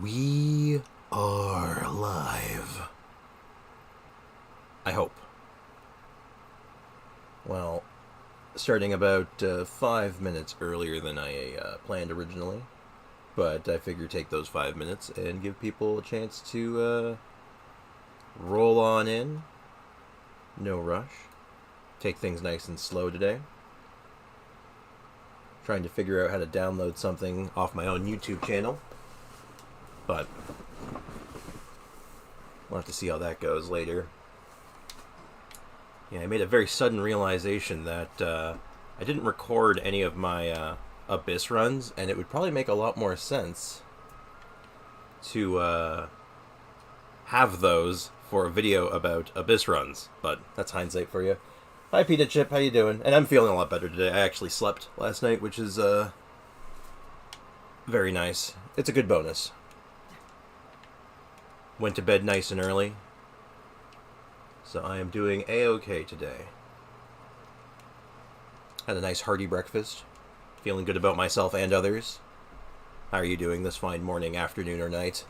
We are live. I hope. Well, starting about 5 minutes earlier than I planned originally. But I figure take those 5 minutes and give people a chance to roll on in. No rush. Take things nice and slow today. Trying to figure out how to download something off my own YouTube channel. But we'll have to see how that goes later. Yeah, I made a very sudden realization that I didn't record any of my Abyss runs, and it would probably make a lot more sense to have those for a video about Abyss runs. But that's hindsight for you. Hi, Pita Chip. How you doing? And I'm feeling a lot better today. I actually slept last night, which is very nice. It's a good bonus. Went to bed nice and early. So I am doing A-okay today. Had a nice hearty breakfast. Feeling good about myself and others. How are you doing this fine morning, afternoon, or night?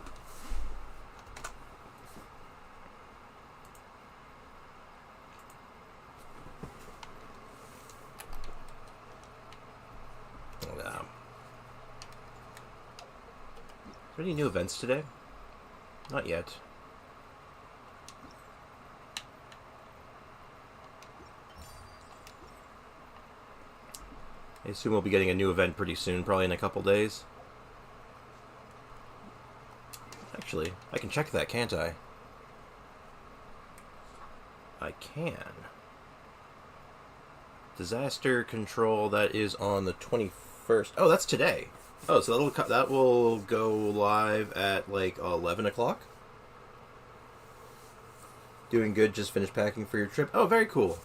Are there any new events today? Not yet. I assume we'll be getting a new event pretty soon, probably in a couple days. Actually, I can check that, can't I? I can. Disaster control, that is on the 21st. Oh, that's today. Oh, so that will go live at like 11 o'clock? Doing good, just finished packing for your trip. Oh, very cool.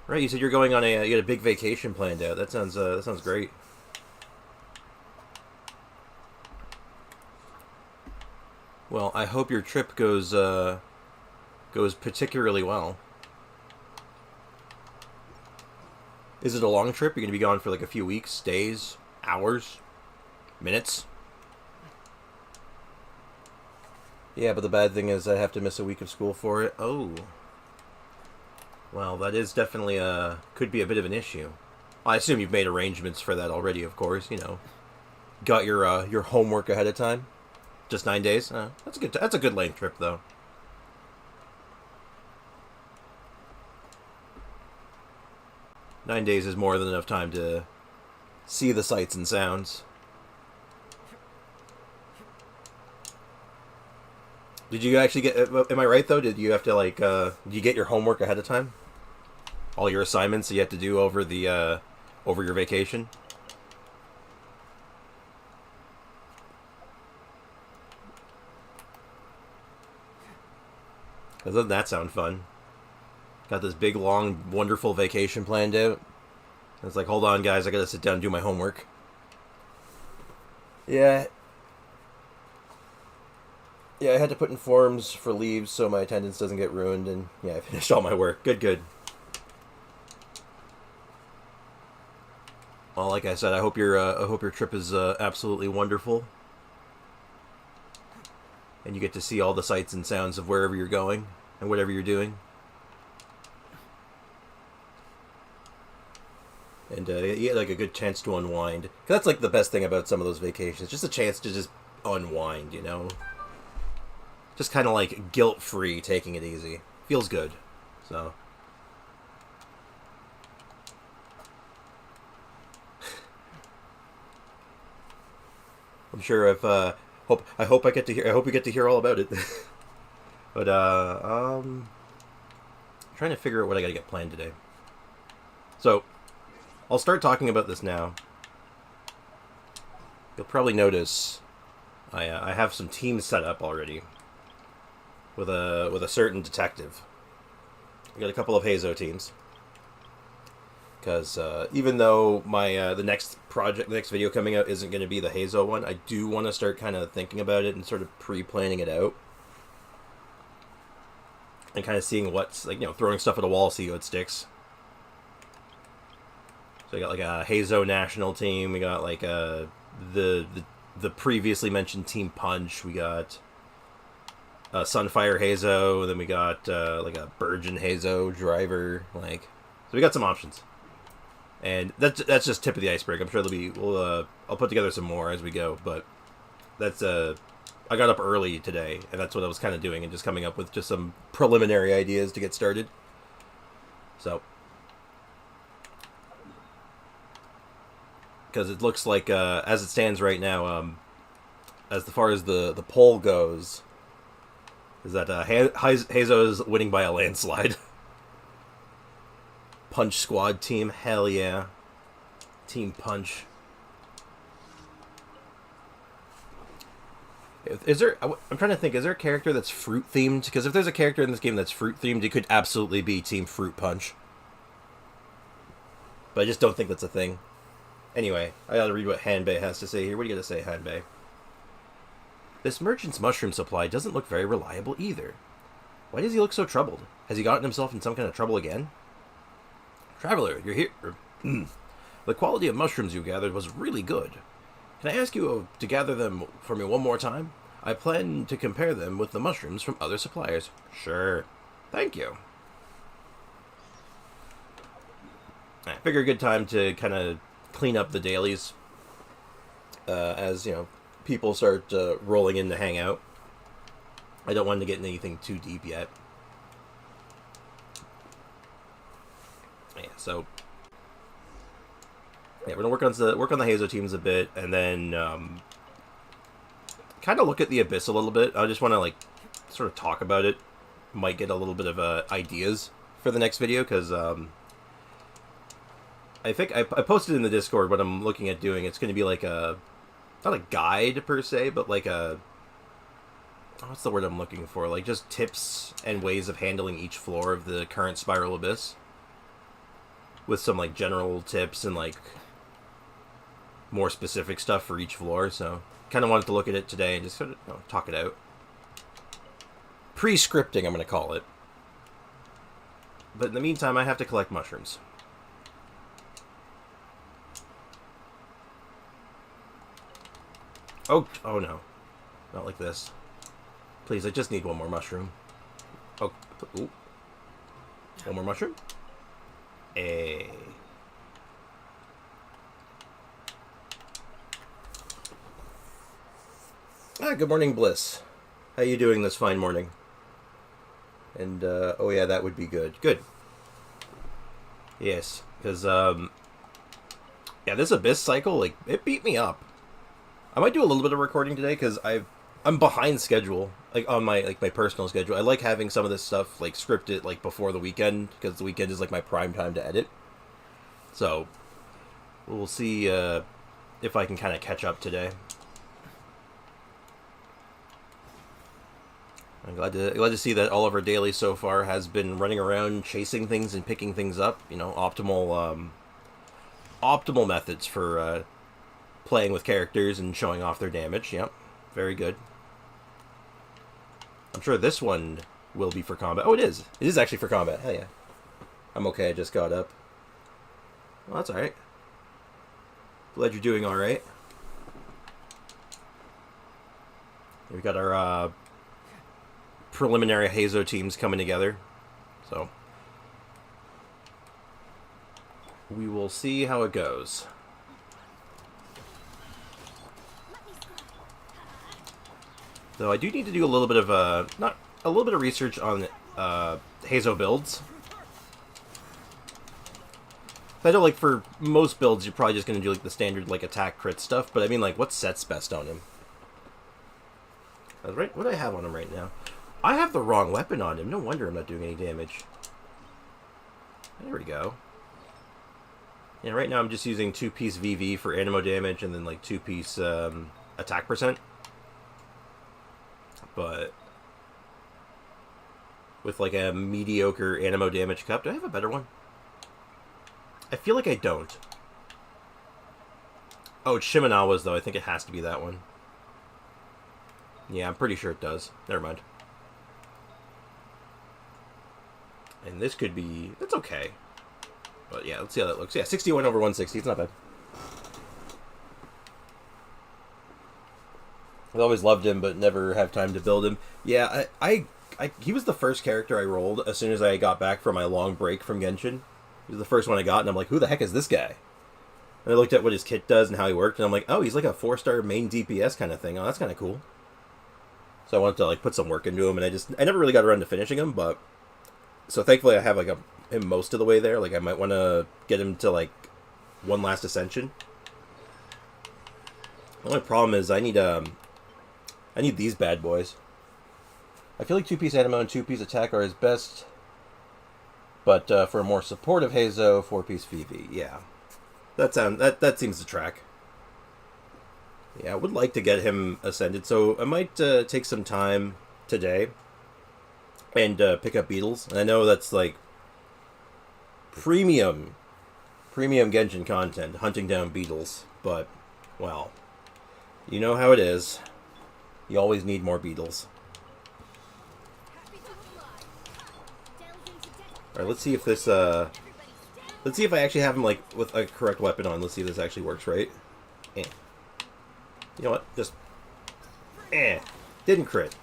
Right, you said you're going on you got a big vacation planned out. That sounds great. Well, I hope your trip goes particularly well. Is it a long trip? You're going to be gone for like a few weeks, days, hours, minutes? Yeah, but the bad thing is I have to miss a week of school for it. Oh. Well, that is definitely could be a bit of an issue. I assume you've made arrangements for that already, of course, you know. Got your homework ahead of time? Just 9 days? That's a good length trip, though. Nine days is more than enough time to see the sights and sounds. Did you actually get... Am I right, though? Did you have to, like... did you get your homework ahead of time? All your assignments you had to do over the... over your vacation? Doesn't that sound fun? Got this big, long, wonderful vacation planned out. It's like, hold on, guys, I gotta sit down and do my homework. Yeah. Yeah, I had to put in forms for leaves so my attendance doesn't get ruined, and yeah, I finished all my work. Good. Well, like I said, I hope your trip is absolutely wonderful, and you get to see all the sights and sounds of wherever you're going and whatever you're doing. And you get like a good chance to unwind. 'Cause that's like the best thing about some of those vacations. Just a chance to just unwind, you know? Just kind of like guilt-free, taking it easy. Feels good. So. I'm sure if, I hope we get to hear all about it. But, trying to figure out what I gotta get planned today. So, I'll start talking about this now. You'll probably notice I have some teams set up already with a certain detective. I got a couple of Hazo teams because even though my the next video coming out isn't going to be the Hazo one, I do want to start kind of thinking about it and sort of pre-planning it out and kind of seeing what's like, you know, throwing stuff at a wall, see what sticks. So we got like a Hazo national team. We got like the the previously mentioned Team Punch. We got Sunfire Hazo. And then we got like a Burgeon Hazo driver. Like, so we got some options. And that's just tip of the iceberg. I'm sure I'll put together some more as we go. But that's I got up early today, and that's what I was kind of doing, and just coming up with just some preliminary ideas to get started. So, because it looks like, as it stands right now, as far as the poll goes, is that Hazo is winning by a landslide. Punch Squad team, hell yeah. Team Punch. Is there? I'm trying to think. Is there a character that's fruit themed? Because if there's a character in this game that's fruit themed, it could absolutely be Team Fruit Punch. But I just don't think that's a thing. Anyway, I gotta read what Hanbei has to say here. What do you gotta say, Hanbei? This merchant's mushroom supply doesn't look very reliable either. Why does he look so troubled? Has he gotten himself in some kind of trouble again? Traveler, you're here. The quality of mushrooms you gathered was really good. Can I ask you to gather them for me one more time? I plan to compare them with the mushrooms from other suppliers. Sure. Thank you. I figure a good time to kind of clean up the dailies as, you know, people start rolling in to hang out. I don't want to get into anything too deep yet. Yeah, so yeah, we're gonna work on the Hazo teams a bit, and then kind of look at the Abyss a little bit. I just want to like sort of talk about it. Might get a little bit of ideas for the next video, because I think I posted in the Discord what I'm looking at doing. It's going to be like not a guide per se, but like what's the word I'm looking for? Like just tips and ways of handling each floor of the current Spiral Abyss, with some like general tips and like more specific stuff for each floor. So kind of wanted to look at it today and just sort of, you know, talk it out. Pre-scripting, I'm going to call it. But in the meantime, I have to collect mushrooms. Oh no. Not like this. Please, I just need one more mushroom. Oh, ooh. One more mushroom? Hey. Good morning, Bliss. How you doing this fine morning? And, oh yeah, that would be good. Good. Yes, because, yeah, this Abyss cycle, like, it beat me up. I might do a little bit of recording today, because I'm behind schedule, like, on my personal schedule. I like having some of this stuff, like, scripted, like, before the weekend, because the weekend is, like, my prime time to edit. So, we'll see, if I can kind of catch up today. I'm glad to see that all of our daily so far has been running around chasing things and picking things up. You know, optimal methods for playing with characters and showing off their damage. Yep, very good. I'm sure this one will be for combat. Oh, it is. It is actually for combat. Hell yeah. I'm okay. I just got up. Well, that's all right. Glad you're doing all right. We've got our preliminary Hazo teams coming together, so we will see how it goes. Though I do need to do a little bit of a little bit of research on Hazo builds. I know, like, for most builds, you're probably just going to do like the standard like attack crit stuff, but I mean, like, what sets best on him? That's right. What do I have on him right now? I have the wrong weapon on him. No wonder I'm not doing any damage. There we go. Yeah, right now I'm just using 2-piece VV for animo damage and then like 2-piece attack percent. But with like a mediocre animo damage cup, do I have a better one? I feel like I don't. Oh, it's Shimenawa's though. I think it has to be that one. Yeah, I'm pretty sure it does. Never mind. And this could be... That's okay. But yeah, let's see how that looks. Yeah, 61 over 160. It's not bad. I always loved him, but never have time to build him. Yeah, he was the first character I rolled as soon as I got back from my long break from Genshin. He was the first one I got, and I'm like, who the heck is this guy? And I looked at what his kit does and how he worked, and I'm like, oh, he's like a 4-star main DPS kind of thing. Oh, that's kind of cool. So I wanted to like put some work into him, and I never really got around to finishing him, but so thankfully I have like him most of the way there. Like I might want to get him to like one last ascension. The only problem is I need these bad boys. I feel like 2-piece Animo and 2-piece Attack are his best, but for a more supportive Hazo, 4-piece Vivi. Yeah, that seems to track. Yeah, I would like to get him ascended, so I might take some time today and pick up beetles. And I know that's like premium Genshin content, hunting down beetles, but, well, you know how it is. You always need more beetles. Alright, let's see if this, let's see if I actually have him, like, with a correct weapon on. Let's see if this actually works right. Eh. You know what? Just... Didn't crit.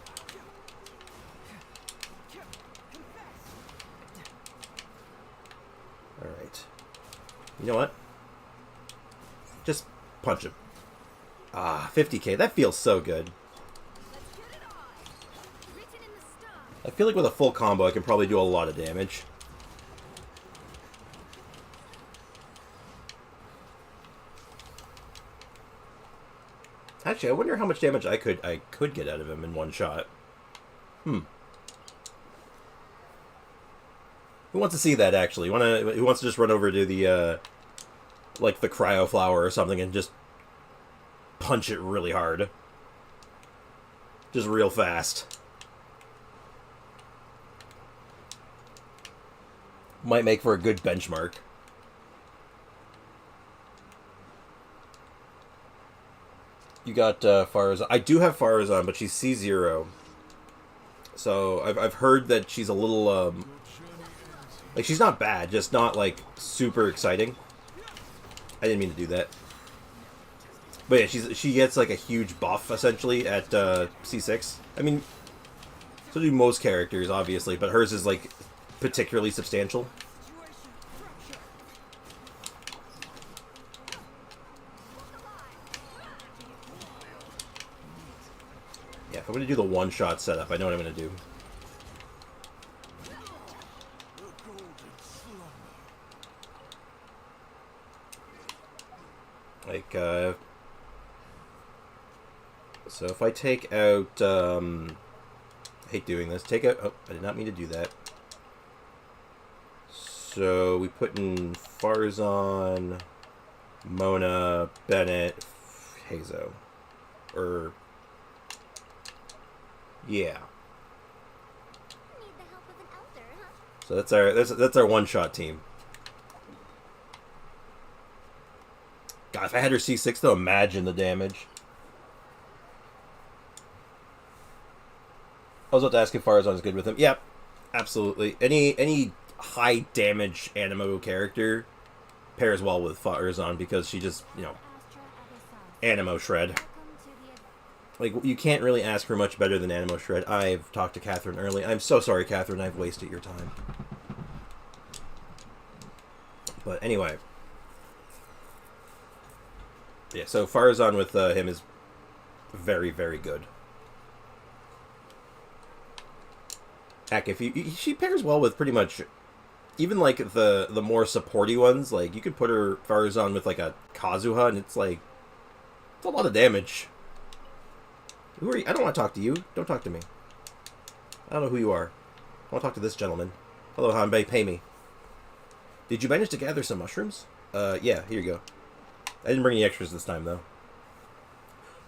Alright. You know what? Just punch him. Ah, 50k. That feels so good. I feel like with a full combo I can probably do a lot of damage. Actually, I wonder how much damage I could get out of him in one shot. Who wants to see that, actually? Who wants to just run over to the, like, the cryo flower or something and just punch it really hard? Just real fast. Might make for a good benchmark. You got Farazan. I do have Farazan, but she's C0. So I've heard that she's a little like she's not bad, just not like super exciting. I didn't mean to do that. But yeah, she gets like a huge buff essentially at C6. I mean, so do most characters obviously, but hers is like particularly substantial. Yeah, if I'm going to do the one-shot setup, I know what I'm going to do. Like, so if I take out, I hate doing this, take out, oh, I did not mean to do that. So we put in Farazan, Mona, Bennett, Hazo. Or... yeah. So that's our one-shot team. God, if I had her C6 though, imagine the damage. I was about to ask if Farazan is good with him. Yep, absolutely. Any high damage Animo character pairs well with Farazan because she just, you know, Animo shred. Like, you can't really ask for much better than Animo Shred. I've talked to Catherine early. I'm so sorry, Catherine. I've wasted your time. But anyway. Yeah, so Farazan with him is very, very good. Heck, if she pairs well with pretty much... even, like, the more supporty ones. Like, you could put her Farazan with, like, a Kazuha, and it's, like... it's a lot of damage. Who are you? I don't want to talk to you. Don't talk to me. I don't know who you are. I want to talk to this gentleman. Hello, Hanbei. Pay me. Did you manage to gather some mushrooms? Yeah, here you go. I didn't bring any extras this time, though.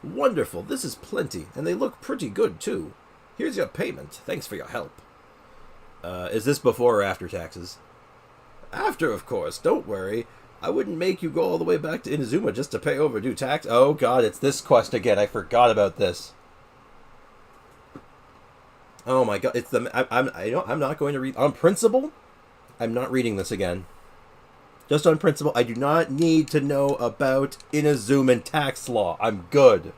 Wonderful. This is plenty, and they look pretty good, too. Here's your payment. Thanks for your help. Is this before or after taxes? After, of course. Don't worry. I wouldn't make you go all the way back to Inazuma just to pay overdue tax. Oh, God, it's this quest again. I forgot about this. Oh my God, it's the I'm not going to read on principle. I'm not reading this again. Just on principle, I do not need to know about Inazuma tax law. I'm good.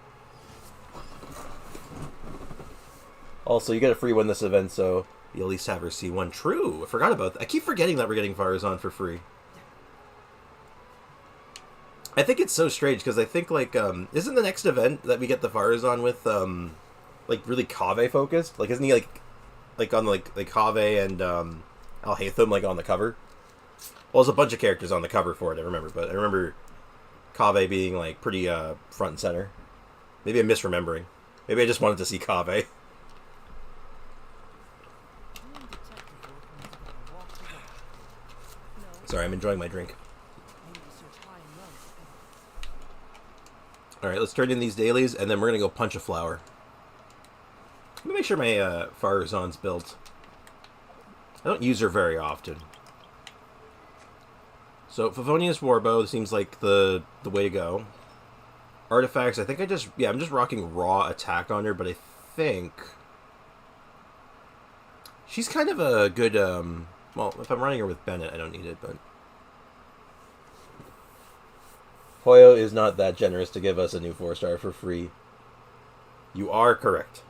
Also, you get a free one this event, so you at least have her see one. True. I forgot about that. I keep forgetting that we're getting Farazan for free. I think it's so strange, because I think, like, isn't the next event that we get the Farazan with, like, really Kaveh-focused? Like, isn't he, like on, like Kaveh and, Al-Haytham, like, on the cover? Well, there's a bunch of characters on the cover for it, I remember, but I remember Kaveh being, like, pretty, front and center. Maybe I'm misremembering. Maybe I just wanted to see Kaveh. Sorry, I'm enjoying my drink. Alright, let's turn in these dailies, and then we're going to go punch a flower. Let me make sure my Farazan's built. I don't use her very often. So, Favonius Warbow seems like the way to go. Artifacts, I think I'm just rocking raw attack on her, but I think she's kind of a good, well, if I'm running her with Bennett, I don't need it, but Hoyo is not that generous to give us a new 4-star for free. You are correct.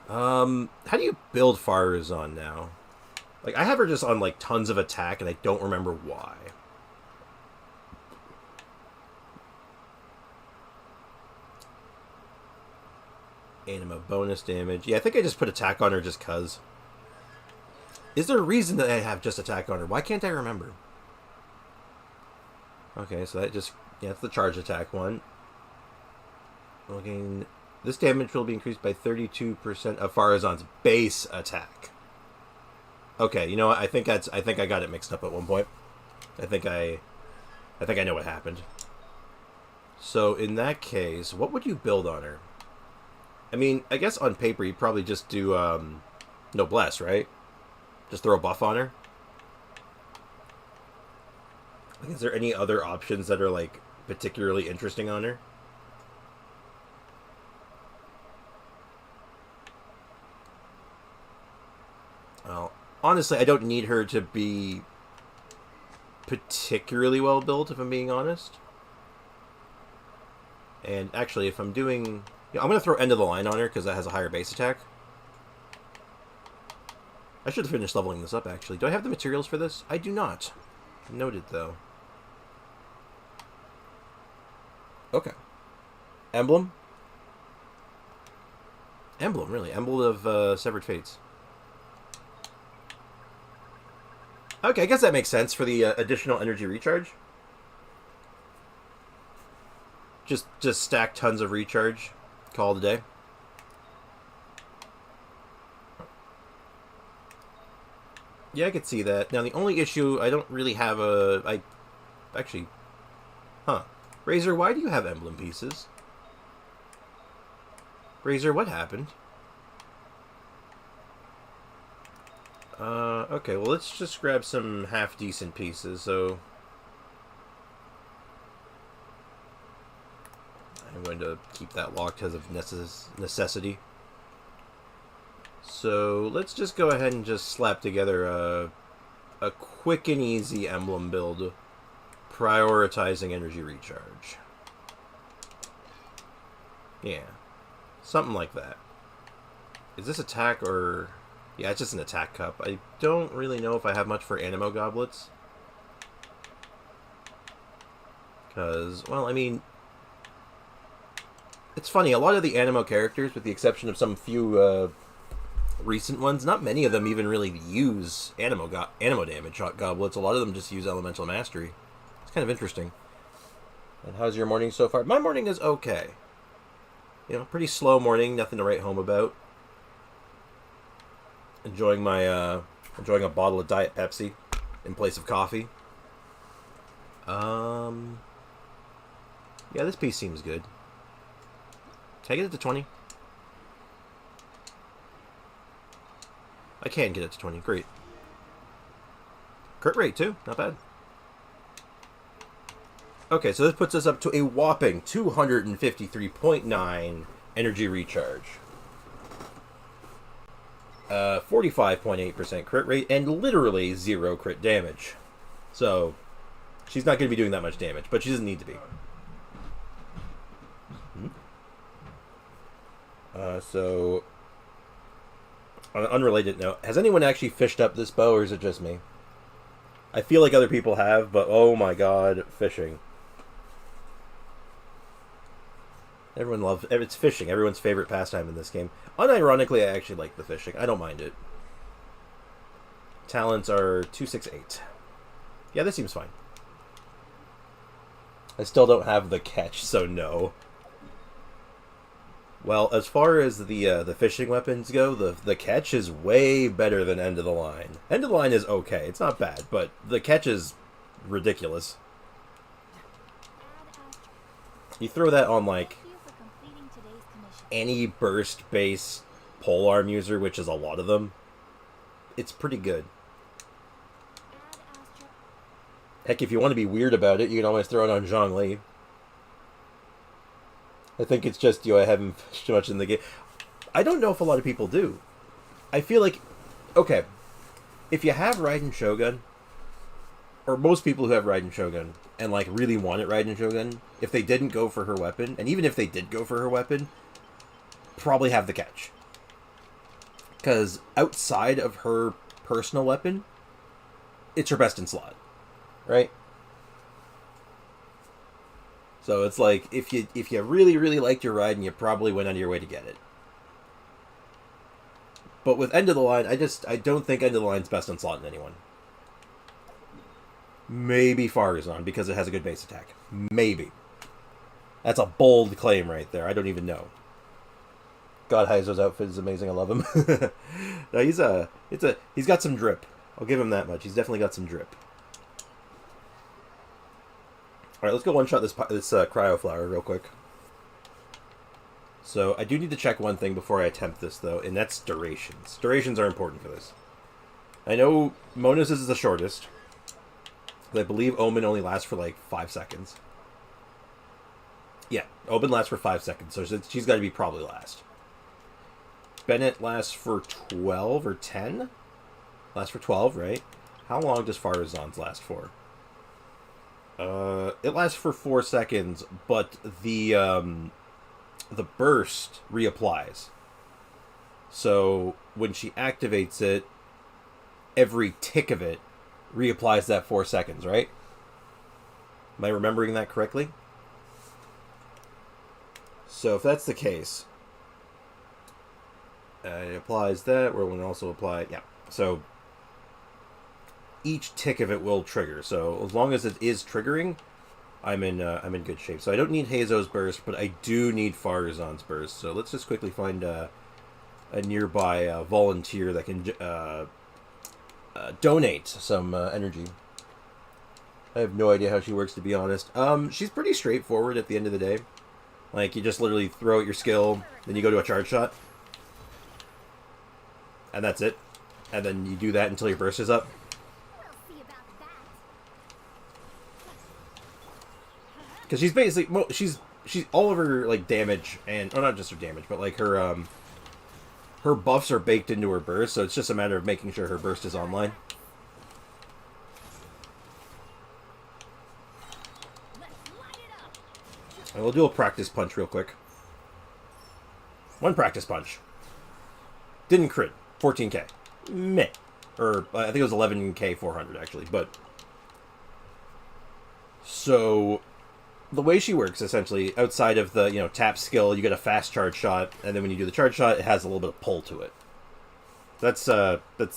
How do you build Farazan now? Like, I have her just on, like, tons of attack, and I don't remember why. Anima bonus damage. Yeah, I think I just put attack on her just cuz. Is there a reason that I have just attack on her? Why can't I remember? Okay, so that just... yeah, it's the charge attack one. Looking... this damage will be increased by 32% of Farazan's base attack. Okay, you know what? I think I got it mixed up at one point. I think I know what happened. So in that case, what would you build on her? I mean, I guess on paper you'd probably just do Noblesse, right? Just throw a buff on her. Like, is there any other options that are like particularly interesting on her? Well, honestly, I don't need her to be particularly well built, if I'm being honest. And actually, if I'm doing... yeah, I'm going to throw End of the Line on her, because that has a higher base attack. I should have finished leveling this up, actually. Do I have the materials for this? I do not. Noted, though. Okay. Emblem? Emblem, really. Emblem of Severed Fates. Okay, I guess that makes sense for the additional energy recharge. Just stack tons of recharge. Call it a day. Yeah, I could see that. Now, the only issue, I don't really have a... actually... huh. Razor, why do you have emblem pieces? Razor, what happened? Okay, well, let's just grab some half-decent pieces, so... I'm going to keep that locked because of necessity. So, let's just go ahead and just slap together a quick and easy emblem build, prioritizing energy recharge. Yeah, something like that. Is this attack or... yeah, it's just an attack cup. I don't really know if I have much for Animo Goblets. Because, well, I mean... it's funny, a lot of the Animo characters, with the exception of some few recent ones, not many of them even really use Animo damage goblets. A lot of them just use Elemental Mastery. It's kind of interesting. And how's your morning so far? My morning is okay. You know, pretty slow morning, nothing to write home about. Enjoying my, enjoying a bottle of Diet Pepsi in place of coffee. Yeah, this piece seems good. Can I get it to 20? I can get it to 20. Great. Crit rate, too. Not bad. Okay, so this puts us up to a whopping 253.9 energy recharge. 45.8% crit rate, and literally 0 crit damage. So, she's not going to be doing that much damage, but she doesn't need to be. So, on an unrelated note, has anyone actually fished up this bow, or is it just me? I feel like other people have, but oh my god, fishing. Everyone loves it's fishing. Everyone's favorite pastime in this game. Unironically, I actually like the fishing. I don't mind it. Talents are 268. Yeah, this seems fine. I still don't have the catch, so no. Well, as far as the fishing weapons go, the catch is way better than End of the Line. End of the Line is okay. It's not bad, but the catch is ridiculous. You throw that on, like, any burst-based polearm user, which is a lot of them, it's pretty good. Heck, if you want to be weird about it, you can always throw it on Zhongli. I think it's just, I haven't fished too much in the game. I don't know if a lot of people do. I feel like, okay, if you have Raiden Shogun, or most people who have Raiden Shogun, and, like, really wanted Raiden Shogun, if they didn't go for her weapon, and even if they did go for her weapon, probably have the catch. Because outside of her personal weapon, it's her best in slot. Right? So it's like, if you really, really liked your Raiden, you probably went out of your way to get it. But with End of the Line, I don't think End of the Line's best in slot in anyone. Maybe Farazan, because it has a good base attack. Maybe. That's a bold claim right there. I don't even know. God, Heizo's outfit is amazing. I love him. No, he's got some drip. I'll give him that much. He's definitely got some drip. All right, let's go one-shot this cryo flower real quick. So I do need to check one thing before I attempt this, though, and that's durations. Durations are important for this. I know Mona's is the shortest, but I believe Omen only lasts for like 5 seconds. Yeah, Omen lasts for 5 seconds, so she's got to be probably last. Bennett lasts for 12 or 10? Lasts for 12, right? How long does Farazan's last for? It lasts for 4 seconds, but the burst reapplies. So when she activates it, every tick of it reapplies that 4 seconds, right? Am I remembering that correctly? So if that's the case, it applies that, where it will also apply, yeah. So each tick of it will trigger. So as long as it is triggering, I'm in good shape. So I don't need Heizo's burst, but I do need Farazan's burst. So let's just quickly find a nearby volunteer that can donate some energy. I have no idea how she works, to be honest. She's pretty straightforward at the end of the day. Like, you just literally throw out your skill, then you go to a charge shot. And that's it. And then you do that until your burst is up. Because she's basically, she's all of her, like, damage, and, oh, not just her damage, but, like, her buffs are baked into her burst, so it's just a matter of making sure her burst is online. And we'll do a practice punch real quick. One practice punch. Didn't crit. 14k. Meh. Or, I think it was 11k 400, actually, but... So, the way she works, essentially, outside of the, tap skill, you get a fast charge shot, and then when you do the charge shot, it has a little bit of pull to it. That's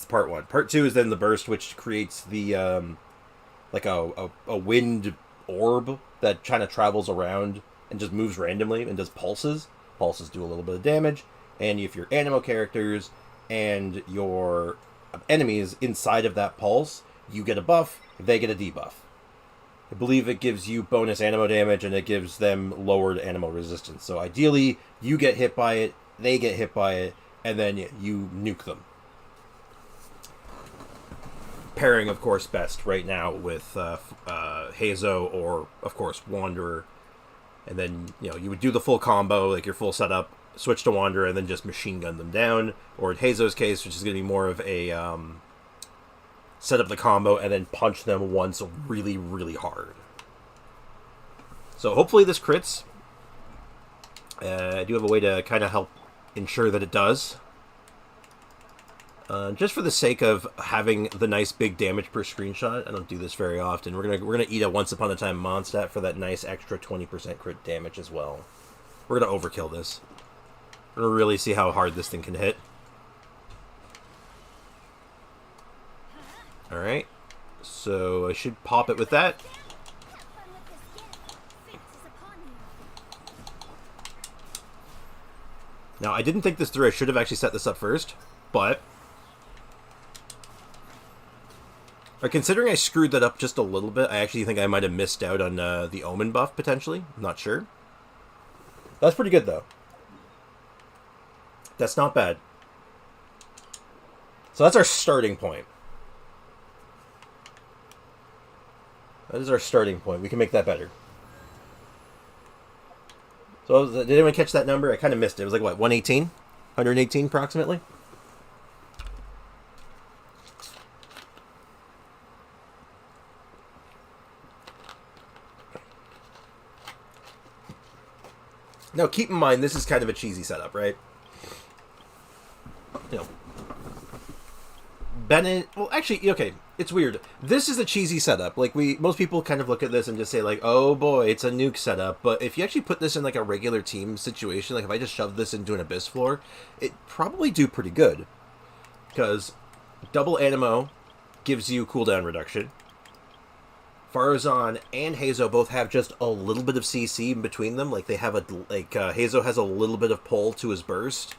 part one. Part two is then the burst, which creates the, like a wind orb that kind of travels around and just moves randomly and does pulses. Pulses do a little bit of damage, and if your animo characters and your enemies inside of that pulse, you get a buff, they get a debuff. I believe it gives you bonus animo damage, and it gives them lowered animo resistance. So ideally, you get hit by it, they get hit by it, and then you nuke them. Pairing, of course, best right now with Heizo or, of course, Wanderer. And then, you would do the full combo, like your full setup, switch to Wanderer, and then just machine gun them down. Or in Heizo's case, which is going to be more of a set up the combo and then punch them once really, really hard. So hopefully this crits. I do have a way to kind of help ensure that it does. Just for the sake of having the nice big damage per screenshot, I don't do this very often. We're gonna eat a Once Upon a Time Mondstadt for that nice extra 20% crit damage as well. We're gonna overkill this. We're gonna really see how hard this thing can hit. All right, so I should pop it with that. Now I didn't think this through. I should have actually set this up first, but. Considering I screwed that up just a little bit, I actually think I might have missed out on the Omen buff, potentially. I'm not sure. That's pretty good, though. That's not bad. So that's our starting point. That is our starting point. We can make that better. So did anyone catch that number? I kind of missed it. It was like, what, 118? 118 approximately? Now, keep in mind, this is kind of a cheesy setup, right? You know, Bennett... Well, actually, okay, it's weird. This is a cheesy setup. Like, most people kind of look at this and just say, like, oh, boy, it's a nuke setup. But if you actually put this in, like, a regular team situation, like, if I just shoved this into an Abyss floor, it'd probably do pretty good. Because double Animo gives you cooldown reduction. Farazan and Heizo both have just a little bit of CC in between them. Like, they have a... Like, Heizo has a little bit of pull to his burst.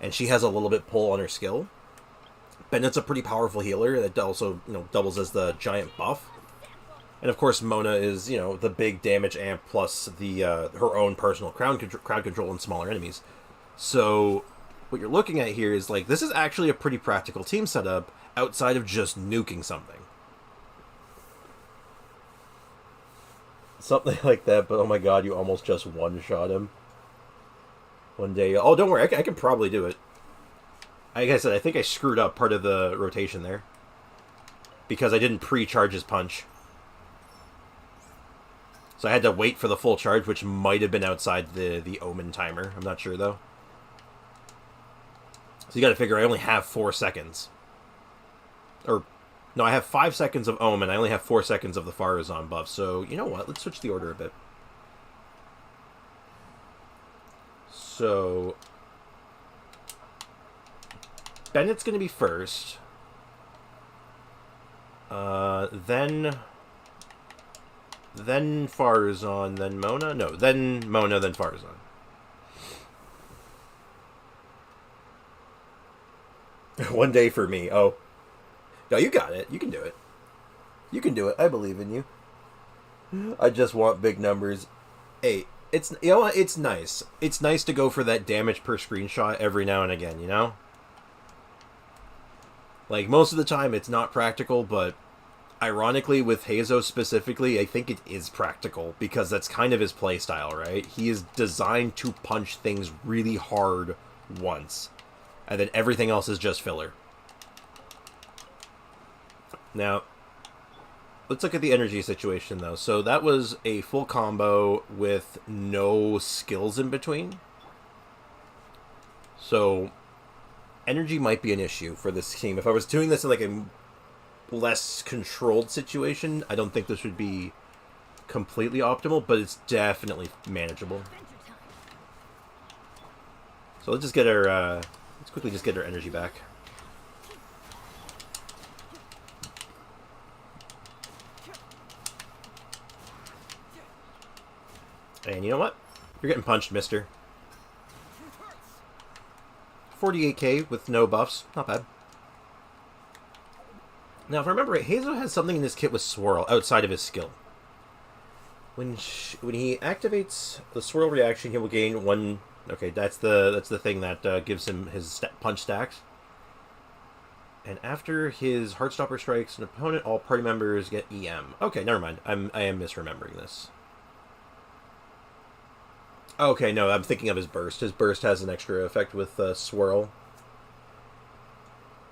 And she has a little bit pull on her skill. Bennett's a pretty powerful healer that also, you know, doubles as the giant buff. And, of course, Mona is, you know, the big damage amp plus the her own personal crowd control and smaller enemies. So, what you're looking at here is, like, this is actually a pretty practical team setup outside of just nuking something. Something like that, but oh my god, you almost just one-shot him. One day. Oh, don't worry, I can probably do it. Like I said, I think I screwed up part of the rotation there. Because I didn't pre-charge his punch. So I had to wait for the full charge, which might have been outside the Omen timer. I'm not sure, though. So you gotta figure I only have 4 seconds. Or... No, I have 5 seconds of Omen. I only have 4 seconds of the Farazan buff. So, you know what? Let's switch the order a bit. So... Bennett's going to be first. Then Farazan, then Mona? No, then Mona, then Farazan. One day for me. Oh. No, you got it. You can do it. You can do it. I believe in you. I just want big numbers. Hey, it's, you know what? It's nice. It's nice to go for that damage per screenshot every now and again, you know? Like, most of the time it's not practical, but ironically, with Heizo specifically, I think it is practical, because that's kind of his playstyle, right? He is designed to punch things really hard once, and then everything else is just filler. Now, let's look at the energy situation, though. So that was a full combo with no skills in between. So, energy might be an issue for this team. If I was doing this in like a less controlled situation, I don't think this would be completely optimal, but it's definitely manageable. So let's just get our, let's quickly just get our energy back. And you know what? You're getting punched, mister. 48k with no buffs. Not bad. Now, if I remember right, Heizo has something in his kit with Swirl outside of his skill. When he activates the Swirl reaction, he will gain one... Okay, that's the thing that gives him his punch stacks. And after his Heartstopper strikes an opponent, all party members get EM. Okay, never mind. I am misremembering this. Okay, no, I'm thinking of his burst. His burst has an extra effect with swirl.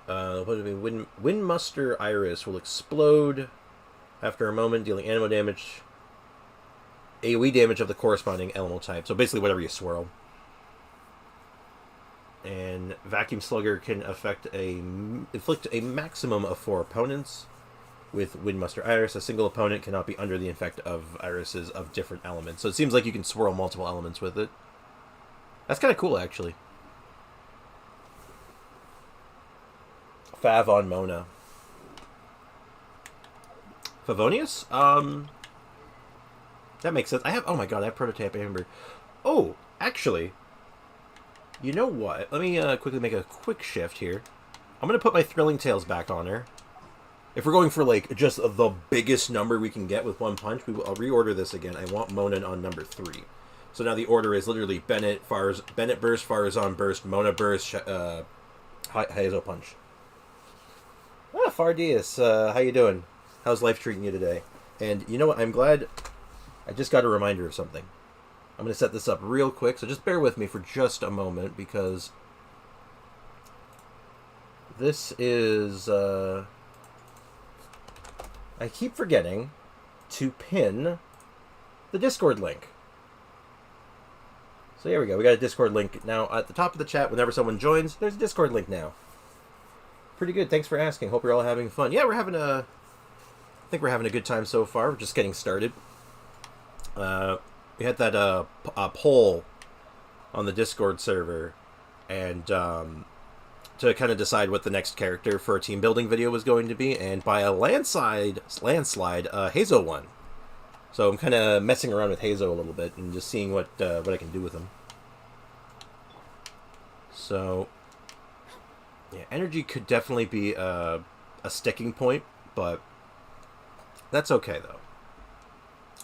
What do we mean? Windmuster Iris will explode after a moment, dealing ammo damage, AoE damage of the corresponding elemental type. So basically, whatever you swirl. And Vacuum Slugger can inflict a maximum of 4 opponents. With Windmuster Iris, a single opponent cannot be under the effect of irises of different elements. So it seems like you can swirl multiple elements with it. That's kind of cool, actually. Fav on Mona. Favonius? That makes sense. Oh my god, I have Prototype Amber. Oh, actually, you know what? Let me quickly make a quick shift here. I'm going to put my Thrilling Tales back on her. If we're going for, like, just the biggest number we can get with one punch, I'll reorder this again. I want Mona on number 3. So now the order is literally Bennett Burst, Farazan Burst, Mona Burst, Hazel Punch. Ah, Fardius, how you doing? How's life treating you today? And you know what? I'm glad I just got a reminder of something. I'm going to set this up real quick, so just bear with me for just a moment, because this is... I keep forgetting to pin the Discord link. So here we go. We got a Discord link now at the top of the chat. Whenever someone joins, there's a Discord link now. Pretty good. Thanks for asking. Hope you're all having fun. Yeah, I think we're having a good time so far. We're just getting started. We had that poll on the Discord server, and to kind of decide what the next character for a team building video was going to be, and by a landslide, Hazo won. So I'm kind of messing around with Hazo a little bit and just seeing what I can do with him. So yeah, energy could definitely be a sticking point, but that's okay though.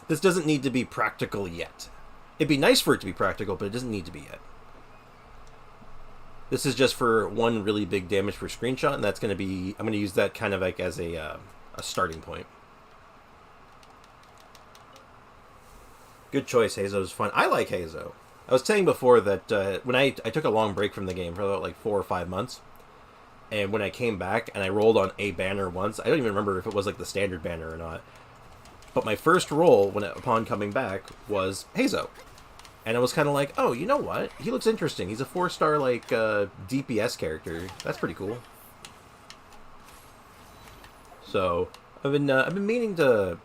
This doesn't need to be practical yet. It'd be nice for it to be practical, but it doesn't need to be yet. This is just for one really big damage per screenshot, and that's going to be... I'm going to use that kind of like as a starting point. Good choice, Hazo's fun. I like Hazo. I was saying before that when I took a long break from the game for about like 4 or 5 months, and when I came back and I rolled on a banner once, I don't even remember if it was like the standard banner or not, but my first roll upon coming back was Hazo. And I was kind of like, oh, you know what? He looks interesting. He's a 4-star, like, DPS character. That's pretty cool. So, I've been meaning to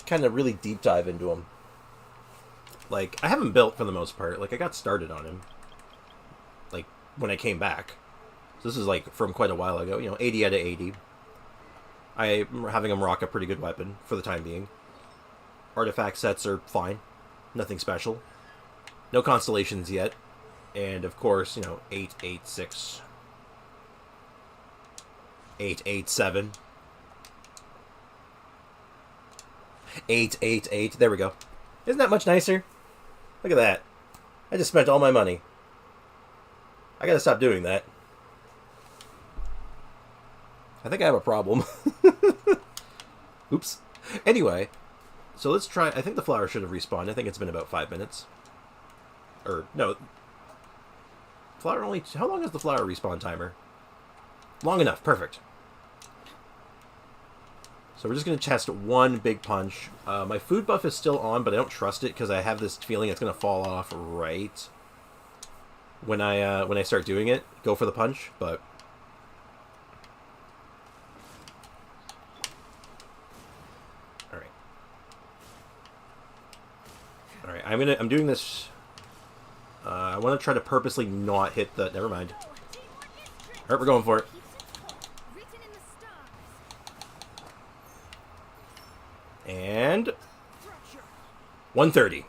kind of really deep dive into him. Like, I haven't built for the most part. Like, I got started on him. Like, when I came back. So this is, like, from quite a while ago. You know, 80 out of 80. I'm having him rock a pretty good weapon for the time being. Artifact sets are fine. Nothing special. No constellations yet. And, of course, you know, 886. 887. 888. There we go. Isn't that much nicer? Look at that. I just spent all my money. I gotta stop doing that. I think I have a problem. Oops. Anyway, so let's try... I think the flower should have respawned. I think it's been about 5 minutes. Or, no. Flower only... How long is the flower respawn timer? Long enough. Perfect. So we're just going to test one big punch. My food buff is still on, but I don't trust it because I have this feeling it's going to fall off right when I start doing it. Go for the punch, but... Alright. Alright, I'm doing this... I want to try to purposely not hit the... Never mind. Alright, we're going for it. And... 130.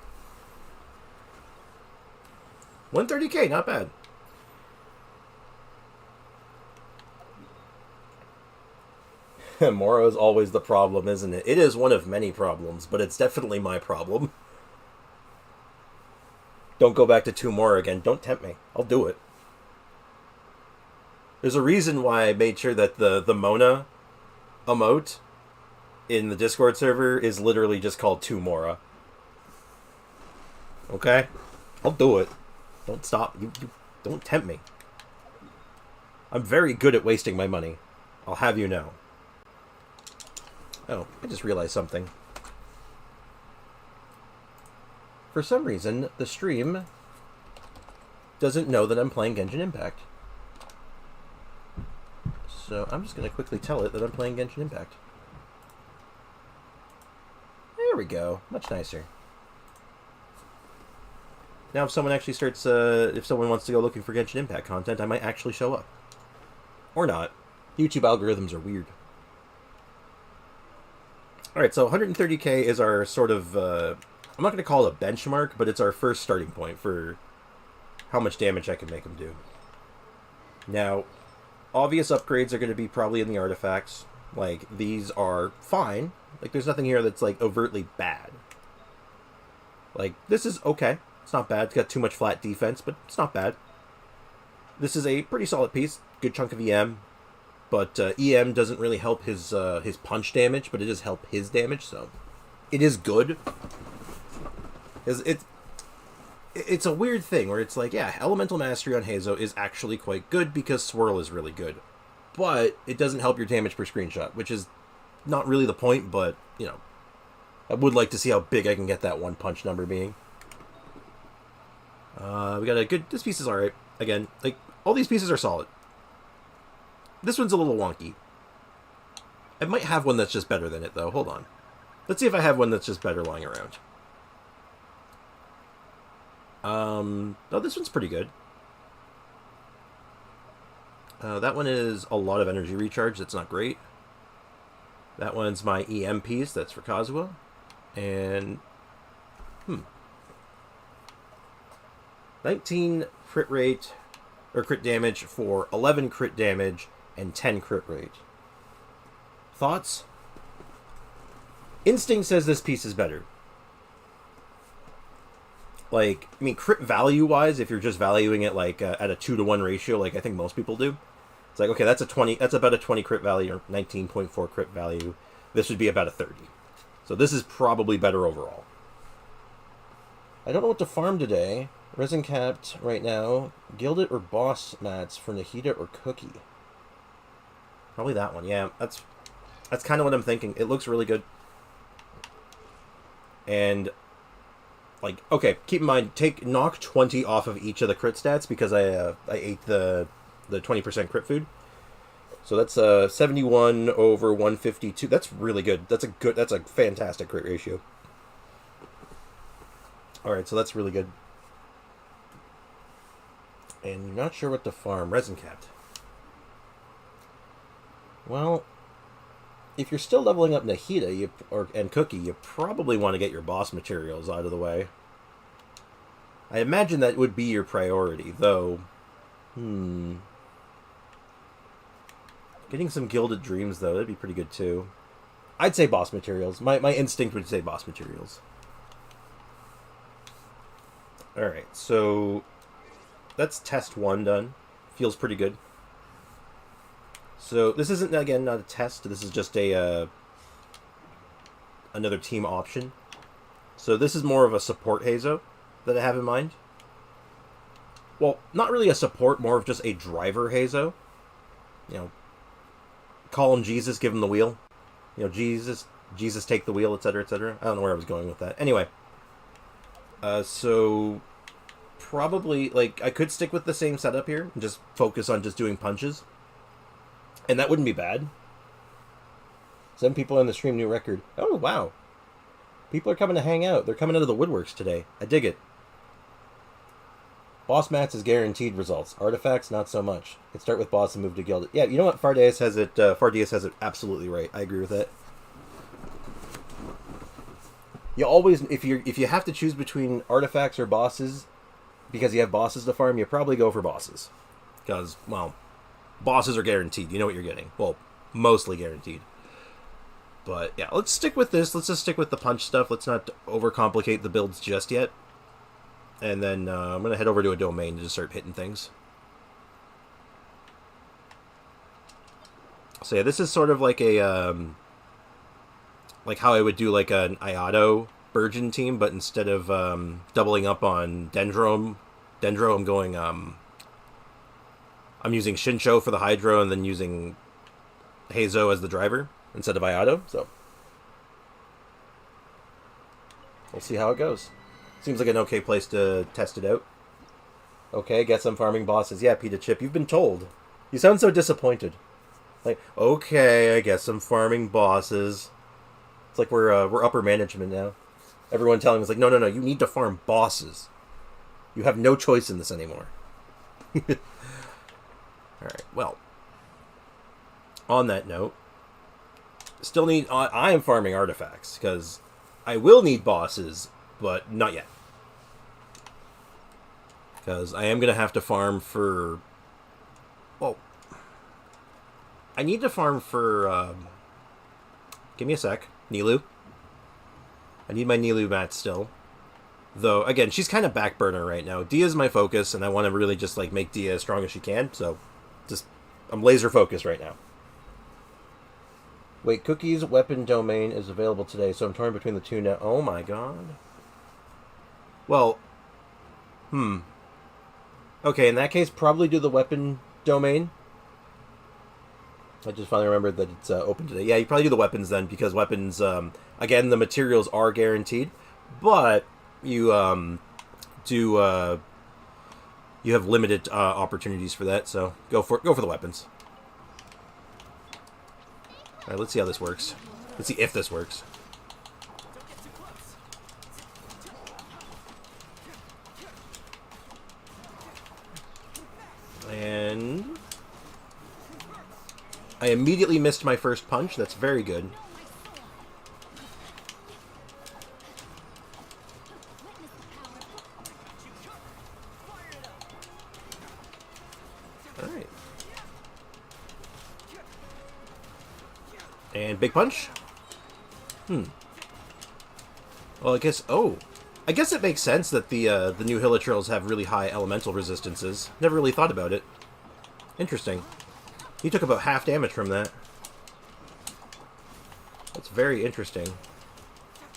130k, not bad. Moro is always the problem, isn't it? It is one of many problems, but it's definitely my problem. Don't go back to 2 more again. Don't tempt me. I'll do it. There's a reason why I made sure that the Mona emote in the Discord server is literally just called 2 Mora. Okay? I'll do it. Don't stop. You don't tempt me. I'm very good at wasting my money. I'll have you know. Oh, I just realized something. For some reason, the stream doesn't know that I'm playing Genshin Impact. So I'm just going to quickly tell it that I'm playing Genshin Impact. There we go. Much nicer. Now if someone actually starts, if someone wants to go looking for Genshin Impact content, I might actually show up. Or not. YouTube algorithms are weird. Alright, so 130k is our sort of, I'm not going to call it a benchmark, but it's our first starting point for how much damage I can make him do. Now, obvious upgrades are going to be probably in the artifacts. Like, these are fine. Like, there's nothing here that's, like, overtly bad. Like, this is okay. It's not bad. It's got too much flat defense, but it's not bad. This is a pretty solid piece. Good chunk of EM. But EM doesn't really help his punch damage, but it does help his damage, so it is good. It's a weird thing where it's like, yeah, Elemental Mastery on Hazo is actually quite good because Swirl is really good. But it doesn't help your damage per screenshot, which is not really the point, but, you know, I would like to see how big I can get that one punch number being. We got a good... This piece is alright. Again, like, all these pieces are solid. This one's a little wonky. I might have one that's just better than it, though. Hold on. Let's see if I have one that's just better lying around. Oh, this one's pretty good. That one is a lot of energy recharge. That's not great. That one's my EM piece. That's for Kazuha. And... 19 crit rate, or crit damage for 11 crit damage and 10 crit rate. Thoughts? Instinct says this piece is better. Like, I mean, crit value-wise, if you're just valuing it, like, at a 2-to-1 ratio, like I think most people do, it's like, okay, that's about a 20 crit value, or 19.4 crit value. This would be about a 30. So this is probably better overall. I don't know what to farm today. Resin capped right now. Gilded or boss mats for Nahida or Cookie? Probably that one, yeah. That's kind of what I'm thinking. It looks really good. And, like, okay, keep in mind, knock 20 off of each of the crit stats because I ate the 20% crit food. So that's 71 over 152. That's really good. That's a fantastic crit ratio. Alright, so that's really good. And you're not sure what to farm. Resin capped. Well, if you're still leveling up Nahida and Cookie, you probably want to get your boss materials out of the way. I imagine that would be your priority, though. Getting some Gilded Dreams, though, that'd be pretty good, too. I'd say boss materials. My instinct would say boss materials. Alright, so... that's test 1 done. Feels pretty good. So this isn't, again, not a test. This is just a another team option. So this is more of a support Hazo that I have in mind. Well, not really a support, more of just a driver Hazo. You know, call him Jesus, give him the wheel. You know, Jesus take the wheel, etc., etc. I don't know where I was going with that. Anyway, so... probably, like, I could stick with the same setup here and just focus on just doing punches. And that wouldn't be bad. 7 people on the stream, new record. Oh, wow. People are coming to hang out. They're coming out of the woodworks today. I dig it. Boss mats is guaranteed results. Artifacts, not so much. Could start with boss and move to gilded. Yeah, you know what? Fardias has it absolutely right. I agree with that. You always, if you have to choose between artifacts or bosses, because you have bosses to farm, you probably go for bosses. Because, well, bosses are guaranteed. You know what you're getting. Well, mostly guaranteed. But, yeah, let's stick with this. Let's just stick with the punch stuff. Let's not overcomplicate the builds just yet. And then I'm going to head over to a domain to just start hitting things. So, yeah, this is sort of like a... like how I would do like an Iato Burgeon team, but instead of doubling up on Dendro, I'm going... I'm using Shinsho for the Hydro and then using Heizo as the driver instead of Ayato, so... We'll see how it goes. Seems like an okay place to test it out. Okay, get some farming bosses. Yeah, Pita Chip, you've been told. You sound so disappointed. Like, okay, I guess some farming bosses. It's like we're upper management now. Everyone telling us like, no, you need to farm bosses. You have no choice in this anymore. Alright, well. On that note, still need... I am farming artifacts, because I will need bosses, but not yet. Because I am going to have to farm for... Whoa. I need to farm for... give me a sec. Nilou. I need my Nilou mat still. Though, again, she's kind of back burner right now. Dia's my focus, and I want to really just, like, make Dia as strong as she can. So, just... I'm laser focused right now. Wait, Cookie's weapon domain is available today, so I'm torn between the two now. Oh my god. Well... Okay, in that case, probably do the weapon domain. I just finally remembered that it's open today. Yeah, you probably do the weapons then, because weapons, again, the materials are guaranteed, but you you have limited opportunities for that, so go for the weapons. All right, let's see how this works. Let's see if this works. And I immediately missed my first punch. That's very good. Alright. And big punch? Well, I guess... Oh! I guess it makes sense that the new Hilichurls have really high elemental resistances. Never really thought about it. Interesting. He took about half damage from that. That's very interesting.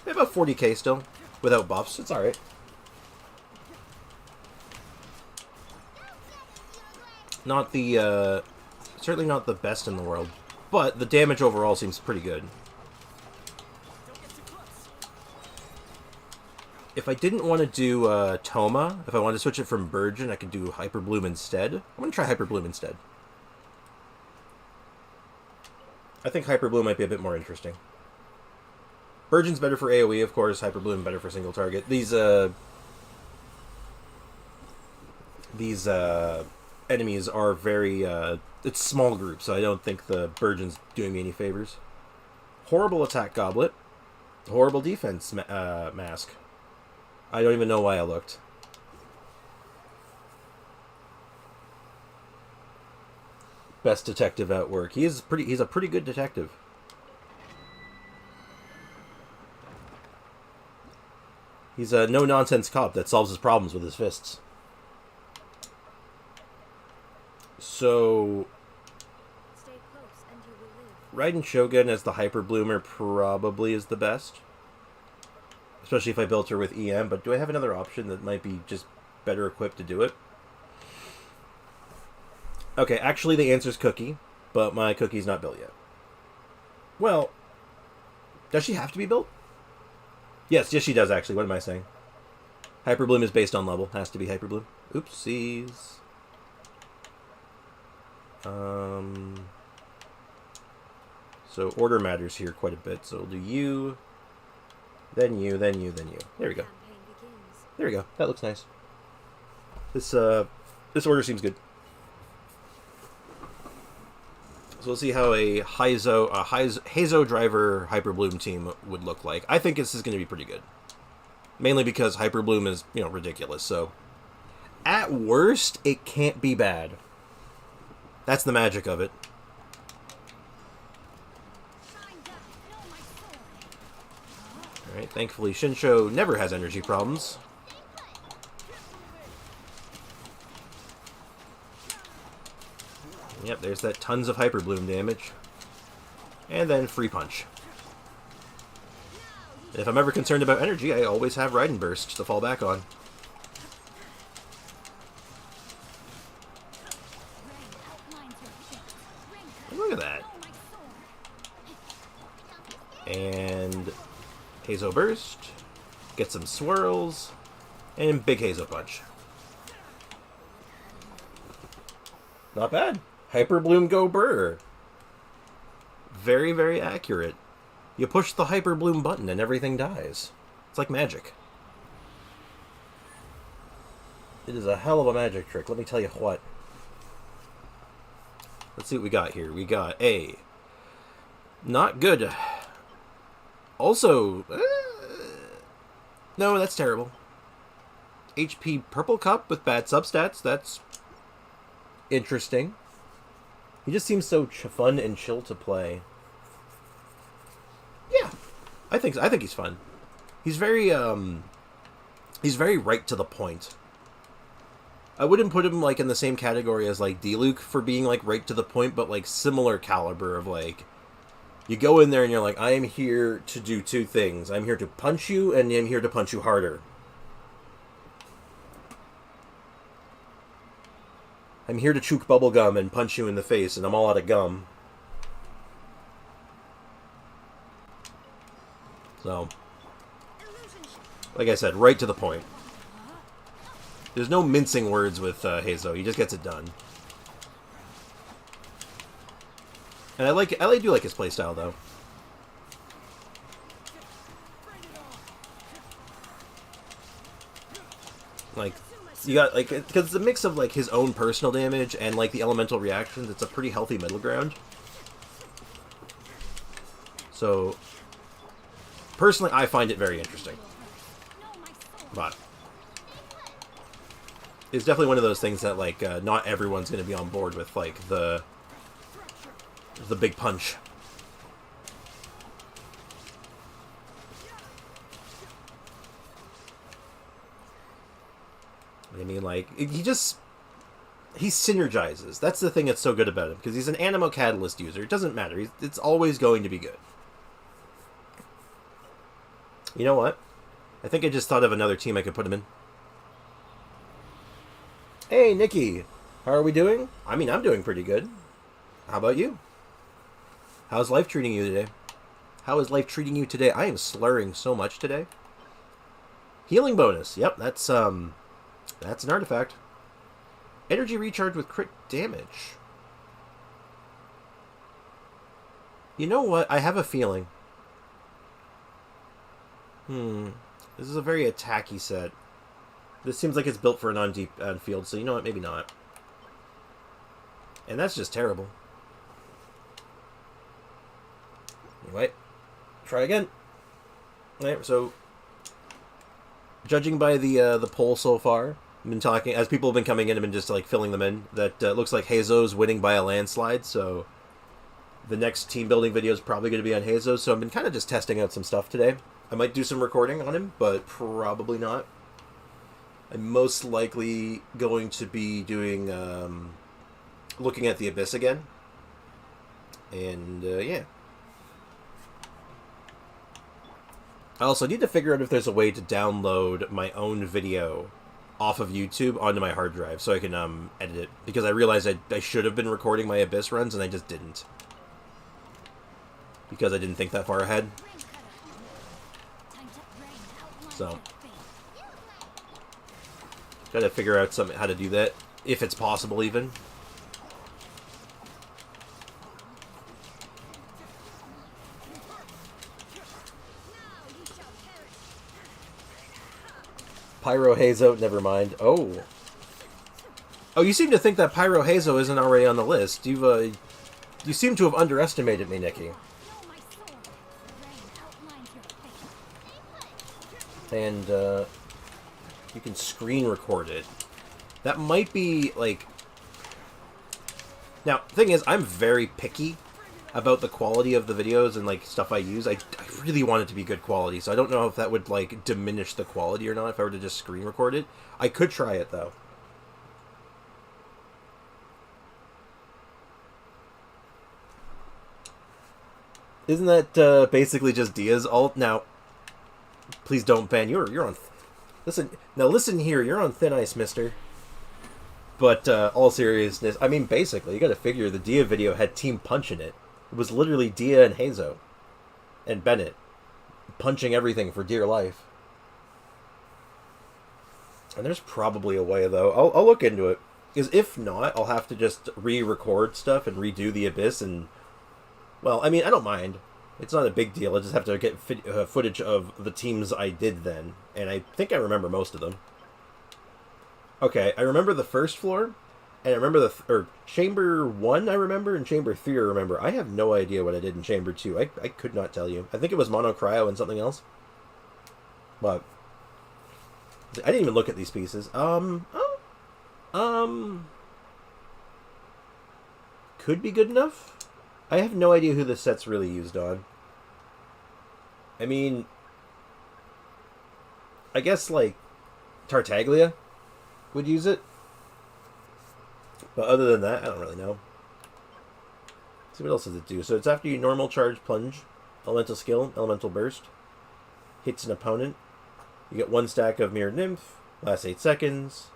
About 40k still, without buffs. It's alright. Not the, certainly not the best in the world. But the damage overall seems pretty good. If I didn't want to do Toma, if I wanted to switch it from Burgeon, I could do Hyper Bloom instead. I'm going to try Hyper Bloom instead. I think Hyper Bloom might be a bit more interesting. Burgeon's better for AoE, of course. Hyper Bloom better for single target. These enemies are very... it's small groups, so I don't think the Burgeon's doing me any favors. Horrible attack goblet. Horrible defense mask. I don't even know why I looked. Best detective at work. He's a pretty good detective. He's a no-nonsense cop that solves his problems with his fists. So... Raiden Shogun as the Hyper Bloomer probably is the best. Especially if I built her with EM, but do I have another option that might be just better equipped to do it? Okay, actually the answer's Cookie, but my Cookie's not built yet. Well, does she have to be built? Yes, she does actually. What am I saying? Hyper Bloom is based on level. Has to be Hyper Bloom. Oopsies. So order matters here quite a bit. So we'll do you, then you, then you, then you. There we go. There we go. That looks nice. This order seems good. So we'll see how a Heizo driver Hyper Bloom team would look like. I think this is going to be pretty good. Mainly because Hyper Bloom is, ridiculous. So at worst, it can't be bad. That's the magic of it. Alright, thankfully Shinsho never has energy problems. Yep, there's that tons of Hyper Bloom damage. And then free punch. If I'm ever concerned about energy, I always have Raiden Burst to fall back on. Look at that. And Hazo Burst. Get some swirls. And big Hazo Punch. Not bad. Hyper Bloom Go Burr. Very, very accurate. You push the Hyper Bloom button and everything dies. It's like magic. It is a hell of a magic trick, let me tell you what. Let's see what we got here. We got a... Not good. Also... no, that's terrible. HP Purple Cup with bad substats. That's interesting. He just seems so fun and chill to play. Yeah, I think he's fun. He's very right to the point. I wouldn't put him like in the same category as like Diluc for being like right to the point, but like similar caliber of like you go in there and you're like, I am here to do two things. I'm here to punch you, and I'm here to punch you harder. I'm here to chook bubblegum and punch you in the face, and I'm all out of gum. So, like I said, right to the point. There's no mincing words with Hazo. He just gets it done. And I do like his playstyle, though. Like, you got, like, because it's a mix of, like, his own personal damage and, like, the elemental reactions. It's a pretty healthy middle ground. So, personally, I find it very interesting. But it's definitely one of those things that, like, not everyone's going to be on board with, like, the big punch. I mean, like, he synergizes. That's the thing that's so good about him, because he's an Animo Catalyst user. It doesn't matter. It's always going to be good. You know what? I think I just thought of another team I could put him in. Hey, Nikki. How are we doing? I mean, I'm doing pretty good. How about you? How's life treating you today? How is life treating you today? I am slurring so much today. Healing bonus. Yep, that's an artifact. Energy recharge with crit damage. You know what? I have a feeling. This is a very attacky set. This seems like it's built for a non-deep field, so you know what? Maybe not. And that's just terrible. Anyway, try again. Alright, so judging by the poll so far, I've been talking as people have been coming in. I've been just like filling them in. That looks like Hazo's winning by a landslide. So the next team building video is probably going to be on Hazo. So I've been kind of just testing out some stuff today. I might do some recording on him, but probably not. I'm most likely going to be doing looking at the Abyss again. And yeah. I also need to figure out if there's a way to download my own video off of YouTube onto my hard drive so I can edit it. Because I realized I should have been recording my Abyss runs and I just didn't. Because I didn't think that far ahead. So, gotta figure out how to do that, if it's possible even. Pyro Hazo, never mind. Oh, you seem to think that Pyro Hazo isn't already on the list. You seem to have underestimated me, Nikki. And you can screen record it. That might be like... Now, thing is, I'm very picky about the quality of the videos and like stuff I use. I really want it to be good quality, so I don't know if that would like diminish the quality or not if I were to just screen record it. I could try it though. Isn't that basically just Dia's ult? Now, Please don't ban. You're on. Listen now. Listen here. You're on thin ice, Mister. But all seriousness, I mean, basically, you got to figure the Dia video had Team Punch in it. It was literally Dia and Hazo and Bennett punching everything for dear life. And there's probably a way, though. I'll look into it. Because if not, I'll have to just re-record stuff and redo the Abyss. And, well, I mean, I don't mind. It's not a big deal. I just have to get footage of the teams I did then. And I think I remember most of them. Okay, I remember the first floor. And I remember Chamber 1 I remember, and Chamber 3 I remember. I have no idea what I did in Chamber 2. I could not tell you. I think it was Mono Cryo and something else. But I didn't even look at these pieces. Could be good enough. I have no idea who this set's really used on. I mean, I guess, like, Tartaglia would use it. But other than that, I don't really know. Let's see, what else does it do? So it's after you normal charge plunge, elemental skill, elemental burst, hits an opponent. You get 1 stack of Mirrored Nymph, lasts 8 seconds.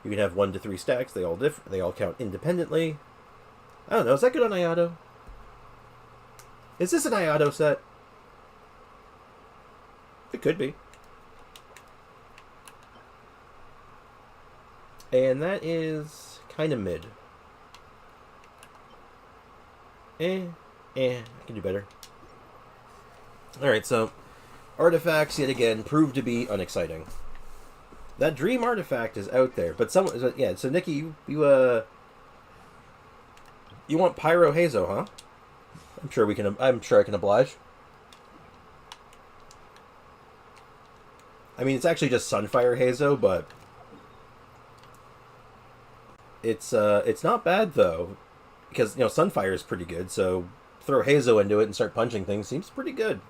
You can have 1 to 3 stacks. They all count independently. I don't know. Is that good on Ayato? Is this an Ayato set? It could be. And that is kind of mid. I can do better. Alright, so artifacts, yet again, proved to be unexciting. That dream artifact is out there, but someone... Yeah, so Nikki, you want Pyro Hazo, huh? I'm sure I can oblige. I mean, it's actually just Sunfire Hazo, but it's not bad though, because Sunfire is pretty good. So throw Hazo into it and start punching things seems pretty good.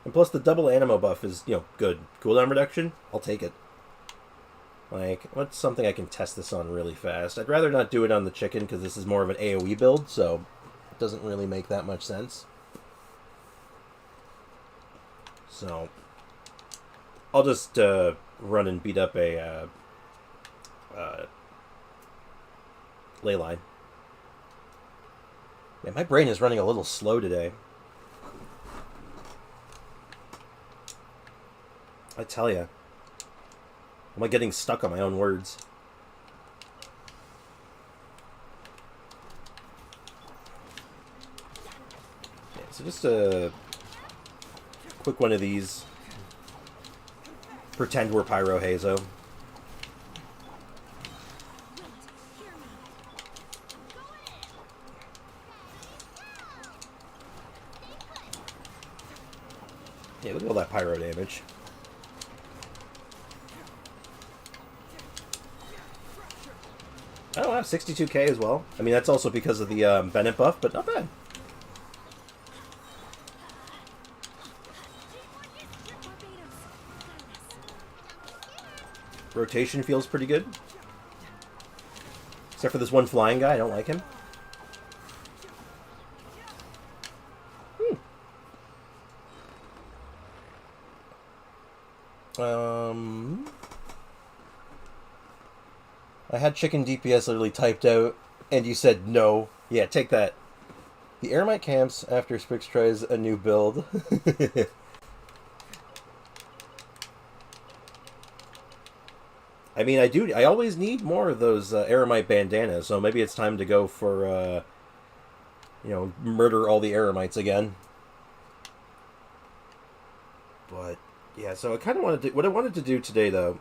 And plus the double Animo buff is good. Cooldown reduction, I'll take it. Like, what's something I can test this on really fast? I'd rather not do it on the chicken because this is more of an AoE build, so it doesn't really make that much sense. So I'll just run and beat up a ley line. Man, my brain is running a little slow today. I tell ya. Am I getting stuck on my own words? Yeah, so just a quick one of these. Pretend we're Pyro Hazo. Yeah, look at all that pyro damage. Oh wow, 62k as well. I mean, that's also because of the Bennett buff, but not bad. Rotation feels pretty good. Except for this one flying guy, I don't like him. I had chicken DPS literally typed out, and you said no. Yeah, take that. The Eremite camps after Spix tries a new build. I mean, I always need more of those Eremite bandanas, so maybe it's time to go for, murder all the Eremites again. But, yeah, so I kind of wanted to... What I wanted to do today, though...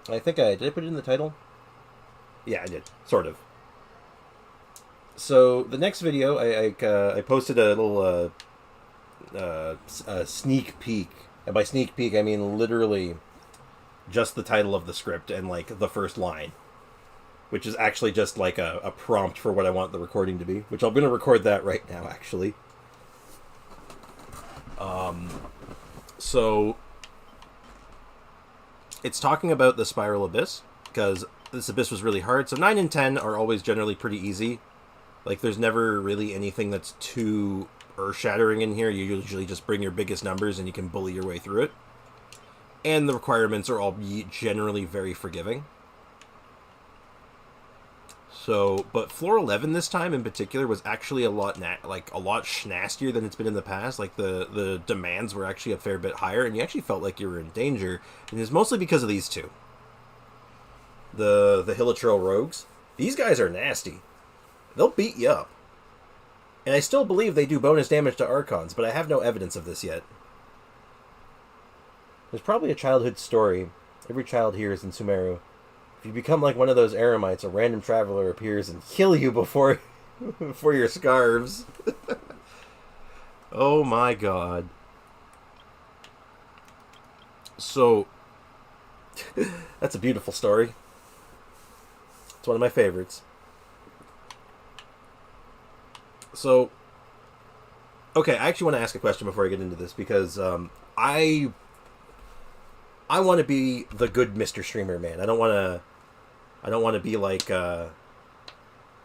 I think did I put it in the title? Yeah, I did. Sort of. So, the next video, I posted a little sneak peek. And by sneak peek, I mean literally just the title of the script and, like, the first line. Which is actually just, like, a prompt for what I want the recording to be. Which I'm going to record that right now, actually. So, it's talking about the Spiral Abyss, because this Abyss was really hard. So 9 and 10 are always generally pretty easy. Like, there's never really anything that's too earth-shattering in here. You usually just bring your biggest numbers and you can bully your way through it. and the requirements are all generally very forgiving. So, but floor 11 this time in particular was actually a lot schnastier than it's been in the past. Like the demands were actually a fair bit higher, and you actually felt like you were in danger. And it's mostly because of these two, the Hilichurl rogues. These guys are nasty. They'll beat you up. And I still believe they do bonus damage to Archons, but I have no evidence of this yet. There's probably a childhood story every child hears in Sumeru. If you become like one of those Eremites, a random traveler appears and kill you before your scarves. Oh my god. So, that's a beautiful story. It's one of my favorites. So, okay, I actually want to ask a question before I get into this, because I want to be the good Mr. Streamer man. I don't want to be like,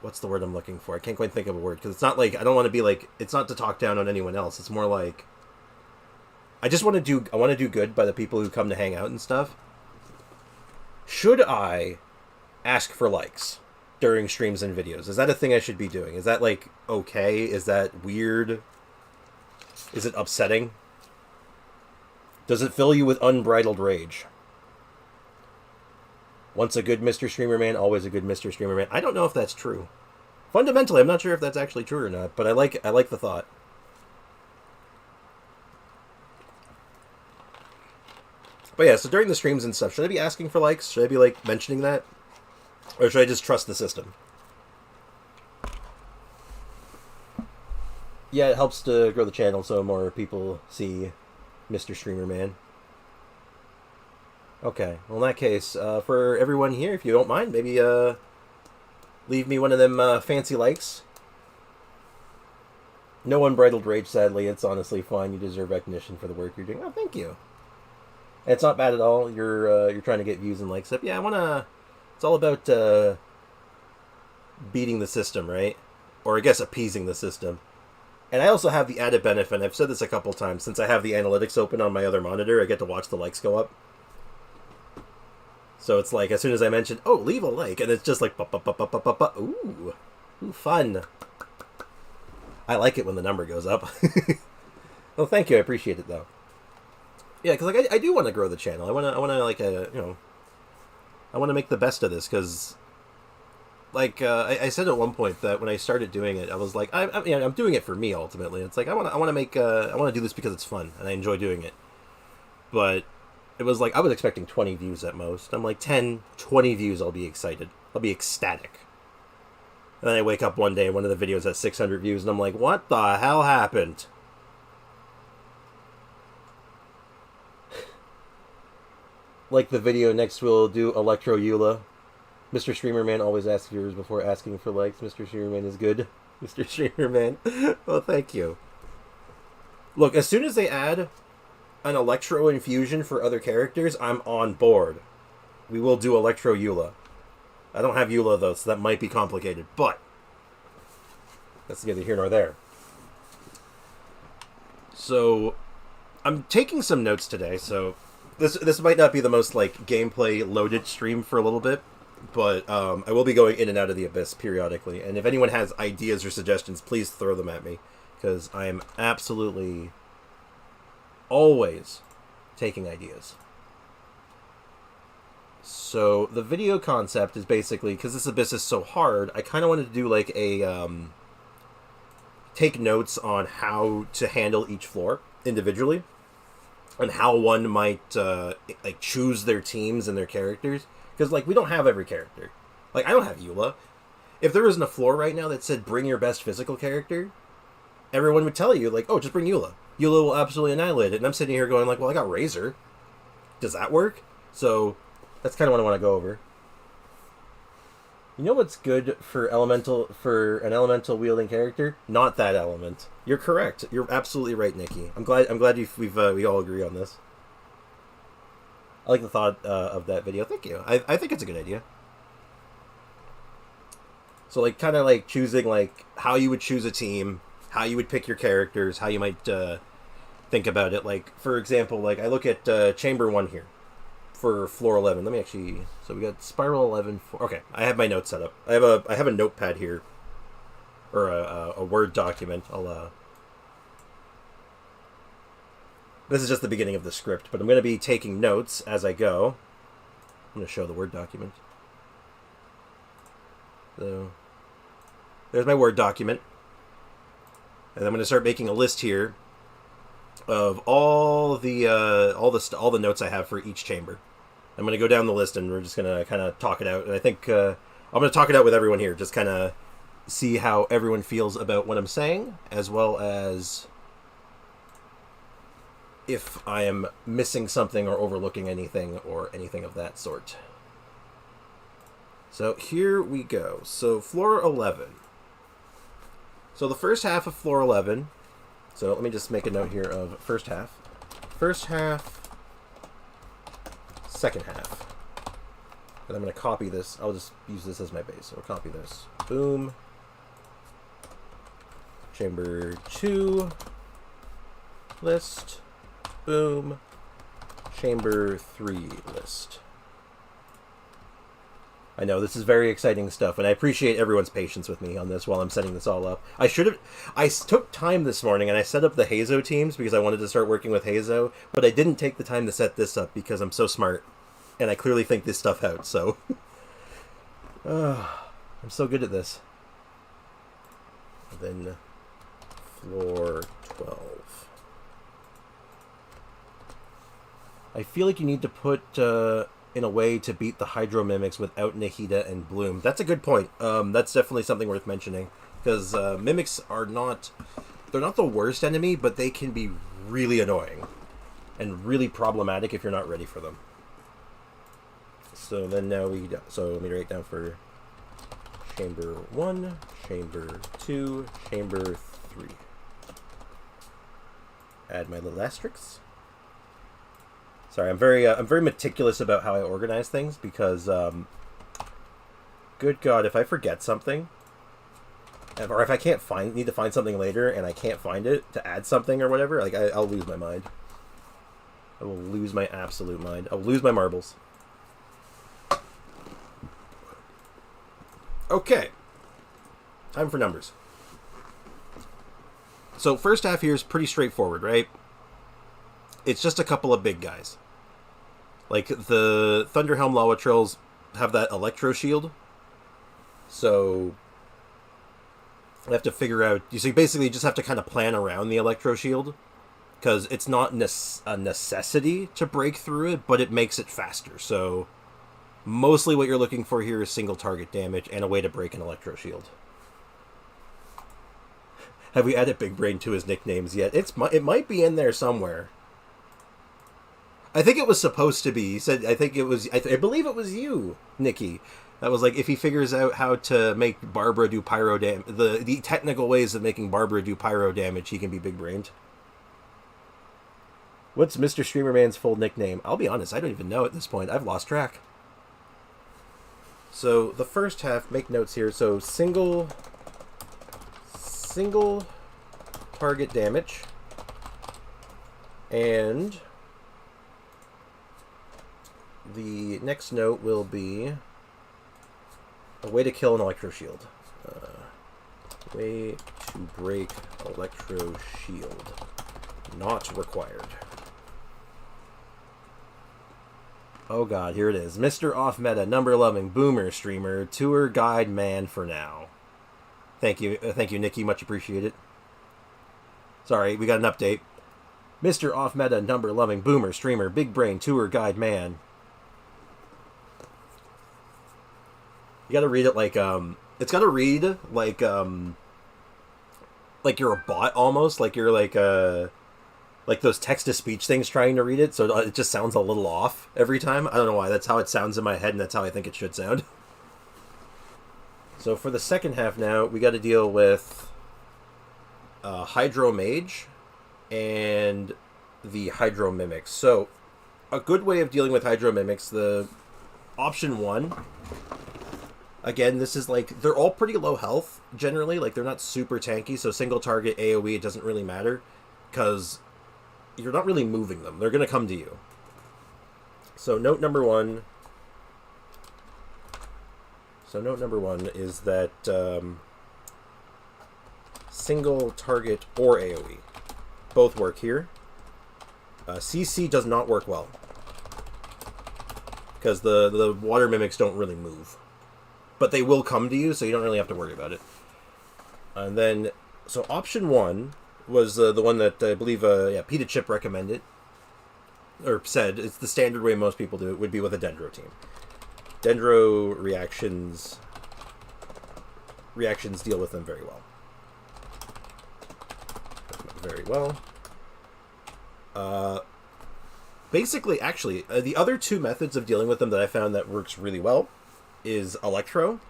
what's the word I'm looking for? I can't quite think of a word, because it's not like, I don't want to be like, it's not to talk down on anyone else. It's more like, I want to do good by the people who come to hang out and stuff. Should I ask for likes during streams and videos? Is that a thing I should be doing? Is that, like, okay? Is that weird? Is it upsetting? Does it fill you with unbridled rage? Once a good Mr. Streamer man, always a good Mr. Streamer man. I don't know if that's true. Fundamentally, I'm not sure if that's actually true or not, but I like the thought. But yeah, so during the streams and stuff, should I be asking for likes? Should I be, like, mentioning that? Or should I just trust the system? Yeah, it helps to grow the channel so more people see Mr. Streamer Man. Okay, well, in that case, for everyone here, if you don't mind, maybe leave me one of them fancy likes. No unbridled rage, sadly. It's honestly fine. You deserve recognition for the work you're doing. Oh, thank you. And it's not bad at all. You're trying to get views and likes up. Yeah, I wanna. It's all about beating the system, right? Or I guess appeasing the system. And I also have the added benefit, and I've said this a couple times, since I have the analytics open on my other monitor, I get to watch the likes go up. So it's like, as soon as I mention, oh, leave a like, and it's just like, ooh, fun. I like it when the number goes up. Well, thank you, I appreciate it, though. Yeah, because like, I do want to grow the channel. I want to like, I want to make the best of this, because, like, I said at one point that when I started doing it, I was like, I'm doing it for me, ultimately. It's like, I want to do this because it's fun, and I enjoy doing it. But it was like, I was expecting 20 views at most. I'm like, 10, 20 views, I'll be excited. I'll be ecstatic. And then I wake up one day, and one of the videos has 600 views, and I'm like, what the hell happened? Like the video next, we'll do Electro Eula. Mr. Streamer Man always asks viewers before asking for likes. Mr. Streamer Man is good. Mr. Streamer Man. Well, thank you. Look, as soon as they add an Electro infusion for other characters, I'm on board. We will do Electro Eula. I don't have Eula, though, so that might be complicated, but that's neither here nor there. So, I'm taking some notes today, so this might not be the most, like, gameplay-loaded stream for a little bit, but I will be going in and out of the Abyss periodically, and if anyone has ideas or suggestions, please throw them at me, because I am absolutely always taking ideas. So, the video concept is basically, because this Abyss is so hard, I kind of wanted to do, like, a, take notes on how to handle each floor individually, and how one might, like, choose their teams and their characters. Because, like, we don't have every character. Like, I don't have Eula. If there wasn't a floor right now that said, bring your best physical character, everyone would tell you, like, oh, just bring Eula. Eula will absolutely annihilate it. And I'm sitting here going, like, well, I got Razor. Does that work? So, that's kind of what I want to go over. You know what's good for an elemental wielding character? Not that element. You're correct. You're absolutely right, Nikki. I'm glad we all agree on this. I like the thought of that video. Thank you. I think it's a good idea. So, like, kind of like choosing, like, how you would choose a team, how you would pick your characters, how you might think about it. Like, for example, like I look at chamber 1 here for floor 11. Let me actually... So we got spiral 11. Okay, I have my notes set up. I have a notepad here, or a Word document. This is just the beginning of the script, but I'm going to be taking notes as I go. I'm going to show the Word document. So, there's my Word document. And I'm going to start making a list here of all the notes I have for each chamber. I'm going to go down the list and we're just going to kind of talk it out. And I think I'm going to talk it out with everyone here, just kind of see how everyone feels about what I'm saying, as well as if I am missing something or overlooking anything or anything of that sort. So here we go. So floor 11. So the first half of floor 11. So let me just make a note here of first half. First half. Second half. And I'm going to copy this. I'll just use this as my base. So I'll copy this. Boom. Chamber 2. List. Boom. Chamber 3 list. I know, this is very exciting stuff, and I appreciate everyone's patience with me on this while I'm setting this all up. I took time this morning, and I set up the Hazo teams because I wanted to start working with Hazo, but I didn't take the time to set this up because I'm so smart, and I clearly think this stuff out, so... I'm so good at this. Then, floor 12. I feel like you need to put... in a way to beat the Hydro Mimics without Nahida and Bloom. That's a good point. That's definitely something worth mentioning. Because Mimics are not... They're not the worst enemy, but they can be really annoying. And really problematic if you're not ready for them. So then now we... So let me write down for... Chamber 1, Chamber 2, Chamber 3. Add my little asterisks. Sorry, I'm very meticulous about how I organize things because, good God, if I forget something, or if I need to find something later and I can't find it to add something or whatever, like I'll lose my mind. I will lose my absolute mind. I'll lose my marbles. Okay, time for numbers. So first half here is pretty straightforward, right? It's just a couple of big guys. Like, the Thunderhelm Lawatrills have that Electro Shield. So, I have to figure out... So you basically just have to kind of plan around the Electro Shield. Because it's not a necessity to break through it, but it makes it faster. So, mostly what you're looking for here is single target damage and a way to break an Electro Shield. Have we added Big Brain to his nicknames yet? It might be in there somewhere. I think it was supposed to be. He said, I believe it was you, Nikki. That was like, if he figures out how to make Barbara do pyro damage, the technical ways of making Barbara do pyro damage, he can be big-brained. What's Mr. Streamerman's full nickname? I'll be honest, I don't even know at this point. I've lost track. So, the first half, make notes here. So, single target damage. And... the next note will be a way to kill an Electro Shield. Way to break Electro Shield. Not required. Oh god, here it is. Mr. Off-Meta, number-loving, boomer streamer, tour guide man for now. Thank you, Nikki. Much appreciated. Sorry, we got an update. Mr. Off-Meta, number-loving, boomer streamer, big brain, tour guide man. You gotta read it like, it's gotta read like you're a bot almost, like you're like those text-to-speech things trying to read it, so it just sounds a little off every time. I don't know why, that's how it sounds in my head, and that's how I think it should sound. So for the second half now, we gotta deal with Hydro Mage and the Hydro Mimics. So, a good way of dealing with Hydro Mimics, the option 1... Again, this is like, they're all pretty low health, generally. Like, they're not super tanky, so single target AoE, it doesn't really matter. Because you're not really moving them. They're going to come to you. So note number one. So note number one is that single target or AoE both work here. CC does not work well because the water mimics don't really move, but they will come to you, so you don't really have to worry about it. And then, so option one was the one that I believe Peta Chip recommended or said it's the standard way most people do it, would be with a Dendro team. Dendro reactions deal with them very well. Very well. Basically, actually, the other two methods of dealing with them that I found that works really well is Electro.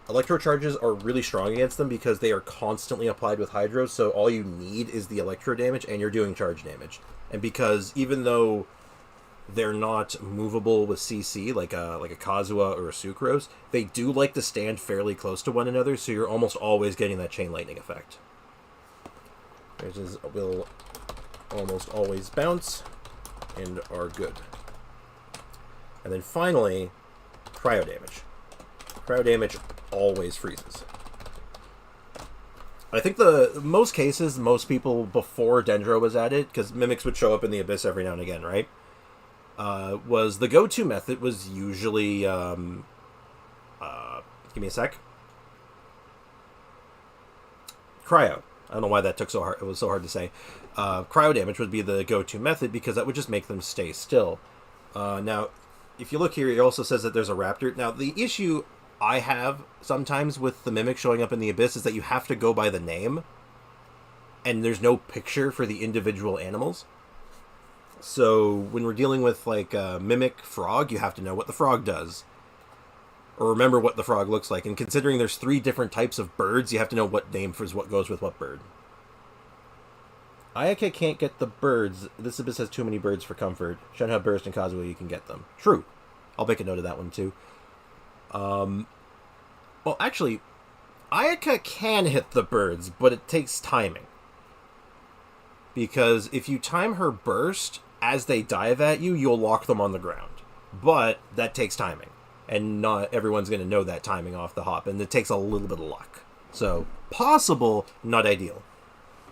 Electro charges are really strong against them because they are constantly applied with Hydro, so all you need is the Electro damage, and you're doing charge damage. And because even though they're not movable with CC, like a Kazuha or a Sucrose, they do like to stand fairly close to one another, so you're almost always getting that chain lightning effect. Which will almost always bounce and are good. And then finally, cryo damage. Cryo damage always freezes. I think most cases, most people before Dendro was added, because Mimics would show up in the Abyss every now and again, right? Was the go-to method was usually give me a sec. Cryo. I don't know why that took so hard. It was so hard to say. Cryo damage would be the go-to method because that would just make them stay still. Now, if you look here, it also says that there's a raptor. Now, the issue I have sometimes with the Mimic showing up in the Abyss is that you have to go by the name, and there's no picture for the individual animals. So when we're dealing with like a Mimic Frog, you have to know what the frog does, or remember what the frog looks like. And considering there's 3 different types of birds, you have to know what name for what goes with what bird. Ayaka can't get the birds. This Abyss has too many birds for comfort. Shenhe, Burst, and Kazuha, you can get them. True. I'll make a note of that one too. Well, actually, Ayaka can hit the birds, but it takes timing. Because if you time her burst as they dive at you, you'll lock them on the ground. But that takes timing. And not everyone's going to know that timing off the hop. And it takes a little bit of luck. So, possible, not ideal.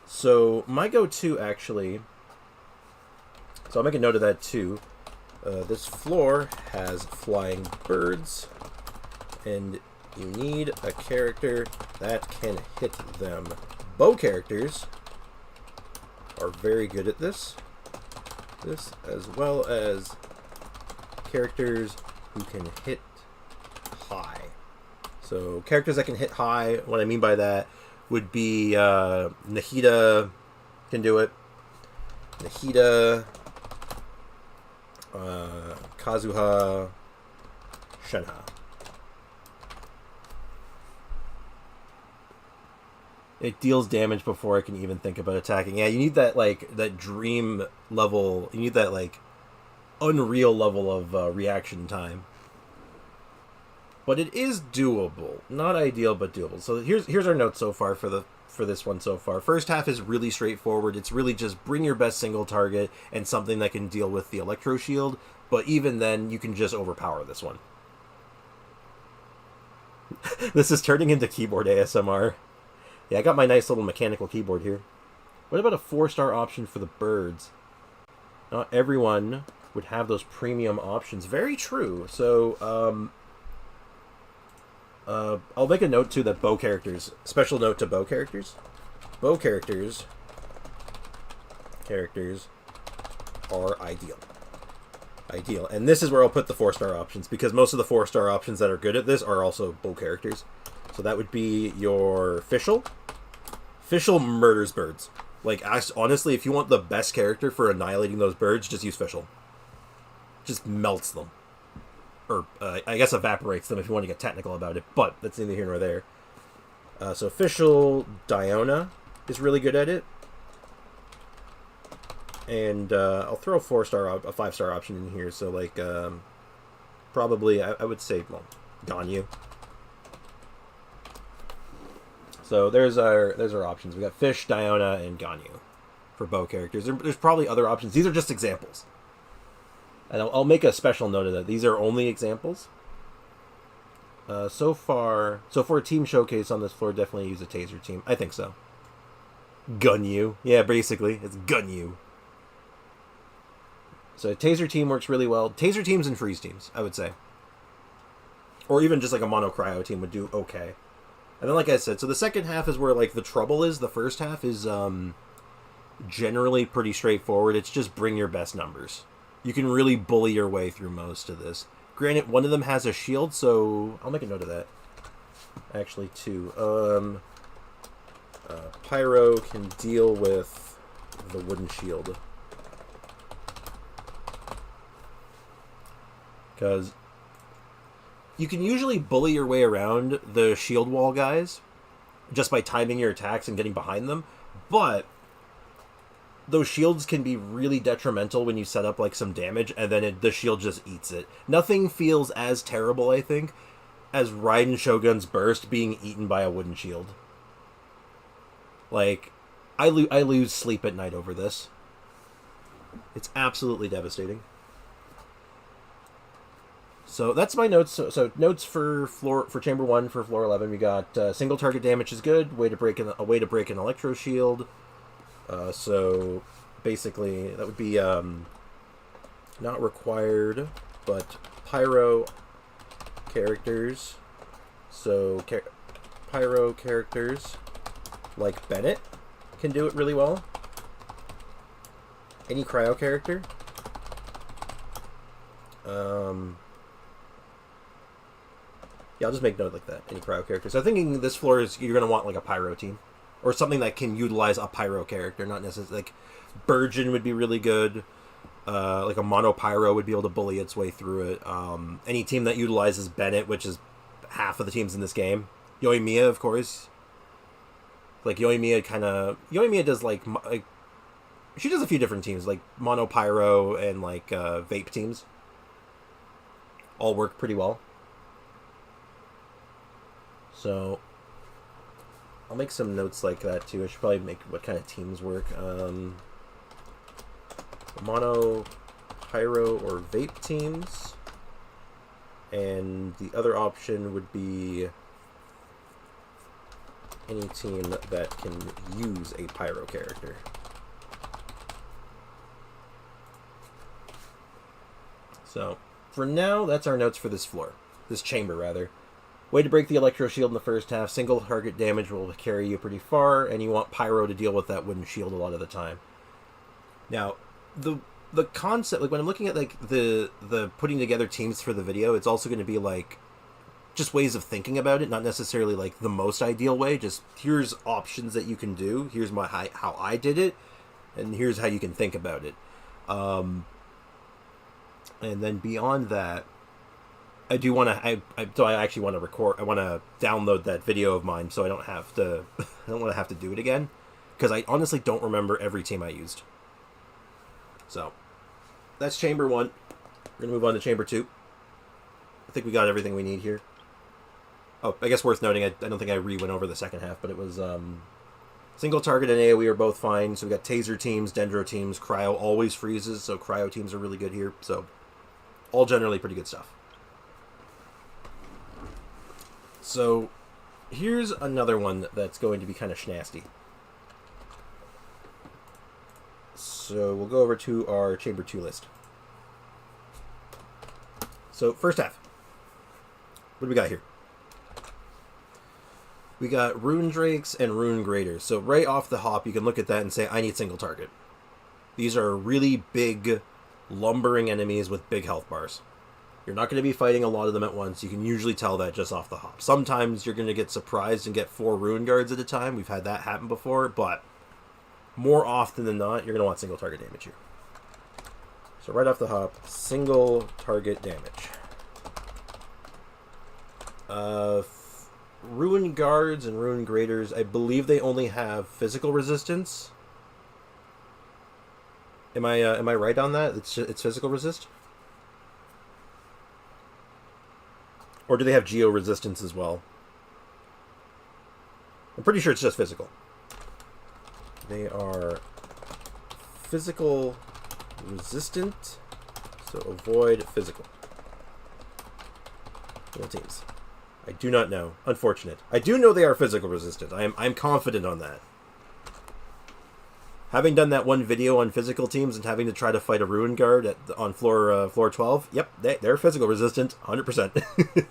So, my go-to, actually... So, I'll make a note of that, too. This floor has flying birds. And you need a character that can hit them. Bow characters are very good at this. This, as well as characters who can hit high. So characters that can hit high, what I mean by that would be Nahida can do it. Nahida, Kazuha, Shenhe. It deals damage before I can even think about attacking. Yeah, you need that, like, that dream level. You need that, like, unreal level of reaction time. But it is doable. Not ideal, but doable. So here's our notes so far for this one so far. First half is really straightforward. It's really just bring your best single target and something that can deal with the Electro Shield. But even then, you can just overpower this one. This is turning into keyboard ASMR. Yeah, I got my nice little mechanical keyboard here. What about a 4-star option for the birds? Not everyone would have those premium options. Very true. So, I'll make a note, too, that bow characters... Special note to bow characters. Bow characters are ideal. Ideal. And this is where I'll put the 4-star options, because most of the 4-star options that are good at this are also bow characters. So that would be your Fischl. Fischl murders birds. Like, honestly, if you want the best character for annihilating those birds, just use Fischl. Just melts them. Or, I guess evaporates them if you want to get technical about it, but that's neither here nor there. So Fischl Diona is really good at it. And I'll throw a 5-star option in here. So, like, probably, I would say, well, Ganyu. So there's our options. We got Fish, Diona, and Ganyu. for bow characters. There's probably other options. These are just examples. And I'll make a special note of that. These are only examples. So for a team showcase on this floor, definitely use a taser team. I think so. Gun you. Yeah, basically. It's gun you. So taser team works really well. Taser teams and freeze teams, I would say. Or even just like a mono cryo team would do okay. And then like I said, so the second half is where like the trouble is. The first half is generally pretty straightforward. It's just bring your best numbers. You can really bully your way through most of this. Granted, one of them has a shield, so I'll make a note of that. Actually, two. Pyro can deal with the wooden shield. Because you can usually bully your way around the shield wall guys just by timing your attacks and getting behind them. But those shields can be really detrimental when you set up like some damage and then the shield just eats it. Nothing feels as terrible, I think, as Raiden Shogun's burst being eaten by a wooden shield. Like, I lose sleep at night over this. It's absolutely devastating. So that's my notes. So notes for chamber 1 for floor 11. We got single target damage is good. A way to break an electro shield. So basically that would be not required, but pyro characters. So pyro characters like Bennett can do it really well. Any cryo character. Yeah, I'll just make note like that. Any cryo characters. So I'm thinking this floor is you're gonna want like a pyro team. Or something that can utilize a pyro character, not necessarily like Burgeon would be really good. Like a mono pyro would be able to bully its way through it. Any team that utilizes Bennett, which is half of the teams in this game. Yoimiya, of course. Like Yoimiya does like she does a few different teams, like mono pyro and like vape teams. All work pretty well. So I'll make some notes like that too. I should probably make what kind of teams work. Mono, pyro, or vape teams. And the other option would be any team that can use a pyro character. So, for now, that's our notes for this floor. This chamber, rather. Way to break the electro shield in the first half. Single target damage will carry you pretty far, and you want pyro to deal with that wooden shield a lot of the time. Now, the concept, like when I'm looking at like the putting together teams for the video, it's also going to be like just ways of thinking about it, not necessarily like the most ideal way. Just here's options that you can do. Here's how I did it, and here's how you can think about it. And then beyond that, I do want to. I actually want to record. I want to download that video of mine, so I don't have to. I don't want to have to do it again, because I honestly don't remember every team I used. So, that's chamber 1. We're gonna move on to chamber 2. I think we got everything we need here. Oh, I guess worth noting. I don't think I went over the second half, but it was single target and AoE are both fine. So we got taser teams, dendro teams, cryo always freezes, so cryo teams are really good here. So, all generally pretty good stuff. So, here's another one that's going to be kind of schnasty. So, we'll go over to our Chamber 2 list. So, first half. What do we got here? We got Rune Drakes and Rune Graders. So, right off the hop, you can look at that and say, I need single target. These are really big, lumbering enemies with big health bars. You're not going to be fighting a lot of them at once. You can usually tell that just off the hop. Sometimes you're going to get surprised and get 4 Rune Guards at a time. We've had that happen before, but more often than not, you're going to want single target damage here. So right off the hop, single target damage. Rune Guards and Rune Graders, I believe they only have physical resistance. Am I right on that? It's physical resist? Or do they have geo resistance as well? I'm pretty sure it's just physical. They are physical resistant, so avoid physical. What teams? I do not know. Unfortunate. I do know they are physical resistant. I'm confident on that. Having done that one video on physical teams and having to try to fight a Ruin Guard on floor 12, yep, they're physical resistant, 100%.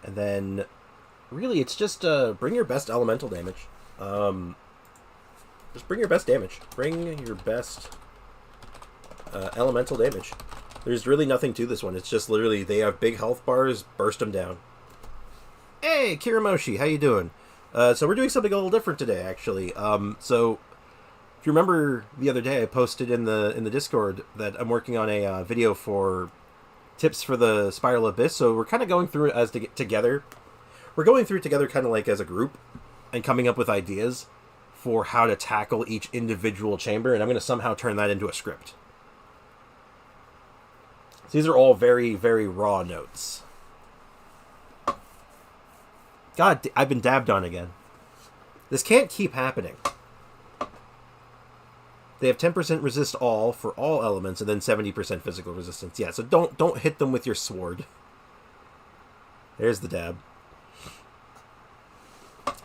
And then, really, it's just bring your best elemental damage. Just bring your best damage. Bring your best elemental damage. There's really nothing to this one. It's just literally they have big health bars, burst them down. Hey, Kiramoshi, how you doing? So we're doing something a little different today, actually. So if you remember the other day, I posted in the Discord that I'm working on a video for tips for the Spiral Abyss. So we're kind of going through it as together. We're going through it together kind of like as a group and coming up with ideas for how to tackle each individual chamber. And I'm going to somehow turn that into a script. So these are all very, very raw notes. God, I've been dabbed on again. This can't keep happening. They have 10% resist all for all elements and then 70% physical resistance. Yeah, so don't hit them with your sword. There's the dab.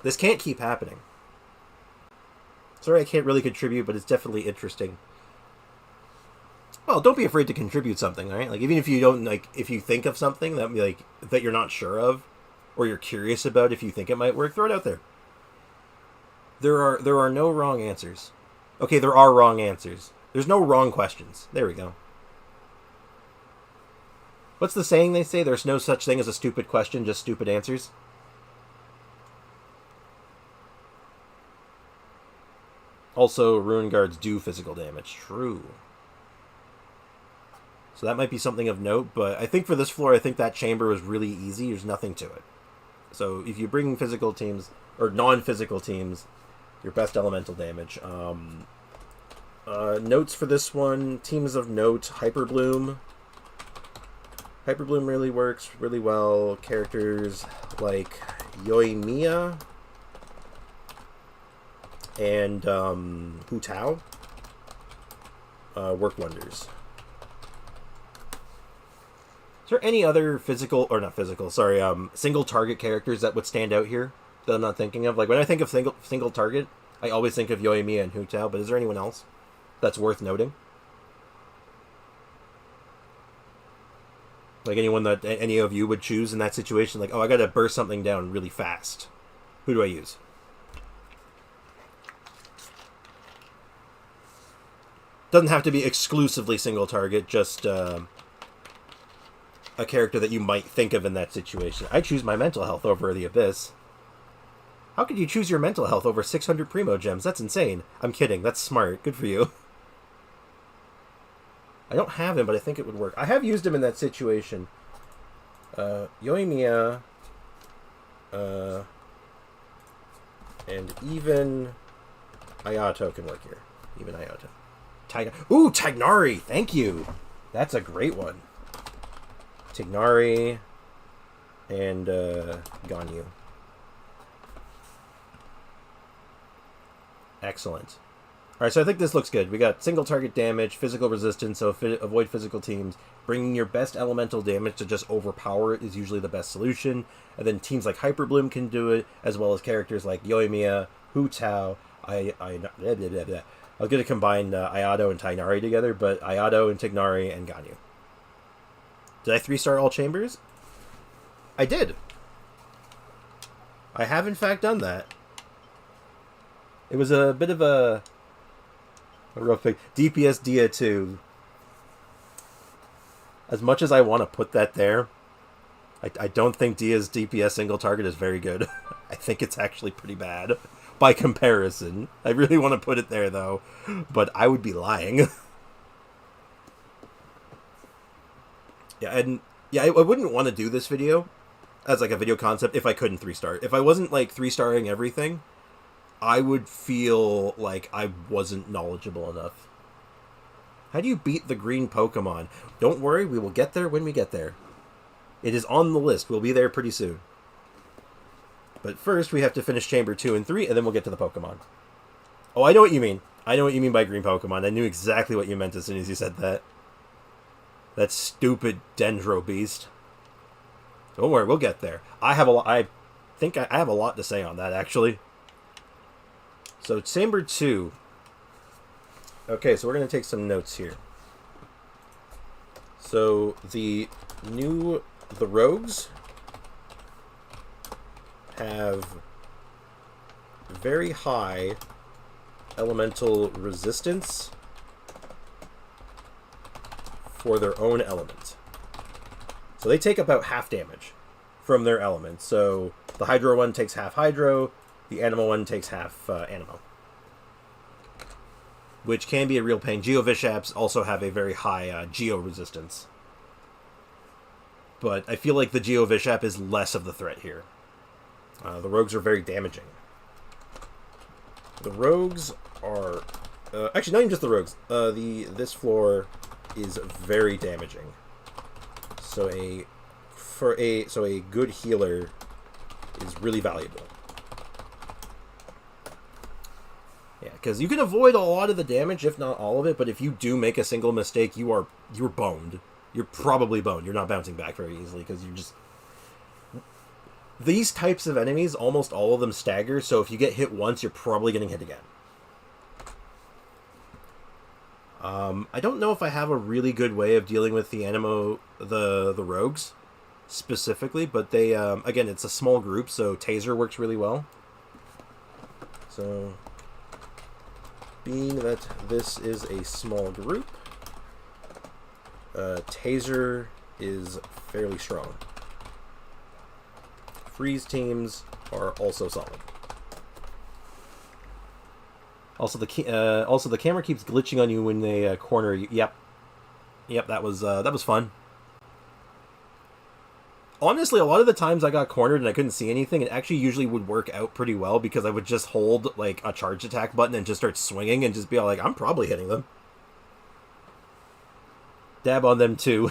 This can't keep happening. Sorry I can't really contribute, but it's definitely interesting. Well, don't be afraid to contribute something, all right? Like, even if you don't, like, if you think of something that you're not sure of, or you're curious about if you think it might work, throw it out there. There are no wrong answers. Okay, there are wrong answers. There's no wrong questions. There we go. What's the saying they say? There's no such thing as a stupid question, just stupid answers. Also, Ruin Guards do physical damage. True. So that might be something of note, but I think for this floor, I think that chamber was really easy. There's nothing to it. So if you bring physical teams, or non-physical teams, your best elemental damage. Notes for this one, teams of note, Hyperbloom. Hyperbloom really works really well. Characters like Yoimiya and Hu Tao work wonders. Is there any other single target characters that would stand out here that I'm not thinking of? Like, when I think of single target, I always think of Yoimiya and Hu Tao, but is there anyone else that's worth noting? Like, anyone that any of you would choose in that situation? Like, oh, I gotta burst something down really fast. Who do I use? Doesn't have to be exclusively single target, just a character that you might think of in that situation. I choose my mental health over the Abyss. How could you choose your mental health over 600 Primo Gems? That's insane. I'm kidding. That's smart. Good for you. I don't have him, but I think it would work. I have used him in that situation. Yoimiya. And even Ayato can work here. Even Ayato. Ooh, Tagnari! Thank you! That's a great one. Tignari and Ganyu. Excellent. Alright, so I think this looks good. We got single target damage, physical resistance, so avoid physical teams. Bringing your best elemental damage to just overpower it is usually the best solution. And then teams like Hyperbloom can do it, as well as characters like Yoimiya, Hu Tao, I was going to combine Ayato and Tignari together, but Ayato and Tignari and Ganyu. Did I 3-star all chambers? I did. I have in fact done that. It was a bit of a rough pick. DPS Dia 2. As much as I want to put that there, I don't think Dia's DPS single target is very good. I think it's actually pretty bad by comparison. I really want to put it there though, but I would be lying. I wouldn't want to do this video as like a video concept if I couldn't 3-star. If I wasn't like 3-starring everything, I would feel like I wasn't knowledgeable enough. How do you beat the green Pokemon? Don't worry, we will get there when we get there. It is on the list. We'll be there pretty soon. But first, we have to finish Chamber 2 and 3, and then we'll get to the Pokemon. Oh, I know what you mean. I know what you mean by green Pokemon. I knew exactly what you meant as soon as you said that. That stupid Dendro Beast. Don't worry, we'll get there. I think I have a lot to say on that, actually. So, Chamber 2. Okay, so we're going to take some notes here. So, the rogues have very high elemental resistance for their own element. So they take about half damage from their element. So the Hydro one takes half Hydro, the Animo one takes half Animo. Which can be a real pain. Geovishaps also have a very high Geo resistance. But I feel like the Geovishap is less of the threat here. The rogues are very damaging. The rogues are... actually, not even just the rogues. This floor is very damaging. So a good healer is really valuable. Yeah, because you can avoid a lot of the damage, if not all of it, but if you do make a single mistake, you're boned. You're probably boned. You're not bouncing back very easily, because you're just... These types of enemies, almost all of them stagger, so if you get hit once, you're probably getting hit again. I don't know if I have a really good way of dealing with the the rogues, specifically, but they, again, it's a small group, so Taser works really well. So, being that this is a small group, Taser is fairly strong. Freeze teams are also solid. Also, the camera keeps glitching on you when they corner you. Yep, that was fun. Honestly, a lot of the times I got cornered and I couldn't see anything, it actually usually would work out pretty well because I would just hold like a charge attack button and just start swinging and just be all like, I'm probably hitting them. Dab on them too.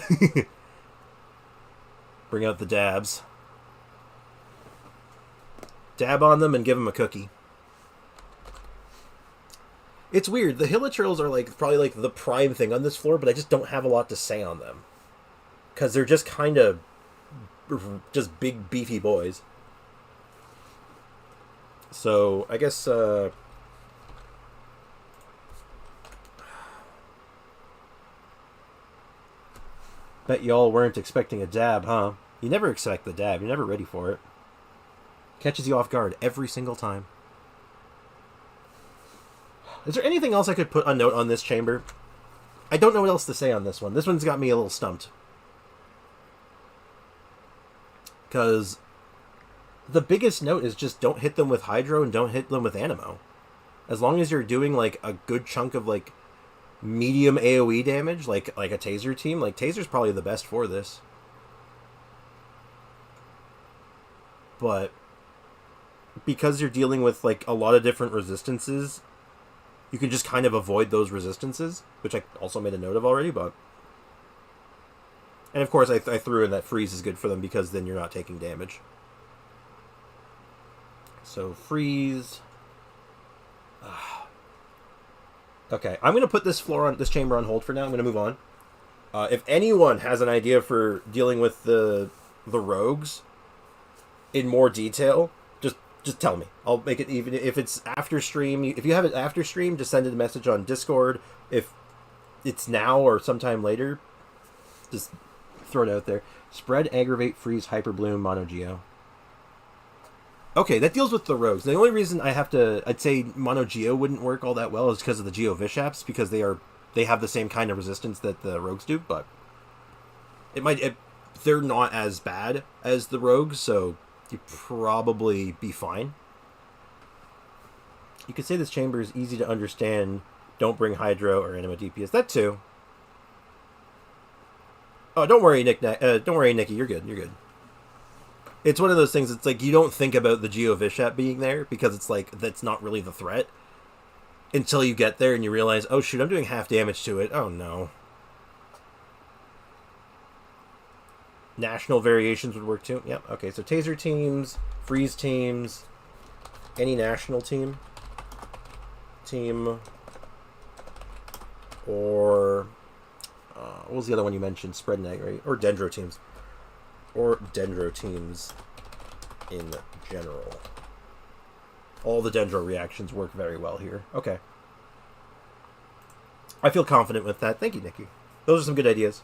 Bring out the dabs. Dab on them and give them a cookie. It's weird. The Hilichurls are probably the prime thing on this floor, but I just don't have a lot to say on them. Because they're just kind of just big, beefy boys. So, I guess... Bet y'all weren't expecting a dab, huh? You never expect the dab. You're never ready for it. Catches you off guard every single time. Is there anything else I could put a note on this chamber? I don't know what else to say on this one. This one's got me a little stumped. Because the biggest note is just don't hit them with Hydro and don't hit them with Animo. As long as you're doing like a good chunk of like medium AoE damage, like a Taser team, like Taser's probably the best for this. But because you're dealing with like a lot of different resistances, you can just kind of avoid those resistances, which I also made a note of already, but... And of course I threw in that freeze is good for them because then you're not taking damage. So freeze... Okay, I'm going to put this chamber on hold for now. I'm going to move on. If anyone has an idea for dealing with the rogues in more detail, just tell me. I'll make it, even if it's after stream. If you have it after stream, just send it a message on Discord. If it's now or sometime later, just throw it out there. Spread, aggravate, freeze, hyper bloom, mono geo. Okay, that deals with the rogues. The only reason I'd say mono geo wouldn't work all that well is because of the geo vishaps, because they have the same kind of resistance that the rogues do, but they're not as bad as the rogues, so you'd probably be fine. You could say this chamber is easy to understand. Don't bring Hydro or Anima DPS. That too. Oh, don't worry, Nick. Don't worry, Nikki. You're good. You're good. It's one of those things. It's like you don't think about the Geo Vishap being there because it's like that's not really the threat until you get there and you realize, oh shoot, I'm doing half damage to it. Oh no. National variations would work too. Yep. Okay, so taser teams, freeze teams, any national team, or what was the other one you mentioned? Spread and egg, right? Or dendro teams, in general. All the dendro reactions work very well here. Okay. I feel confident with that. Thank you, Nikki. Those are some good ideas.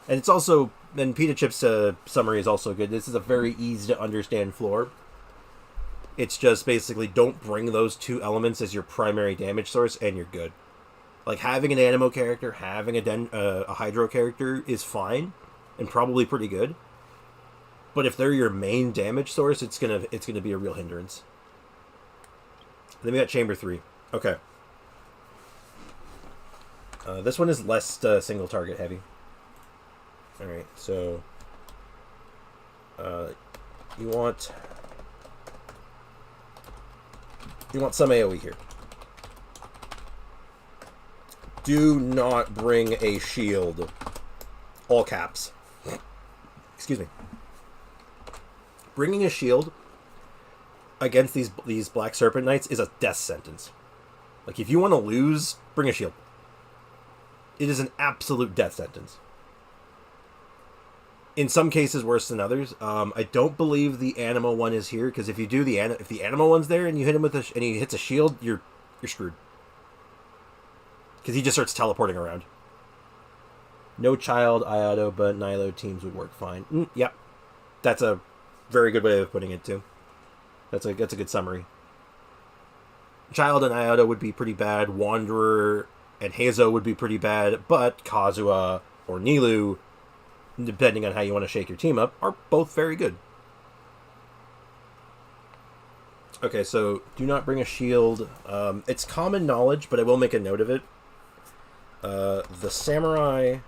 And it's also, and Pita Chip's summary is also good. This is a very easy to understand floor. It's just basically don't bring those two elements as your primary damage source, and you're good. Like having an Animo character, having a Hydro character is fine, and probably pretty good. But if they're your main damage source, it's gonna be a real hindrance. Then we got Chamber 3. Okay. This one is less single target heavy. Alright, so you want some AoE here. Do not bring a shield. All caps. Excuse me. Bringing a shield against these Black Serpent Knights is a death sentence. Like, if you want to lose, bring a shield. It is an absolute death sentence. In some cases, worse than others. I don't believe the Animo one is here, because if you do if the Animo one's there and you hit him and he hits a shield, you're screwed. Because he just starts teleporting around. No child Iato, but Nilo teams would work fine. Yep, that's a very good way of putting it too. That's a good summary. Child and Iato would be pretty bad. Wanderer and Heizo would be pretty bad, but Kazuha or Nilu, depending on how you want to shake your team up, are both very good. Okay, so do not bring a shield. It's common knowledge, but I will make a note of it. The samurai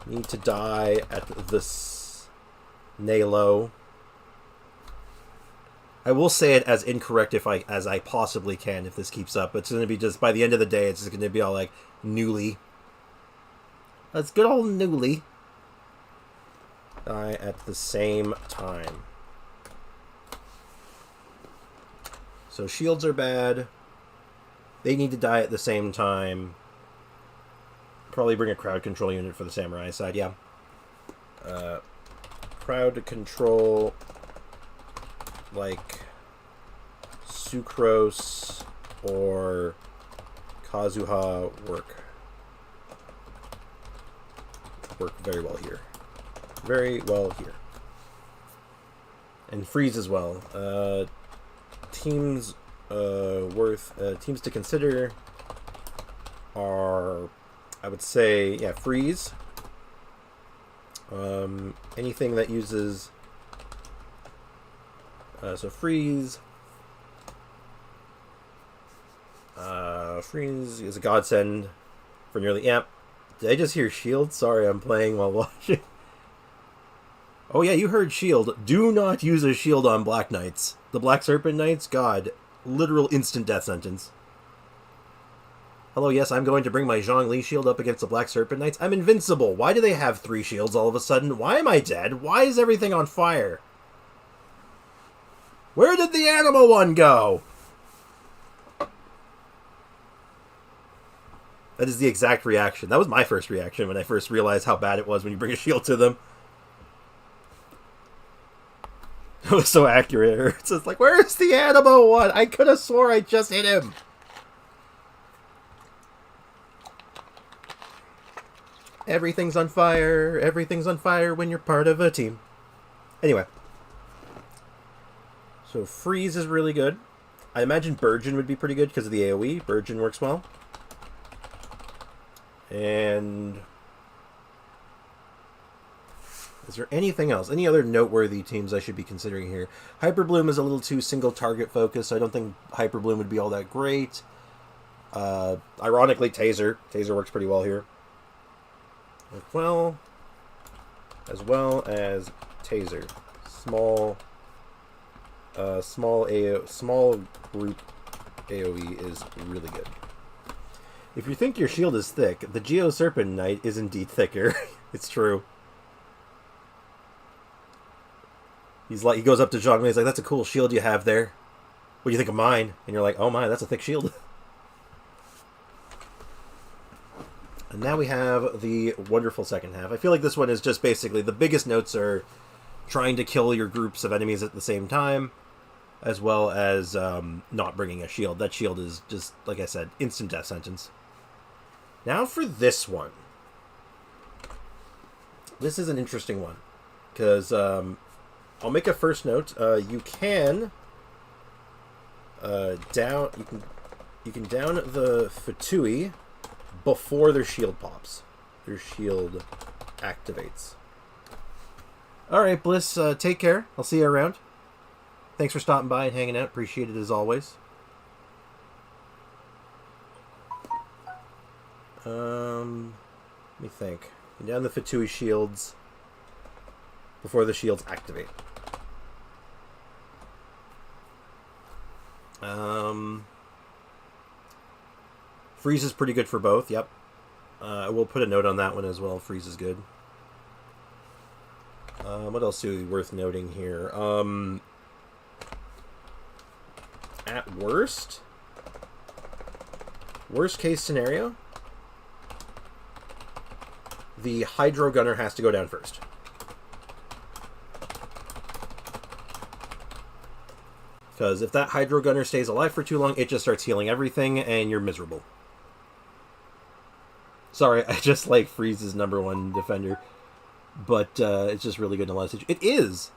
need to die at this Nalo. I will say it as incorrect as I possibly can if this keeps up. It's going to be just, by the end of the day, it's just going to be all like, Newly. That's good old Newly. Die at the same time. So shields are bad. They need to die at the same time. Probably bring a crowd control unit for the samurai side, yeah. Crowd control, like Sucrose or Kazuha work very well here. Very well here. And freeze as well. Teams teams to consider are, I would say, yeah, freeze. Anything that uses so freeze. Freeze is a godsend for nearly. Yep. Did I just hear shield? Sorry, I'm playing while watching. Oh yeah, you heard shield. Do not use a shield on Black Knights. The Black Serpent Knights, God, literal instant death sentence. Hello, yes, I'm going to bring my Zhongli shield up against the Black Serpent Knights. I'm invincible. Why do they have 3 shields all of a sudden? Why am I dead? Why is everything on fire? Where did the animal one go? That is the exact reaction. That was my first reaction when I first realized how bad it was when you bring a shield to them. It was so accurate. It's just like, where's the animal one? I could have swore I just hit him. Everything's on fire. Everything's on fire when you're part of a team. Anyway. So freeze is really good. I imagine Burgeon would be pretty good because of the AoE. Burgeon works well. And is there anything else? Any other noteworthy teams I should be considering here? Hyperbloom is a little too single target focused, so I don't think Hyperbloom would be all that great. Ironically, Taser. Taser works pretty well here. As well as Taser. Small group AoE is really good. If you think your shield is thick, the Geo Serpent Knight is indeed thicker. It's true. He's like, he goes up to Zhongli. He's like, "That's a cool shield you have there. What do you think of mine?" And you're like, "Oh my, that's a thick shield." And now we have the wonderful second half. I feel like this one is just basically the biggest notes are trying to kill your groups of enemies at the same time, as well as not bringing a shield. That shield is just, like I said, instant death sentence. Now for this one. This is an interesting one, because I'll make a first note. You can down the Fatui before their shield pops. Their shield activates. Alright, Bliss, take care. I'll see you around. Thanks for stopping by and hanging out. Appreciate it as always. Let me think. Down the Fatui shields before the shields activate. Freeze is pretty good for both, yep. We'll put a note on that one as well. Freeze is good. What else is worth noting here? At worst case scenario, the Hydro Gunner has to go down first. Because if that Hydro Gunner stays alive for too long, it just starts healing everything, and you're miserable. Sorry, I just like Freeze's #1 defender. But it's just really good in a lot of situations. It is!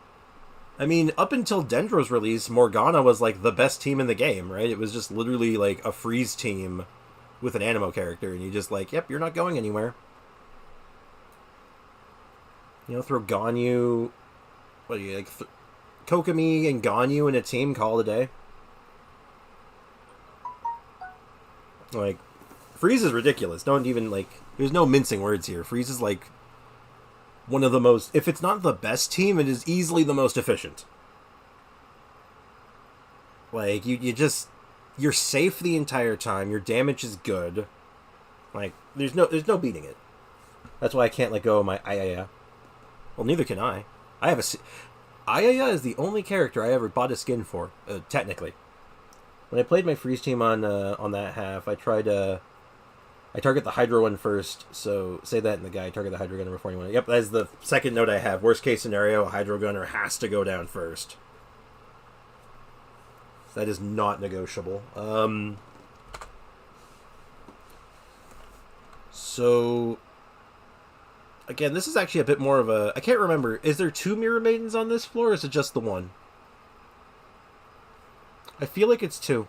I mean, up until Dendro's release, Morgana was like the best team in the game, right? It was just literally like a Freeze team with an Anemo character, and you just like, yep, you're not going anywhere. You know, throw Ganyu... What do you like? Kokomi and Ganyu in a team, call it a day. Like, Freeze is ridiculous. Don't even, like... There's no mincing words here. Freeze is, like, one of the most... If it's not the best team, it is easily the most efficient. Like, you just... You're safe the entire time. Your damage is good. Like, there's no beating it. That's why I can't let go of my Ayaya. Well, neither can I. I have a... Ayaya is the only character I ever bought a skin for, technically. When I played my Freeze team on that half, I tried I target the Hydro one first, so say that in the guide, target the Hydro Gunner before anyone... Yep, that's the second note I have. Worst case scenario, a Hydro Gunner has to go down first. That is not negotiable. So... Again, this is actually a bit more of a... I can't remember. Is there 2 Mirror Maidens on this floor, or is it just the one? I feel like it's 2.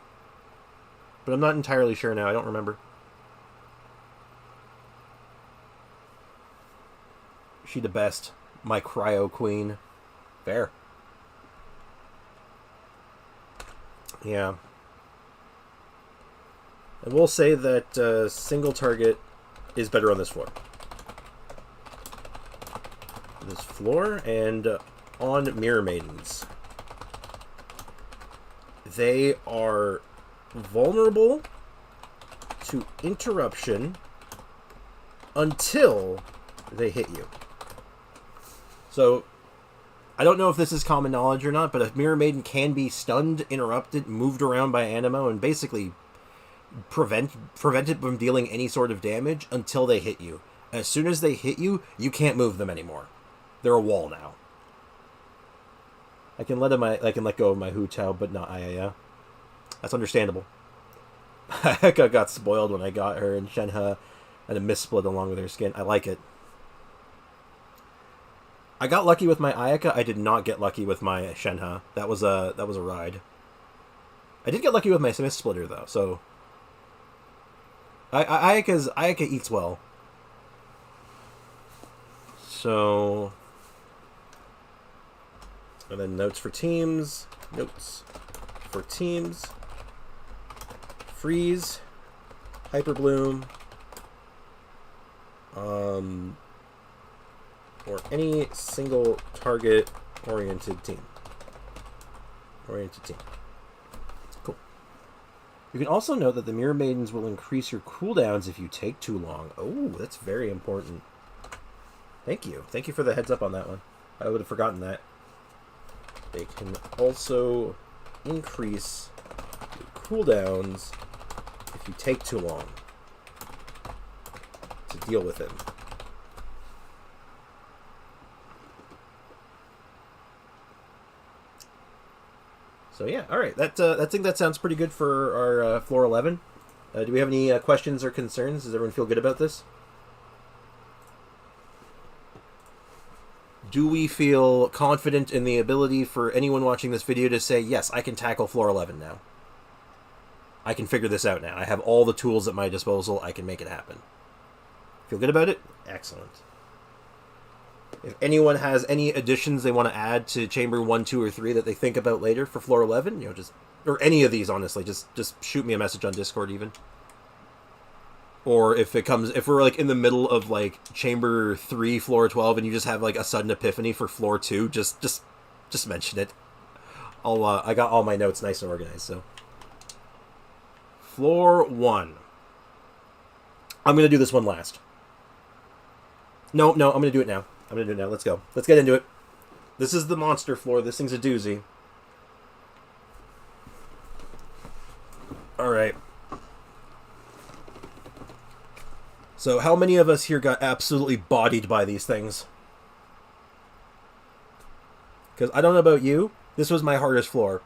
But I'm not entirely sure now. I don't remember. She the best. My Cryo Queen. Fair. Yeah. I will say that single target is better on this floor. This floor and on Mirror Maidens. They are vulnerable to interruption until they hit you. So, I don't know if this is common knowledge or not, but a Mirror Maiden can be stunned, interrupted, moved around by Anemo, and basically prevented from dealing any sort of damage until they hit you. As soon as they hit you, you can't move them anymore. They're a wall now. I can let go of my Hu Tao, but not Ayaya. That's understandable. I got spoiled when I got her in Shenhe and a missplit along with her skin. I like it. I got lucky with my Ayaka. I did not get lucky with my Shenhe. That was a ride. I did get lucky with my Mistsplitter though. So Ayaka eats well. So. And then notes for teams. Notes for teams. Freeze. Hyper Bloom. Or any single target oriented team. Cool. You can also note that the Mirror Maidens will increase your cooldowns if you take too long. Oh, that's very important. Thank you. Thank you for the heads up on that one. I would have forgotten that. they can also increase your cooldowns if you take too long to deal with him. So yeah, all right. I think that sounds pretty good for our floor 11. Do we have any questions or concerns? Does everyone feel good about this? Do we feel confident in the ability for anyone watching this video to say, yes, I can tackle floor 11 now? I can figure this out now. I have all the tools at my disposal. I can make it happen. Feel good about it? Excellent. If anyone has any additions they want to add to Chamber 1, 2, or 3 that they think about later for floor 11, you know, just... Or any of these, honestly. Just shoot me a message on Discord, even. Or if we're, like, in the middle of, like, Chamber 3, floor 12, and you just have, like, a sudden epiphany for floor 2, just mention it. I got all my notes nice and organized, so... Floor 1. I'm going to do this one last. No, I'm going to do it now. Let's go. Let's get into it. This is the monster floor. This thing's a doozy. Alright. So, how many of us here got absolutely bodied by these things? Because I don't know about you, this was my hardest floor.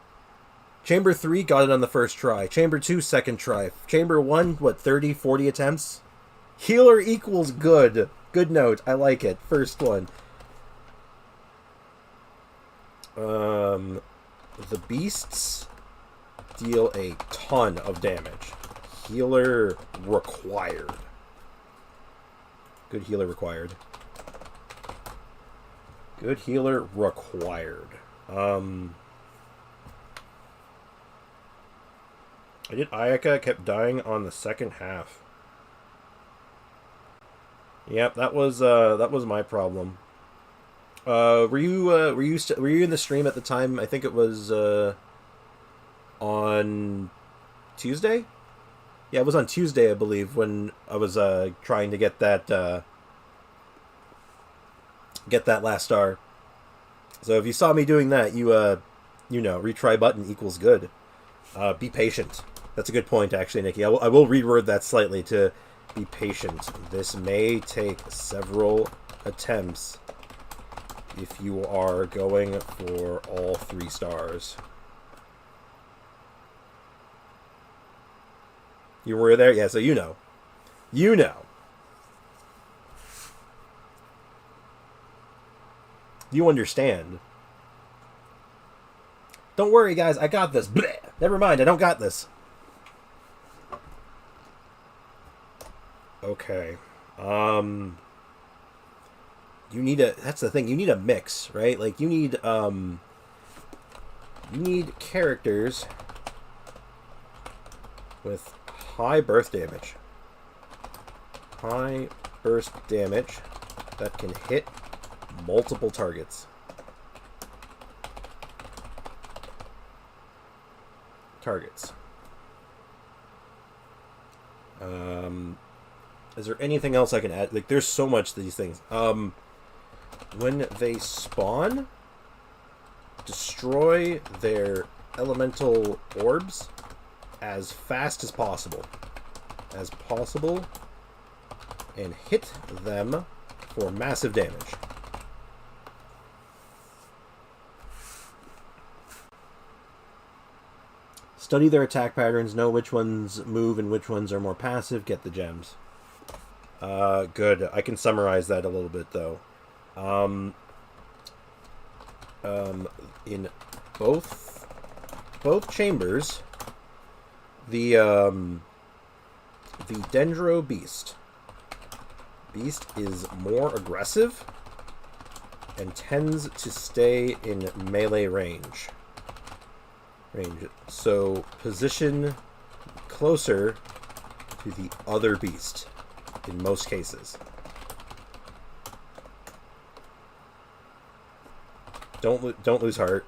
Chamber 3 got it on the first try. Chamber 2, second try. Chamber 1, 30, 40 attempts? Healer equals good. Good note. I like it. First one. The beasts deal a ton of damage. Healer required. Good healer required. Good healer required. I did Ayaka, kept dying on the second half. Yep, that was my problem. Were you in the stream at the time? I think it was on Tuesday. Yeah, it was on Tuesday, I believe, when I was trying to get that last star. So if you saw me doing that, you know, retry button equals good. Be patient. That's a good point, actually, Nikki. I will reword that slightly to be patient. This may take several attempts if you are going for all 3 stars. You were there? Yeah, so you know. You know. You understand. Don't worry, guys. I got this. Blech. Never mind. I don't got this. Okay. You need that's the thing. You need a mix, right? Like, you need characters with high burst damage. High burst damage that can hit multiple targets. Is there anything else I can add? Like, there's so much to these things. When they spawn, destroy their elemental orbs as fast as possible. And hit them for massive damage. Study their attack patterns, know which ones move and which ones are more passive, get the gems. Good. I can summarize that a little bit, though. In both chambers, the Dendro Beast is more aggressive and tends to stay in melee range. So position closer to the other beast in most cases. Don't lose heart.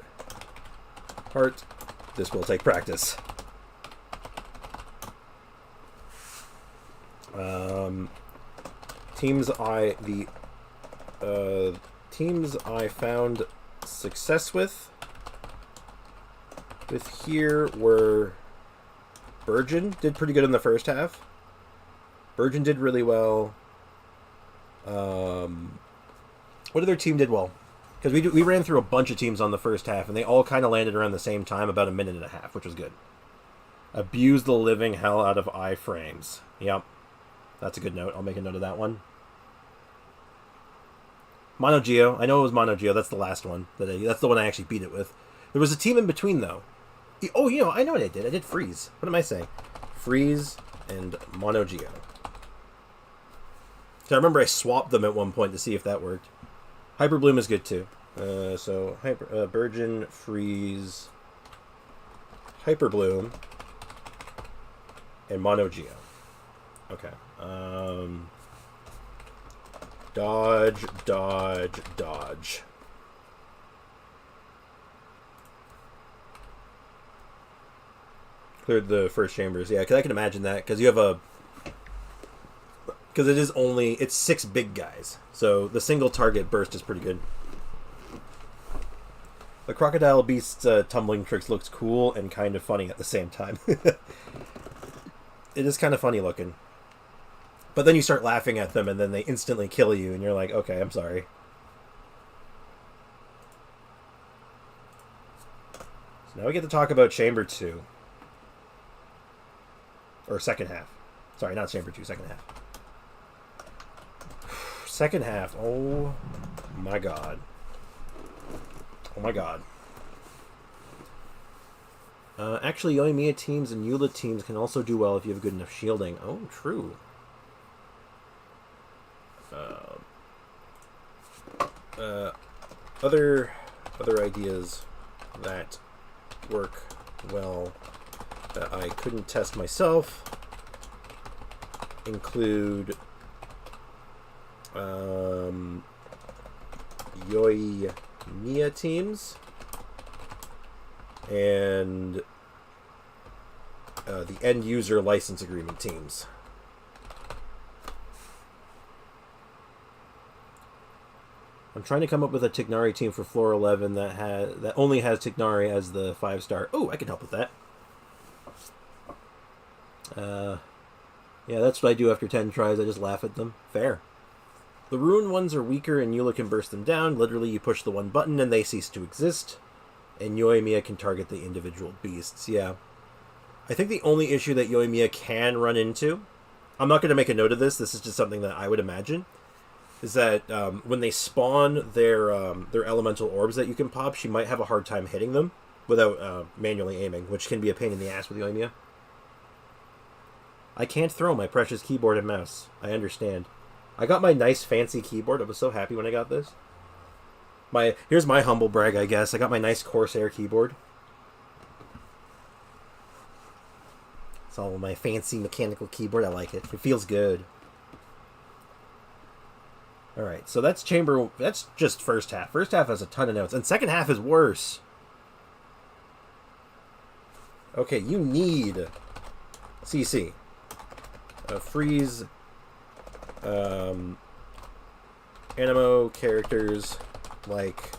This will take practice. Teams I found success with With here, where Burgeon did pretty good in the first half. Burgeon did really well. What other team did well? Because we ran through a bunch of teams on the first half, and they all kind of landed around the same time, about a minute and a half, which was good. Abuse the living hell out of iframes. Yep. That's a good note. I'll make a note of that one. Mono Geo. I know it was Mono Geo. That's the last one. That's the one I actually beat it with. There was a team in between, though. Oh, you know, I know what I did. I did Freeze. What am I saying? Freeze and Mono Geo. So I remember I swapped them at one point to see if that worked. Hyper Bloom is good, too. So, Burgeon, Freeze, Hyper Bloom, and Mono Geo. Okay. Dodge, dodge, dodge. Cleared the first chambers. Yeah, because I can imagine that. Because you have a... Because it's 6 big guys. So the single target burst is pretty good. The Crocodile Beast's tumbling tricks looks cool and kind of funny at the same time. It is kind of funny looking. But then you start laughing at them and then they instantly kill you and you're like, okay, I'm sorry. So now we get to talk about Chamber 2. Or second half. Sorry, not Chamber 2, second half. Second half, oh my god. Oh my god. Actually, Yoimiya teams and Eula teams can also do well if you have good enough shielding. Oh, true. Other ideas that work well that I couldn't test myself include Yoimiya teams and the end user license agreement teams. I'm trying to come up with a Tignari team for floor 11 that only has Tignari as the 5-star. Oh, I can help with that. Yeah, that's what I do after 10 tries. I just laugh at them. Fair. The Ruin ones are weaker and Eula can burst them down. Literally, you push the one button and they cease to exist. And Yoimiya can target the individual beasts. Yeah. I think the only issue that Yoimiya can run into, I'm not going to make a note of this, this is just something that I would imagine, is that when they spawn their elemental orbs that you can pop, she might have a hard time hitting them without manually aiming, which can be a pain in the ass with Yoimiya. I can't throw my precious keyboard and mouse. I understand. I got my nice fancy keyboard. I was so happy when I got this. Here's my humble brag, I guess. I got my nice Corsair keyboard. It's all my fancy mechanical keyboard. I like it. It feels good. Alright, so that's just first half. First half has a ton of notes. And second half is worse. Okay, you need CC. Freeze animo characters like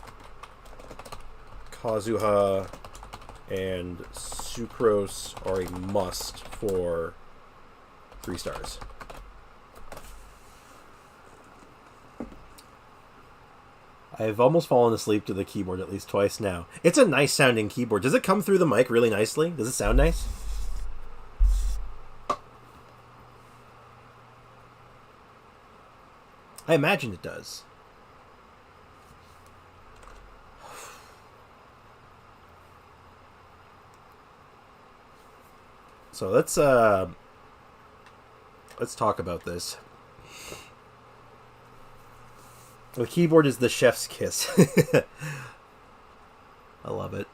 Kazuha and Sucrose are a must for 3 stars. I've almost fallen asleep to the keyboard at least twice now. It's a nice sounding keyboard. Does it come through the mic really nicely? Does it sound nice? I imagine it does. So let's talk about this. The keyboard is the chef's kiss. I love it.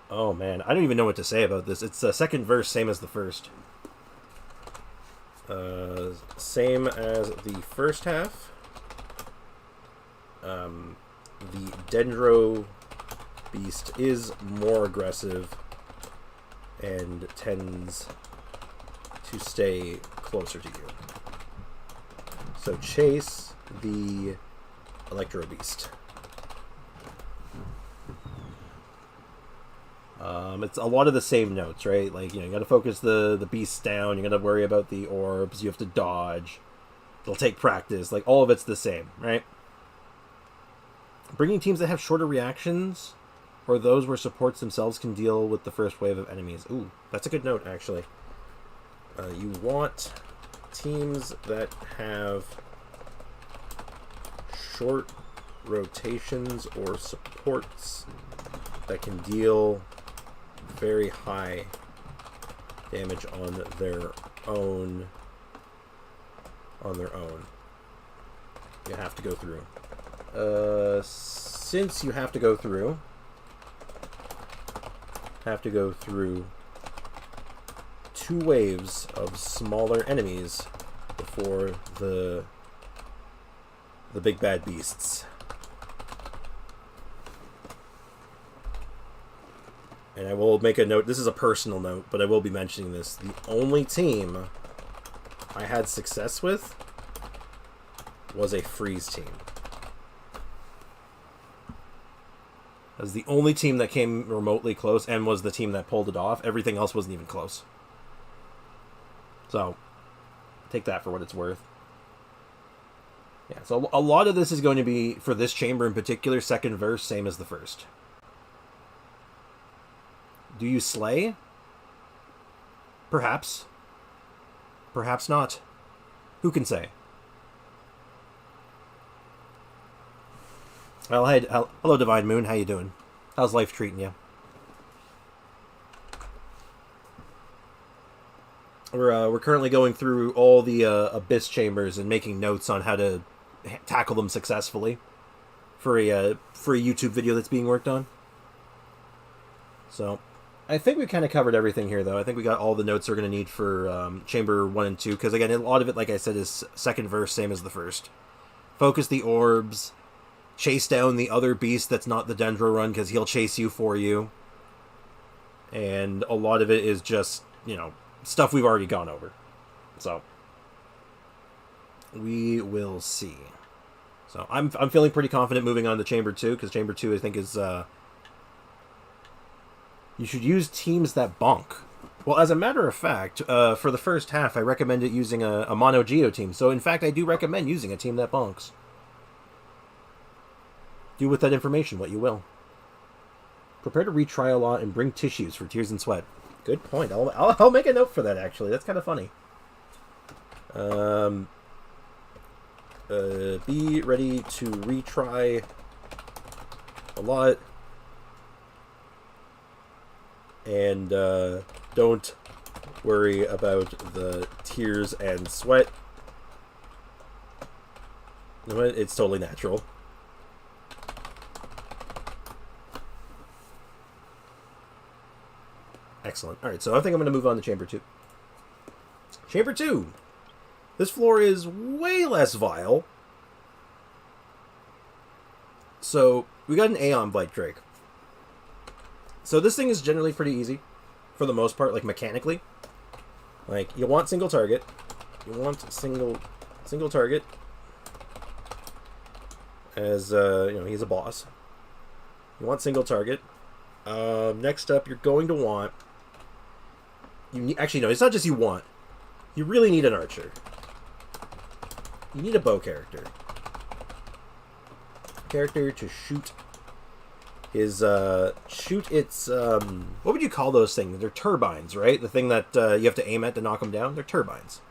Oh man, I don't even know what to say about this. It's the second verse, same as the first. Same as the first half. The Dendro Beast is more aggressive and tends to stay closer to you. So chase the Electro Beast. It's a lot of the same notes, right? Like, you got to focus the beasts down. You got to worry about the orbs. You have to dodge. It'll take practice. Like, all of it's the same, right? Bringing teams that have shorter reactions, or those where supports themselves can deal with the first wave of enemies. Ooh, that's a good note, actually. You want teams that have short rotations or supports that can deal very high damage on their own. You have to go through. Since you have to go through two waves of smaller enemies before the big bad beasts. And I will make a note, this is a personal note, but I will be mentioning this. The only team I had success with was a freeze team. That was the only team that came remotely close and was the team that pulled it off. Everything else wasn't even close. So, take that for what it's worth. Yeah, so a lot of this is going to be, for this chamber in particular, second verse, same as the first. Do you slay? Perhaps. Perhaps not. Who can say? Well, hey, hello, Divine Moon. How you doing? How's life treating you? We're currently going through all the Abyss chambers and making notes on how to tackle them successfully for a YouTube video that's being worked on. So, I think we kind of covered everything here, though. I think we got all the notes we're going to need for Chamber 1 and 2, because, again, a lot of it, like I said, is second verse, same as the first. Focus the orbs, chase down the other beast that's not the Dendro Run, because he'll chase you for you. And a lot of it is just, stuff we've already gone over. So, we will see. So, I'm feeling pretty confident moving on to Chamber 2, because Chamber 2, I think, is... you should use teams that bonk. Well, as a matter of fact, for the first half, I recommended using a Mono Geo team. So, in fact, I do recommend using a team that bonks. Do with that information what you will. Prepare to retry a lot and bring tissues for tears and sweat. Good point. I'll make a note for that, actually. That's kind of funny. Be ready to retry a lot. And don't worry about the tears and sweat. You know what? It's totally natural. Excellent. Alright, so I think I'm going to move on to Chamber 2. Chamber 2! This floor is way less vile. So, we got an Aeon Blight Drake. So this thing is generally pretty easy, for the most part, like mechanically. Like, you want single target. You want single target. As, he's a boss. You want single target. Next up, you're going to want... Actually, no, it's not just you want. You really need an archer. You need a bow character. Character to shoot is shoot its what would you call those things? They're turbines, right? The thing that you have to aim at to knock them down. They're turbines.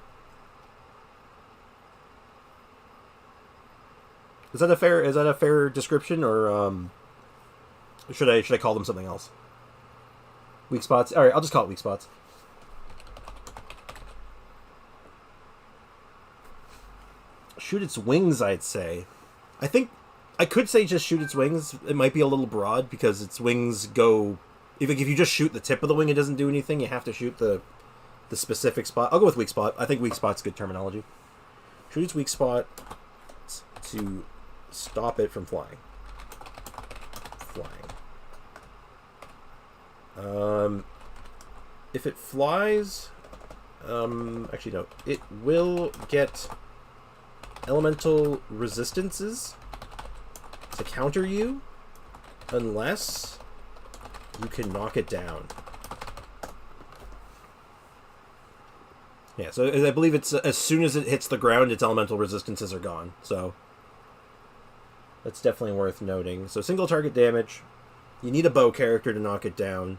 Is that a fair description, or should I call them something else? Weak spots. All right, I'll just call it weak spots. Shoot its wings, I'd say. I think I could say just shoot its wings. It might be a little broad because its wings go... Even if you just shoot the tip of the wing, it doesn't do anything. You have to shoot the specific spot. I'll go with weak spot. I think weak spot's good terminology. Shoot its weak spot to stop it from flying. If it flies... actually, no. It will get elemental resistances to counter you unless you can knock it down. Yeah, so I believe it's as soon as it hits the ground, its elemental resistances are gone. So that's definitely worth noting. So single target damage. You need a bow character to knock it down.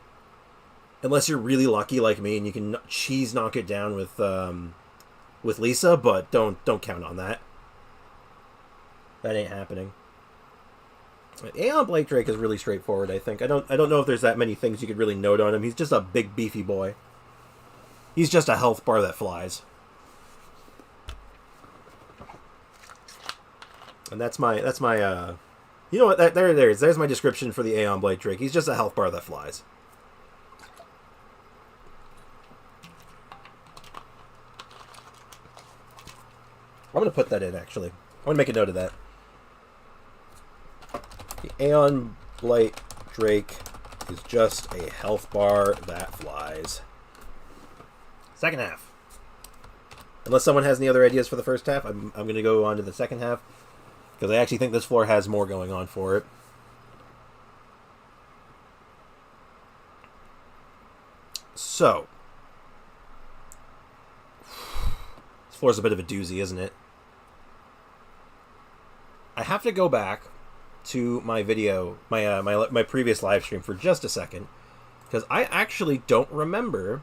Unless you're really lucky like me and you can cheese knock it down with Lisa, but don't count on that. That ain't happening. Aeon Blake Drake is really straightforward, I think. I don't know if there's that many things you could really note on him. He's just a big beefy boy. He's just a health bar that flies. And that's my you know what, there's my description for the Aeon Blade Drake. He's just a health bar that flies. I'm going to put that in, actually. I'm going to make a note of that. The Aeon Blight Drake is just a health bar that flies. Second half. Unless someone has any other ideas for the first half, I'm going to go on to the second half. Because I actually think this floor has more going on for it. So. This floor's a bit of a doozy, isn't it? I have to go back to my video, my previous live stream for just a second, because I actually don't remember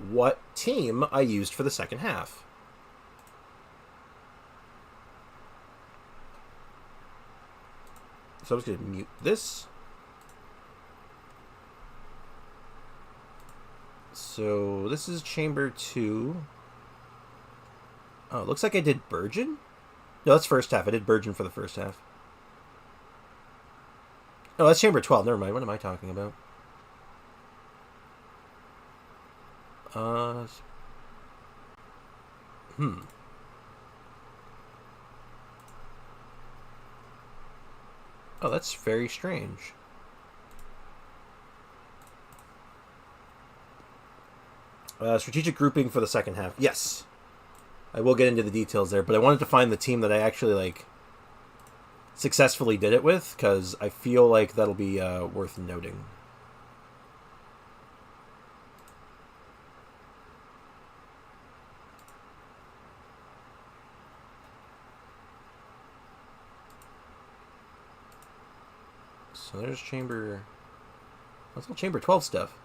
what team I used for the second half. So I'm just going to mute this. So this is chamber 2. Oh, it looks like I did Burgeon? No, that's first half. I did Burgeon for the first half. No, that's chamber 12. Never mind. What am I talking about? Oh, that's very strange. Strategic grouping for the second half. Yes. I will get into the details there, but I wanted to find the team that I actually, successfully did it with, because I feel like that'll be worth noting. So there's chamber... That's all chamber 12 stuff.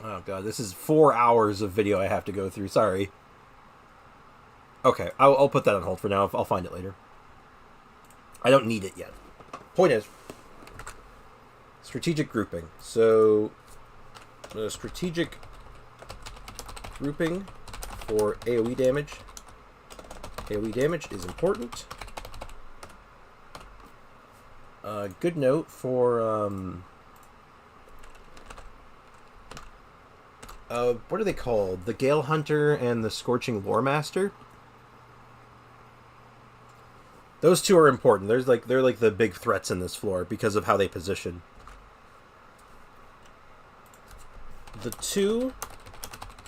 Oh god, this is 4 hours of video I have to go through. Sorry. Okay, I'll put that on hold for now. I'll find it later. I don't need it yet. Point is, strategic grouping. So, strategic grouping for AoE damage. AoE damage is important. Good note for... what are they called? The Gale Hunter and the Scorching Lore Master. Those two are important. They're like the big threats in this floor because of how they position. The two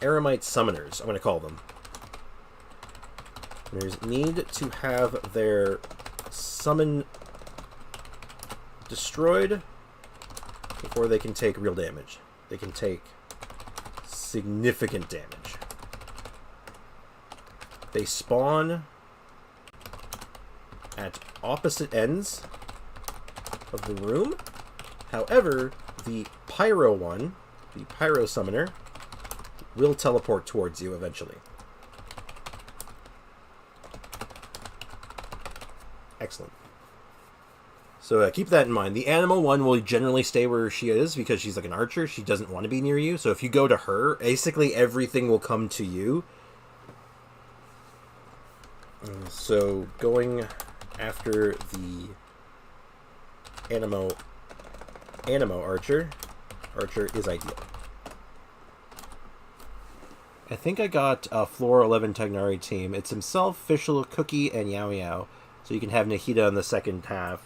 Eremite Summoners, I'm going to call them. There's need to have their summon destroyed before they can take real damage. They can take significant damage. They spawn at opposite ends of the room. However, the Pyro one, the Pyro Summoner, will teleport towards you eventually. Excellent. So keep that in mind. The Animal one will generally stay where she is because she's like an archer. She doesn't want to be near you. So if you go to her, basically everything will come to you. So going after the Animo archer is ideal. I think I got a Floor 11 Tagnari team. It's himself, Fischl, Cookie, and Yao Yao. So you can have Nahida in the second half.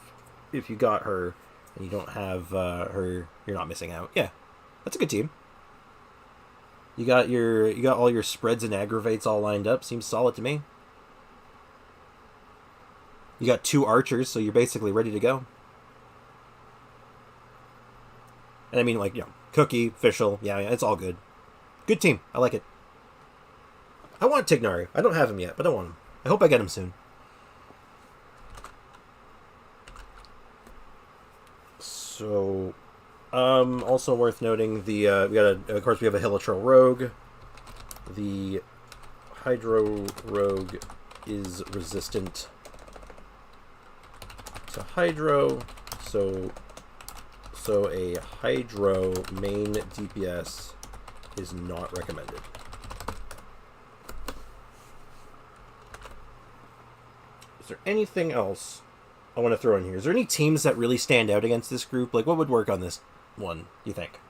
If you got her and you don't have her, you're not missing out. Yeah, that's a good team. You got all your spreads and aggravates all lined up. Seems solid to me. You got 2 archers, so you're basically ready to go. And I mean, like, you know, Cookie, Fischl, yeah, it's all good. Good team. I like it. I want Tignari. I don't have him yet, but I want him. I hope I get him soon. So, also worth noting, the of course we have a Hilichurl Rogue. The Hydro Rogue is resistant to Hydro, so a Hydro main DPS is not recommended. Is there anything else I want to throw in here? Is there any teams that really stand out against this group? Like, what would work on this one, you think?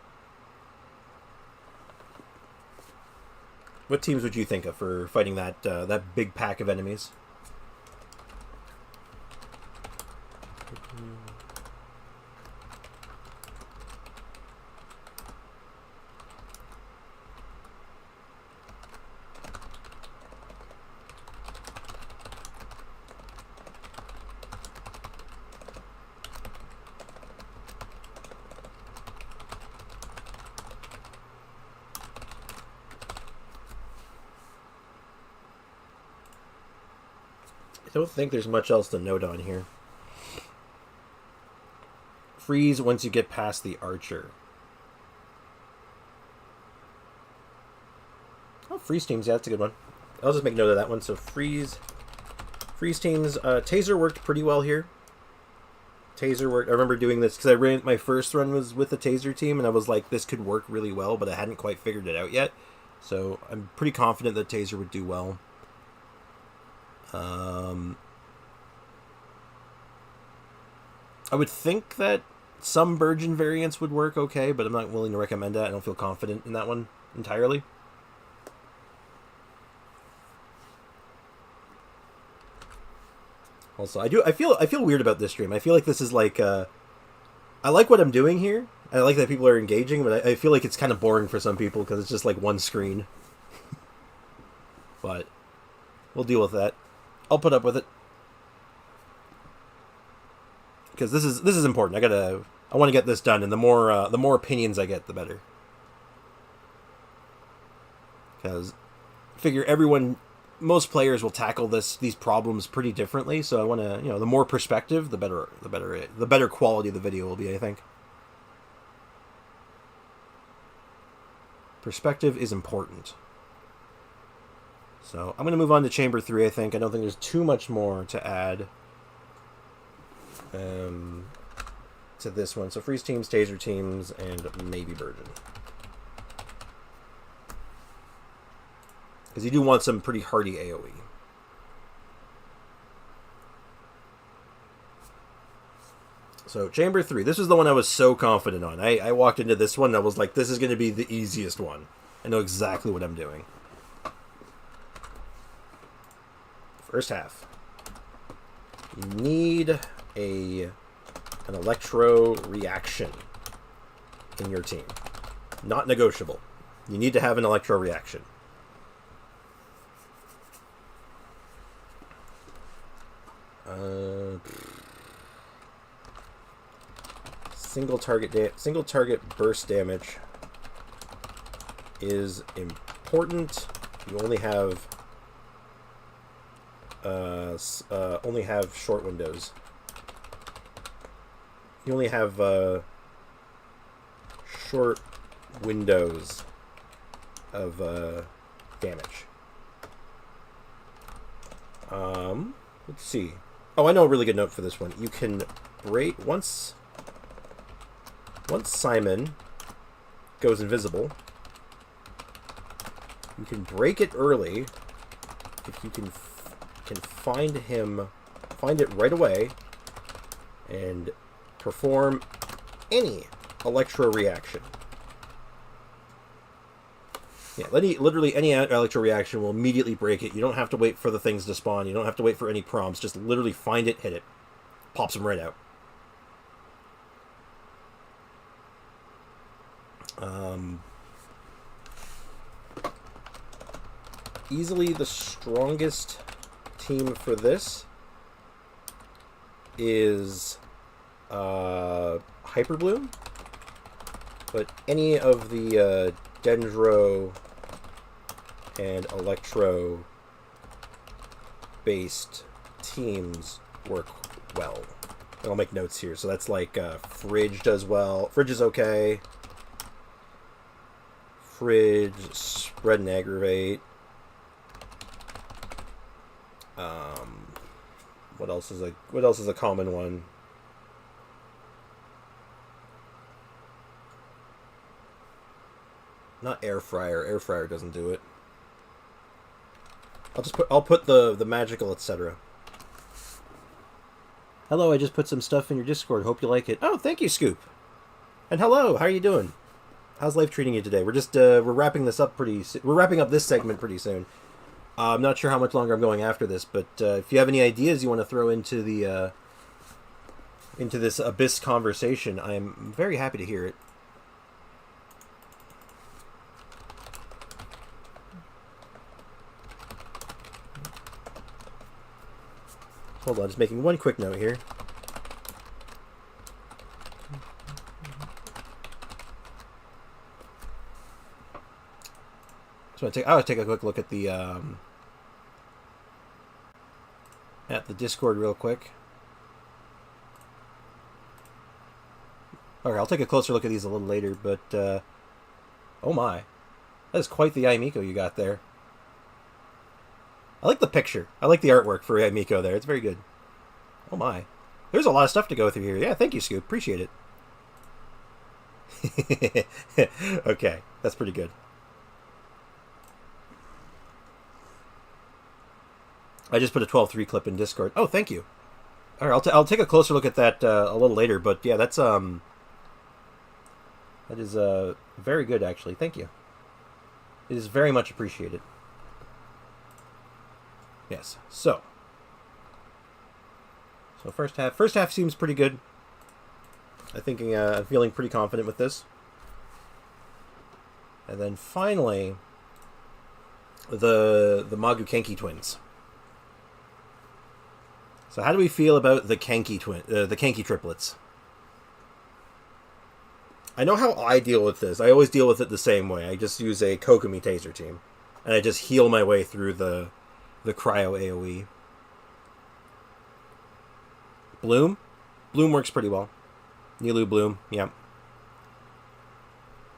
What teams would you think of for fighting that that big pack of enemies? I don't think there's much else to note on here. Freeze once you get past the archer. Oh, freeze teams, yeah, that's a good one. I'll just make note of that one. So freeze teams. Taser worked pretty well here. Taser worked. I remember doing this because my first run was with the Taser team, and I was like, this could work really well, but I hadn't quite figured it out yet. So I'm pretty confident that Taser would do well. I would think that some Burgeon variants would work okay, but I'm not willing to recommend that. I don't feel confident in that one entirely. Also, I feel weird about this stream. I feel like this is like I like what I'm doing here. I like that people are engaging, but I feel like it's kind of boring for some people because it's just like one screen. But we'll deal with that. I'll put up with it. Because this is important. I want to get this done, and the more opinions I get, the better. Because I figure most players will tackle these problems pretty differently. So I want to, the more perspective, the better quality of the video will be, I think. Perspective is important. So I'm going to move on to Chamber 3, I think. I don't think there's too much more to add to this one. So freeze teams, Taser teams, and maybe Burgeon. Because you do want some pretty hardy AoE. So Chamber 3, this is the one I was so confident on. I walked into this one and I was like, this is going to be the easiest one. I know exactly what I'm doing. First half. You need an electro reaction in your team. Not negotiable. You need to have an electro reaction. Single target burst damage is important. You only have short windows. You only have short windows of damage. Let's see. Oh, I know a really good note for this one. You can break once Simon goes invisible. You can break it early if you can find it right away, and perform any electro reaction. Yeah, literally any electro reaction will immediately break it. You don't have to wait for the things to spawn. You don't have to wait for any prompts. Just literally find it, hit it. Pops them right out. Easily the strongest team for this is Hyperbloom, but any of the Dendro and Electro based teams work well. And I'll make notes here. So that's like Fridge does well. Fridge is okay. Fridge, Spread and Aggravate. What else is a common one? Not Air Fryer. Air Fryer doesn't do it. I'll put the magical, etc. Hello, I just put some stuff in your Discord. Hope you like it. Oh, thank you, Scoop. And hello, how are you doing? How's life treating you today? We're wrapping this up we're wrapping up this segment pretty soon. I'm not sure how much longer I'm going after this, but if you have any ideas you want to throw into the into this Abyss conversation, I'm very happy to hear it. Hold on, just making one quick note here. So I would take a quick look at the Discord real quick. Okay, I'll take a closer look at these a little later, but oh my, that is quite the Aimiko you got there. I like the picture. I like the artwork for Aimiko there. It's very good. Oh my, there's a lot of stuff to go through here. Yeah, thank you, Scoop. Appreciate it. Okay, that's pretty good. I just put a 12.3 clip in Discord. Oh, thank you. All right, I'll take a closer look at that a little later. But yeah, that is very good actually. Thank you. It is very much appreciated. Yes. So first half seems pretty good. I'm feeling pretty confident with this. And then finally, the Magu Kenki twins. So how do we feel about the Kenki triplets? I know how I deal with this. I always deal with it the same way. I just use a Kokomi Taser team, and I just heal my way through the cryo AoE. Bloom works pretty well. Nilu Bloom, yeah.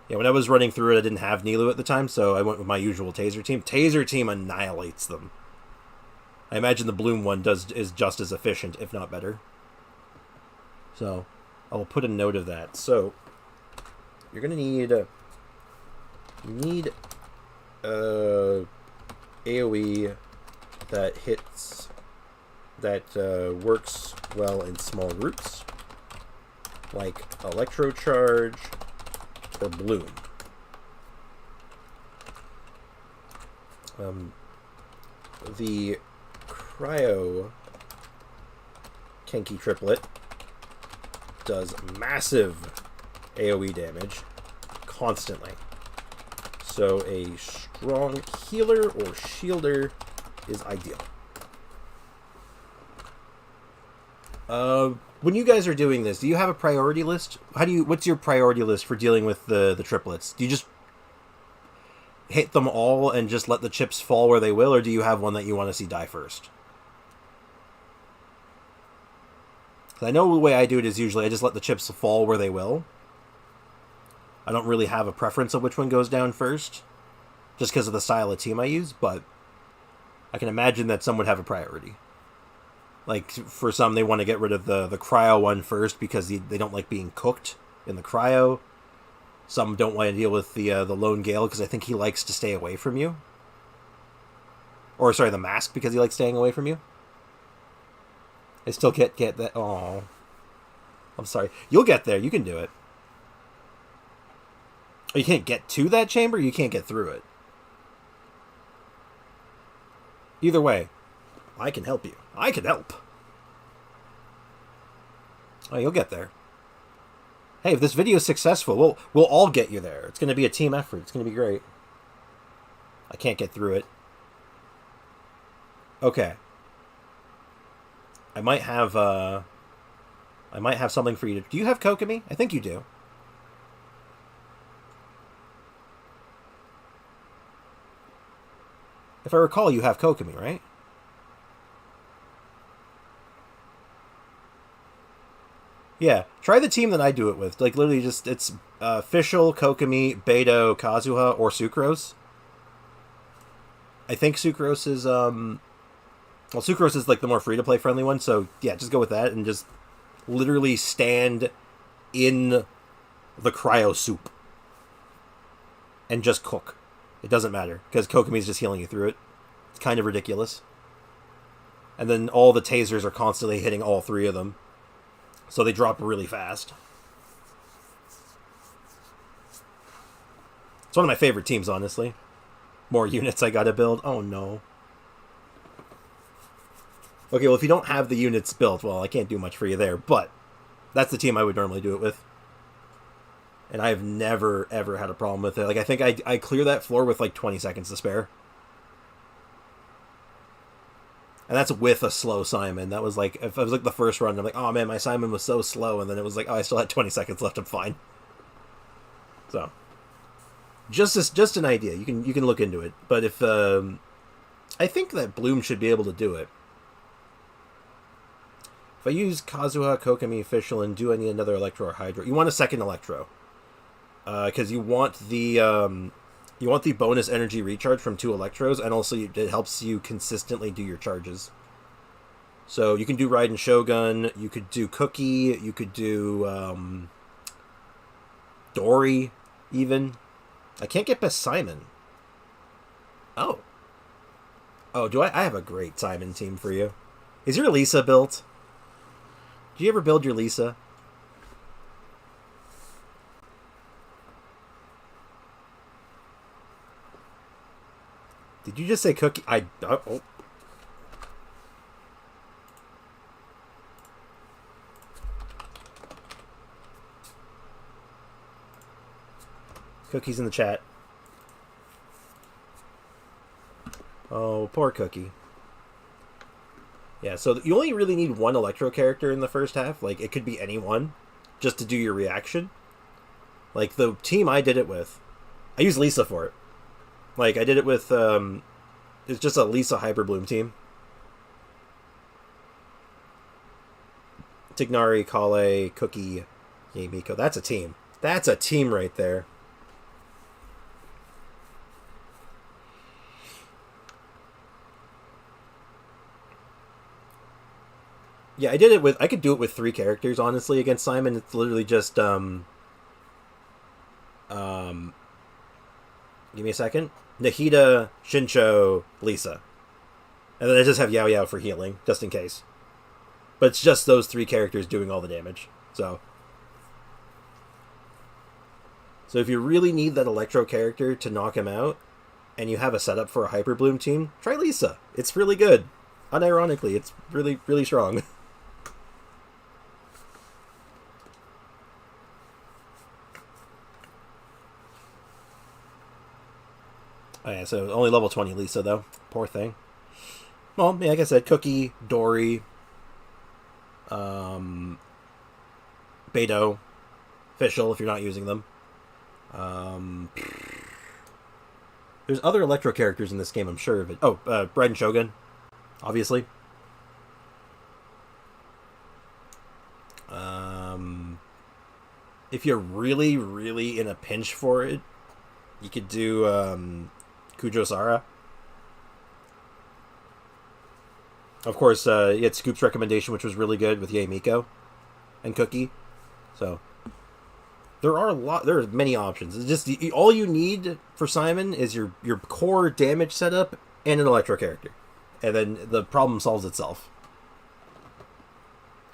Yeah, when I was running through it, I didn't have Nilu at the time, so I went with my usual Taser team. Taser team annihilates them. I imagine the Bloom one is just as efficient, if not better. So, I will put a note of that. So, you're gonna need AoE that works well in small groups, like Electro Charge or Bloom. The Cryo Kenki triplet does massive AoE damage constantly. So a strong healer or shielder is ideal. When you guys are doing this, do you have a priority list? What's your priority list for dealing with the triplets? Do you just hit them all and just let the chips fall where they will, or do you have one that you want to see die first? I know the way I do it is usually I just let the chips fall where they will. I don't really have a preference of which one goes down first, just because of the style of team I use, but I can imagine that some would have a priority. Like, for some, they want to get rid of the cryo one first because they don't like being cooked in the cryo. Some don't want to deal with the Lone Gale because I think he likes to stay away from you. Or, sorry, the Mask because he likes staying away from you. I still get that. Oh, I'm sorry. You'll get there. You can do it. You can't get to that chamber. You can't get through it. Either way, I can help you. I can help. Oh, you'll get there. Hey, if this video is successful, we'll all get you there. It's going to be a team effort. It's going to be great. I can't get through it. Okay. I might have I might have something for you to... Do you have Kokomi? I think you do. If I recall, you have Kokomi, right? Yeah, try the team that I do it with. Like, literally just, it's Fischl, Kokomi, Beidou, Kazuha, or Sucrose. I think Sucrose is, well, Sucrose is, like, the more free-to-play friendly one, so, yeah, just go with that and just literally stand in the cryo soup and just cook. It doesn't matter, because Kokomi's just healing you through it. It's kind of ridiculous. And then all the tasers are constantly hitting all three of them. So they drop really fast. It's one of my favorite teams, honestly. More units I gotta build. Oh, no. Okay, well, if you don't have the units built, well, I can't do much for you there. But that's the team I would normally do it with. And I've never, ever had a problem with it. Like, I think I clear that floor with, like, 20 seconds to spare. And that's with a slow Simon. That was like, if it was like the first run, I'm like, oh man, my Simon was so slow. And then it was like, oh, I still had 20 seconds left. I'm fine. So, just an idea. You can look into it. But if I think that Bloom should be able to do it. If I use Kazuha, Kokomi, Fischl, and do I need another Electro or Hydro? You want a second Electro, because you want the bonus energy recharge from 2 Electros, and also it helps you consistently do your charges. So you can do Raiden Shogun, you could do Cookie, you could do Dory, even. I can't get past Simon. Oh. Oh, do I? I have a great Simon team for you. Is your Lisa built? Do you ever build your Lisa? Did you just say Cookie? Oh. Cookie's in the chat. Oh, poor Cookie. Yeah, so you only really need one Electro character in the first half. Like, it could be anyone, just to do your reaction. Like, the team I did it with, I used Lisa for it. Like, I did it with, it's just a Lisa Hyper Bloom team. Tignari, Kale, Cookie, Yamiko. That's a team. That's a team right there. Yeah, I did it with, I could do it with 3 characters, honestly, against Simon. It's literally just, give me a second. Nahida, Shincho, Lisa. And then I just have Yao Yao for healing, just in case. But it's just those 3 characters doing all the damage. So if you really need that Electro character to knock him out, and you have a setup for a Hyper Bloom team, try Lisa. It's really good. Unironically, it's really, really strong. Oh yeah, so only level 20 Lisa, though. Poor thing. Well, yeah, like I said, Cookie, Dory, Beidou, Fischl, if you're not using them. There's other Electro characters in this game, I'm sure of it. Oh, Raiden Shogun, obviously. If you're really, really in a pinch for it, you could do Kujo Sara. Of course, you had Scoop's recommendation, which was really good with Yae Miko and Cookie. So there's many options. It's just all you need for Simon is your core damage setup and an Electro character, and then the problem solves itself.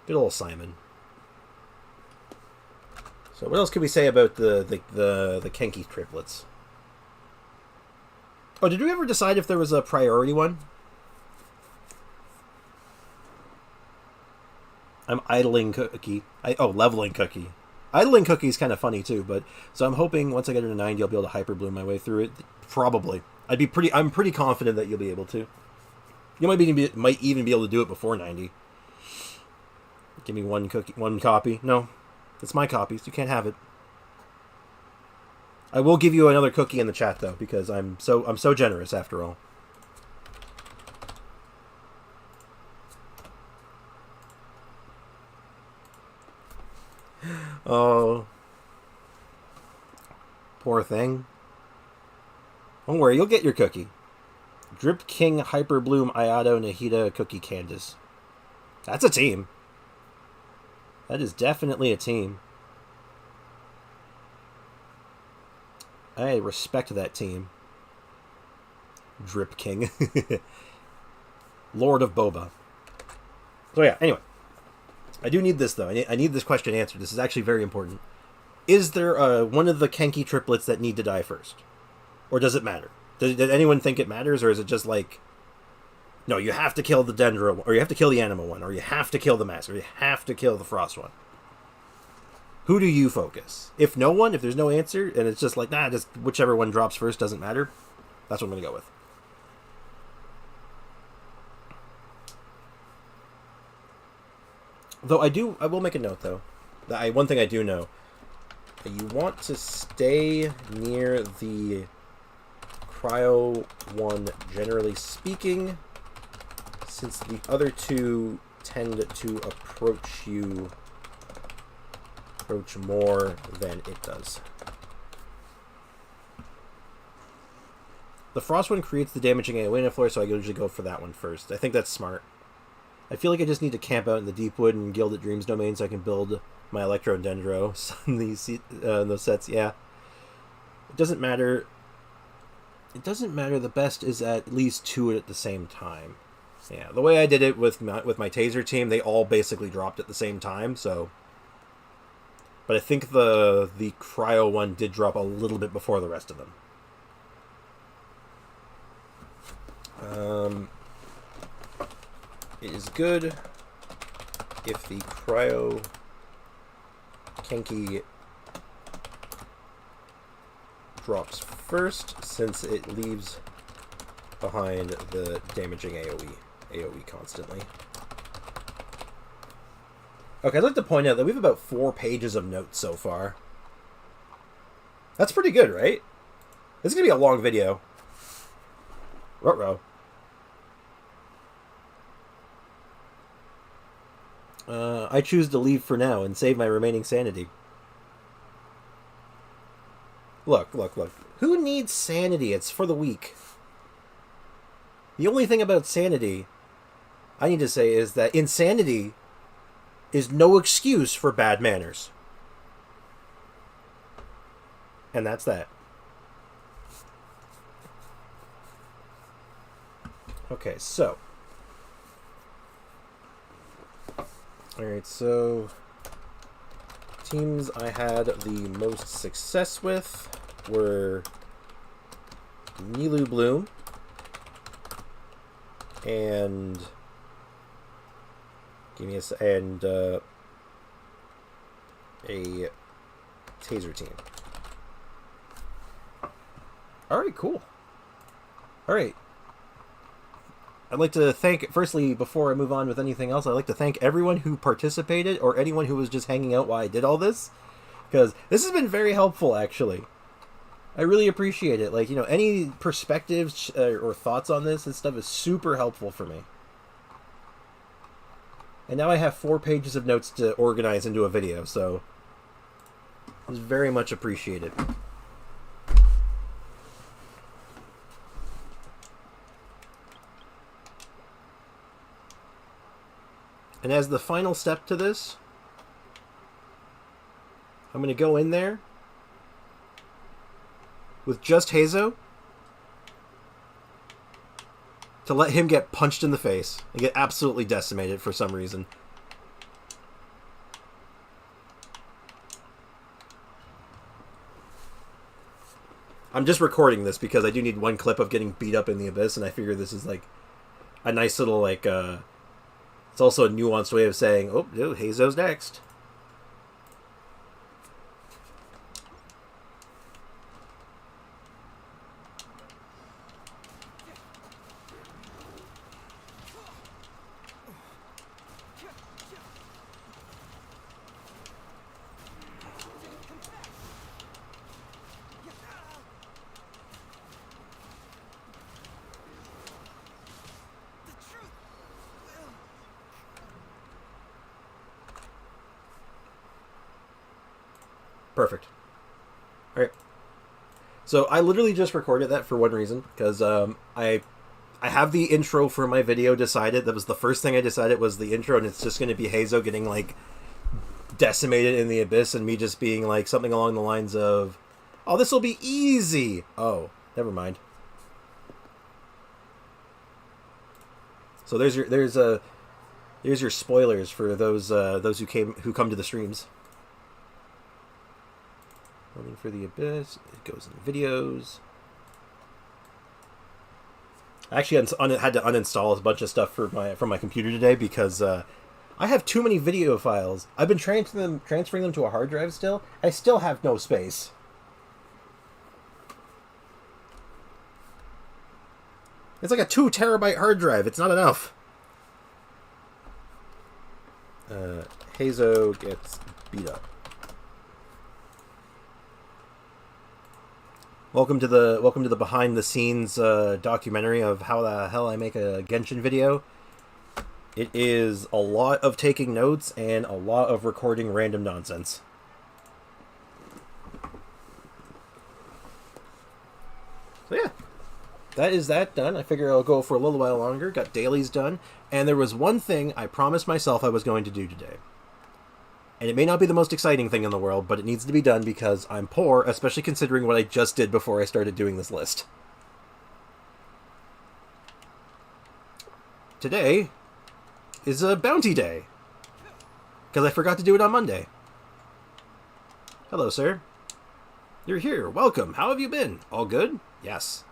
Good old Simon. So what else could we say about the Kenki triplets? Oh, did we ever decide if there was a priority one? I'm idling Cookie. Leveling Cookie. Idling Cookie is kind of funny too, but so I'm hoping once I get her to 90, I'll be able to Hyper Bloom my way through it. Probably. I'm pretty confident that you'll be able to. You might even be able to do it before 90. Give me one copy. No, it's my copies. You can't have it. I will give you another cookie in the chat though, because I'm so generous after all. Oh, poor thing. Don't worry, you'll get your cookie. Drip King, Hyper Bloom, Ayato, Nahida, Cookie Candace. That's a team. That is definitely a team. I respect that team. Drip King. Lord of Boba. So yeah, anyway. I do need this, though. I need this question answered. This is actually very important. Is there one of the Kenki triplets that need to die first? Or does it matter? Did anyone think it matters, or is it just like... No, you have to kill the Dendro one, or you have to kill the Anima one, or you have to kill the Mask, or you have to kill the Frost one? Who do you focus? If no one, if there's no answer, and it's just like, nah, just whichever one drops first doesn't matter, that's what I'm going to go with. Though I will make a note, though. One thing I do know. You want to stay near the Cryo one, generally speaking, since the other two tend to approach more than it does. The Frost one creates the damaging AoE in a floor, so I usually go for that one first. I think that's smart. I feel like I just need to camp out in the Deepwood and Gilded Dreams domain so I can build my Electro and Dendro in those sets. Yeah, it doesn't matter. It doesn't matter. The best is at least two at the same time. Yeah, the way I did it with my Taser team, they all basically dropped at the same time. So, but I think the Cryo one did drop a little bit before the rest of them. It is good if the Cryo Kenki drops first, since it leaves behind the damaging AoE constantly. Okay, I'd like to point out that we have about 4 pages of notes so far. That's pretty good, right? This is going to be a long video. Ruh-roh. I choose to leave for now and save my remaining sanity. Look. Who needs sanity? It's for the weak. The only thing about sanity I need to say is that insanity is no excuse for bad manners. And that's that. Okay, so... Alright, so... Teams I had the most success with were Nilu Bloom and a Taser team. Alright, cool. Alright. I'd like to thank, firstly, before I move on with anything else, I'd like to thank everyone who participated or anyone who was just hanging out while I did all this, because this has been very helpful, actually. I really appreciate it. Like, any perspectives or thoughts on this and stuff is super helpful for me. And now I have 4 pages of notes to organize into a video, so it's very much appreciated. And as the final step to this, I'm going to go in there with just Heizo to let him get punched in the face and get absolutely decimated for some reason. I'm just recording this because I do need one clip of getting beat up in the abyss, and I figure this is like a nice little it's also a nuanced way of saying, oh, Heizo's next. Perfect. All right. So I literally just recorded that for one reason, because I have the intro for my video decided. That was the first thing I decided was the intro, and it's just going to be Hazo getting like decimated in the abyss, and me just being like something along the lines of, "Oh, this will be easy." Oh, never mind. So there's your spoilers for those who come to the streams. Building for the abyss. It goes in videos. I actually had to uninstall a bunch of stuff from my computer today because I have too many video files. I've been transferring them to a hard drive still. I still have no space. It's like a 2 terabyte hard drive. It's not enough. Hazo gets beat up. Welcome to the behind the scenes documentary of how the hell I make a Genshin video. It is a lot of taking notes and a lot of recording random nonsense. So yeah, that is that done. I figure I'll go for a little while longer. Got dailies done, and there was one thing I promised myself I was going to do today. And it may not be the most exciting thing in the world, but it needs to be done because I'm poor, especially considering what I just did before I started doing this list. Today is a bounty day, because I forgot to do it on Monday. Hello, sir. You're here. Welcome. How have you been? All good? Yes.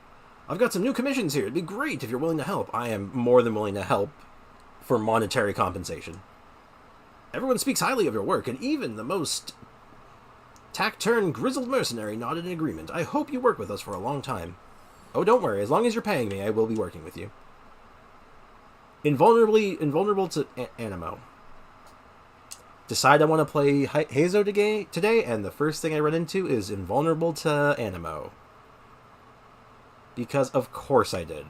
I've got some new commissions here. It'd be great if you're willing to help. I am more than willing to help for monetary compensation. Everyone speaks highly of your work, and even the most taciturn, grizzled mercenary nodded in agreement. I hope you work with us for a long time. Oh, don't worry. As long as you're paying me, I will be working with you. Invulnerable to Animo. Decide I want to play Hazo today, and the first thing I run into is invulnerable to Animo. Because of course I did.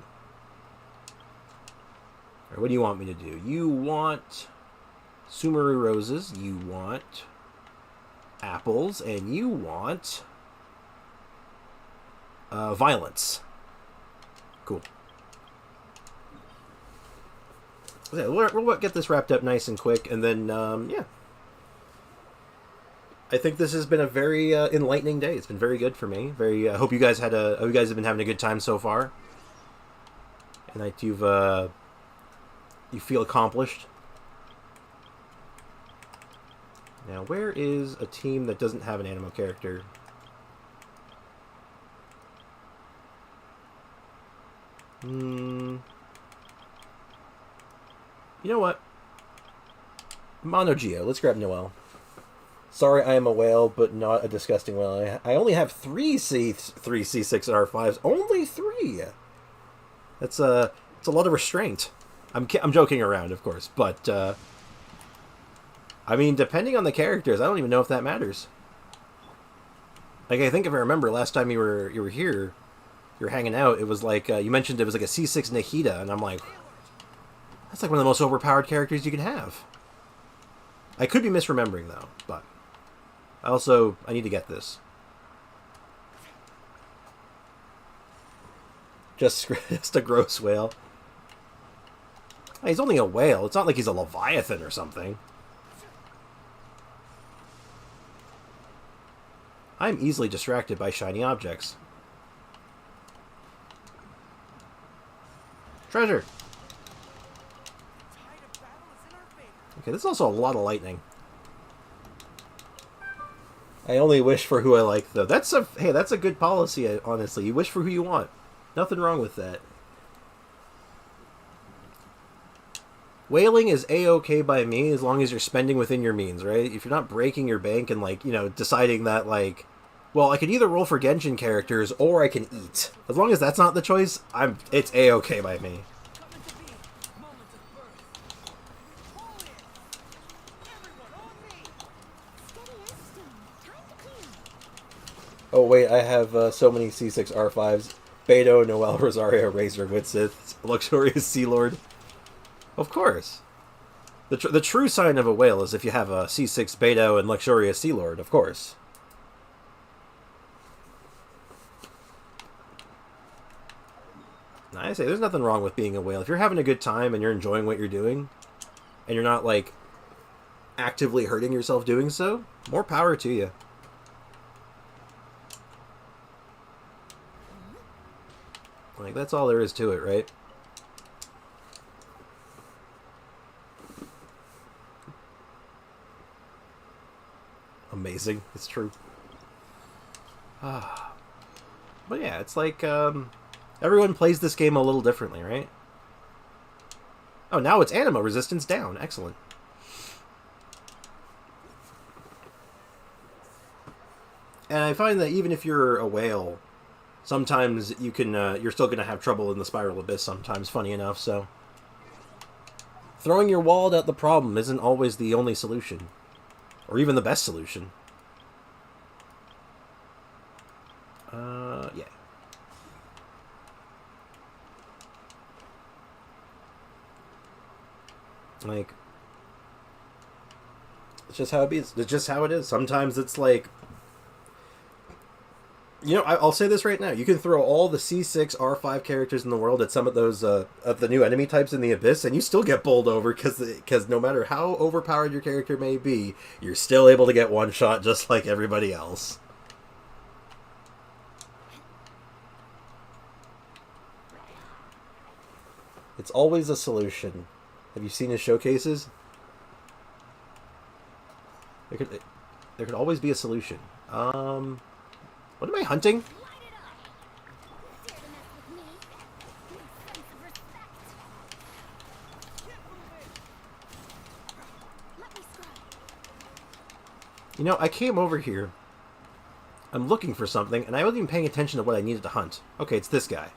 Right, what do you want me to do? You want Sumeru roses, you want apples, and you want violence. Cool. Yeah, we'll get this wrapped up nice and quick, and then yeah. I think this has been a very enlightening day. It's been very good for me. I hope you guys have been having a good time so far, and that you feel accomplished. Now, where is a team that doesn't have an Animo character? You know what? Mono Geo. Let's grab Noelle. Sorry, I am a whale, but not a disgusting whale. I only have 3 C6 and R5s. Only 3. It's a lot of restraint. I'm joking around, of course, but I mean, depending on the characters, I don't even know if that matters. Like, I think if I remember last time you were here, you were hanging out. It was like you mentioned it was like a C6 Nahida, and I'm like, that's like one of the most overpowered characters you can have. I could be misremembering though, but I need to get this. Just a gross whale. He's only a whale. It's not like he's a leviathan or something. I'm easily distracted by shiny objects. Treasure! Okay, this is also a lot of lightning. I only wish for who I like, though. That's a good policy, honestly. You wish for who you want. Nothing wrong with that. Whaling is A-okay by me as long as you're spending within your means, right? If you're not breaking your bank and, like, you know, deciding that, like, well, I could either roll for Genshin characters or I can eat. As long as that's not the choice, it's A-okay by me. Oh, wait, I have so many C6 R5s. Beto, Noelle, Rosario, Razor, Widsith, Luxurious Sea Lord. Of course. The true sign of a whale is if you have a C6 Beto and Luxurious Sea Lord, of course. I say there's nothing wrong with being a whale. If you're having a good time and you're enjoying what you're doing, and you're not, like, actively hurting yourself doing so, more power to you. Like, that's all there is to it, right? Amazing. It's true. But yeah, it's like, everyone plays this game a little differently, right? Oh, now it's anima resistance down. Excellent. And I find that even if you're a whale, sometimes you can, you're still going to have trouble in the Spiral Abyss sometimes, funny enough, so... Throwing your wall at the problem isn't always the only solution. Or even the best solution. Yeah. Like... It's just how it is. It's just how it is. Sometimes it's like... You know, I'll say this right now. You can throw all the C6, R5 characters in the world at some of those, of the new enemy types in the Abyss, and you still get bowled over, because no matter how overpowered your character may be, you're still able to get one shot just like everybody else. It's always a solution. Have you seen his showcases? There could always be a solution. What am I hunting? You know, I came over here. I'm looking for something, and I wasn't even paying attention to what I needed to hunt. Okay, it's this guy.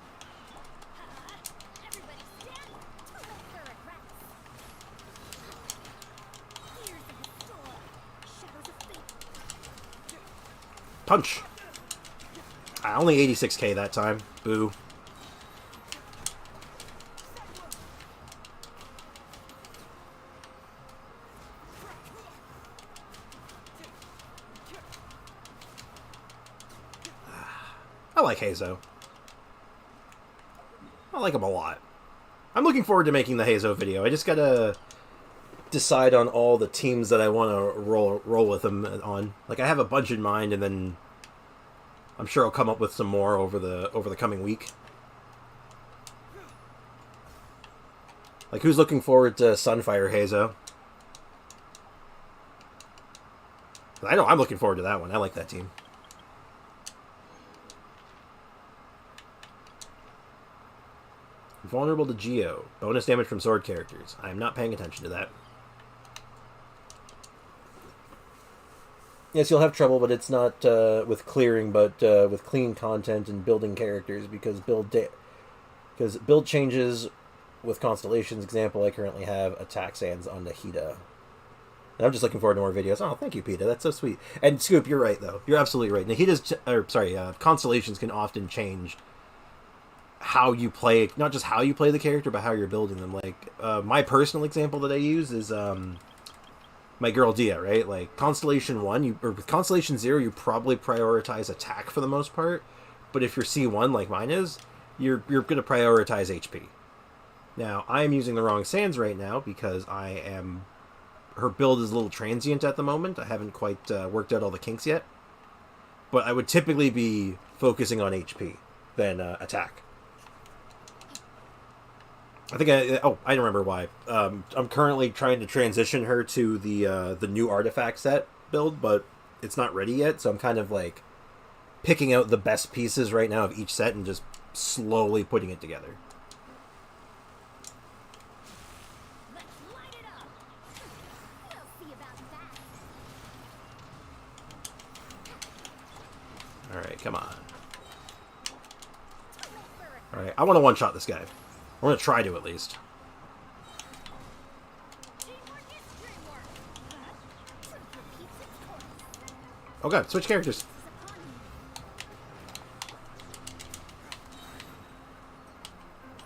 Punch! Only 86k that time. Boo. I like Hazo. I like him a lot. I'm looking forward to making the Hazo video. I just gotta decide on all the teams that I want to roll with him on. Like, I have a bunch in mind, and then I'm sure I'll come up with some more over the coming week. Like, who's looking forward to Sunfire Hazo? I know I'm looking forward to that one. I like that team. Vulnerable to Geo. Bonus damage from sword characters. I am not paying attention to that. Yes, you'll have trouble, but it's not with clearing, but with clean content and building characters, because build changes with constellations. Example, I currently have attack sands on Nahida. And I'm just looking forward to more videos. Oh, thank you, Peta. That's so sweet. And Scoop, you're right, though. You're absolutely right. Nahida's, constellations can often change how you play, not just how you play the character, but how you're building them. Like, my personal example that I use is my girl Dia, right? Like, Constellation 1, or with Constellation 0, you probably prioritize attack for the most part. But if you're C1, like mine is, you're going to prioritize HP. Now, I am using the wrong sands right now because her build is a little transient at the moment. I haven't quite worked out all the kinks yet. But I would typically be focusing on HP than attack. I think I don't remember why. I'm currently trying to transition her to the new artifact set build, but it's not ready yet, so I'm kind of like picking out the best pieces right now of each set and just slowly putting it together. Alright, come on. Alright, I want to one-shot this guy. I want to try to, at least. Oh god, switch characters.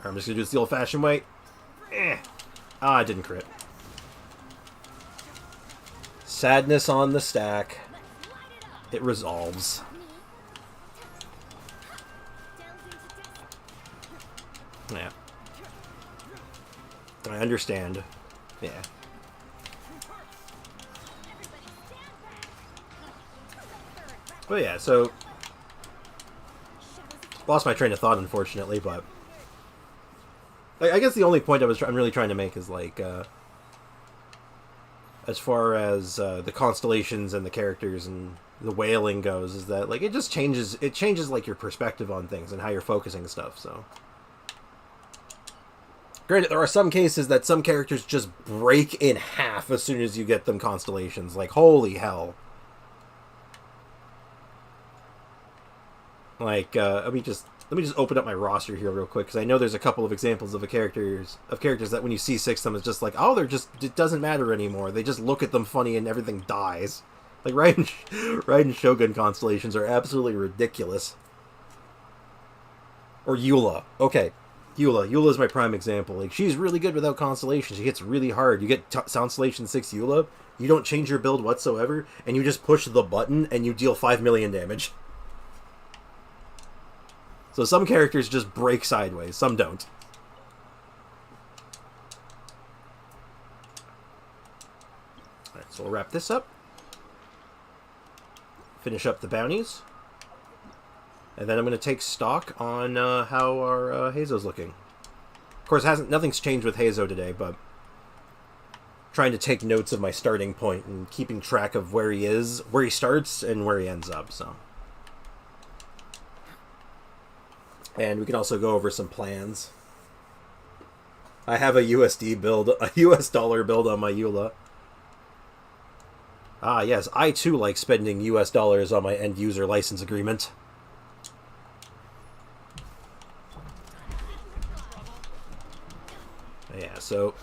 I'm just gonna do this the old-fashioned way. I didn't crit. Sadness on the stack. It resolves. Yeah. I understand. Yeah. But yeah, so... Lost my train of thought, unfortunately, but... I guess the only point I'm really trying to make is, like, as far as the constellations and the characters and the whaling goes, is that, like, it just changes... It changes, like, your perspective on things and how you're focusing stuff, so... Granted, there are some cases that some characters just break in half as soon as you get them constellations. Like, holy hell. Like, let me just open up my roster here real quick, because I know there's a couple of examples of characters that when you C6 them, it's just like, oh, it doesn't matter anymore. They just look at them funny and everything dies. Like, Raiden Shogun constellations are absolutely ridiculous. Or Eula. Okay. Eula is my prime example. Like, she's really good without constellation. She hits really hard. You get Constellation 6 Eula, you don't change your build whatsoever, and you just push the button and you deal 5 million damage. So some characters just break sideways, some don't. Alright, so we'll wrap this up. Finish up the bounties. And then I'm going to take stock on how our Heizo's looking. Of course, nothing's changed with Heizo today, but trying to take notes of my starting point and keeping track of where he is, where he starts, and where he ends up. So, and we can also go over some plans. I have a USD build, a US dollar build on my Eula. Ah, yes, I too like spending US dollars on my end user license agreement. Yeah, so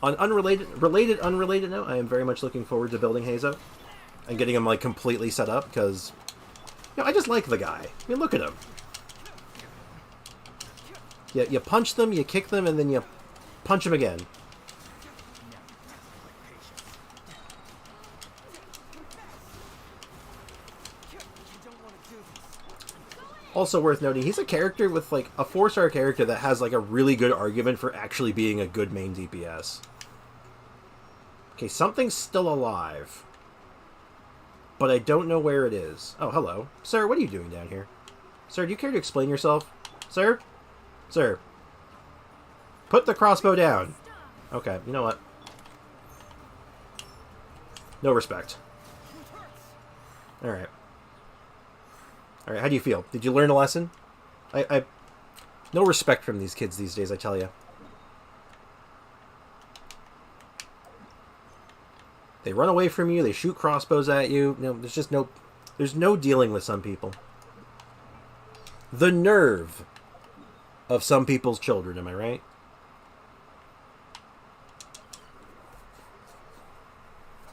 on unrelated note, I am very much looking forward to building Heizo and getting him like completely set up, because I just like the guy. I mean, look at him. You punch them, you kick them, and then you punch them again. Also worth noting, he's a character with, like, a 4-star character that has, like, a really good argument for actually being a good main DPS. Okay, something's still alive. But I don't know where it is. Oh, hello. Sir, what are you doing down here? Sir, do you care to explain yourself? Sir? Sir. Put the crossbow down. Okay, you know what? No respect. Alright. Alright, how do you feel? Did you learn a lesson? I no respect from these kids these days, I tell you. They run away from you, they shoot crossbows at you. There's no dealing with some people. The nerve of some people's children, am I right?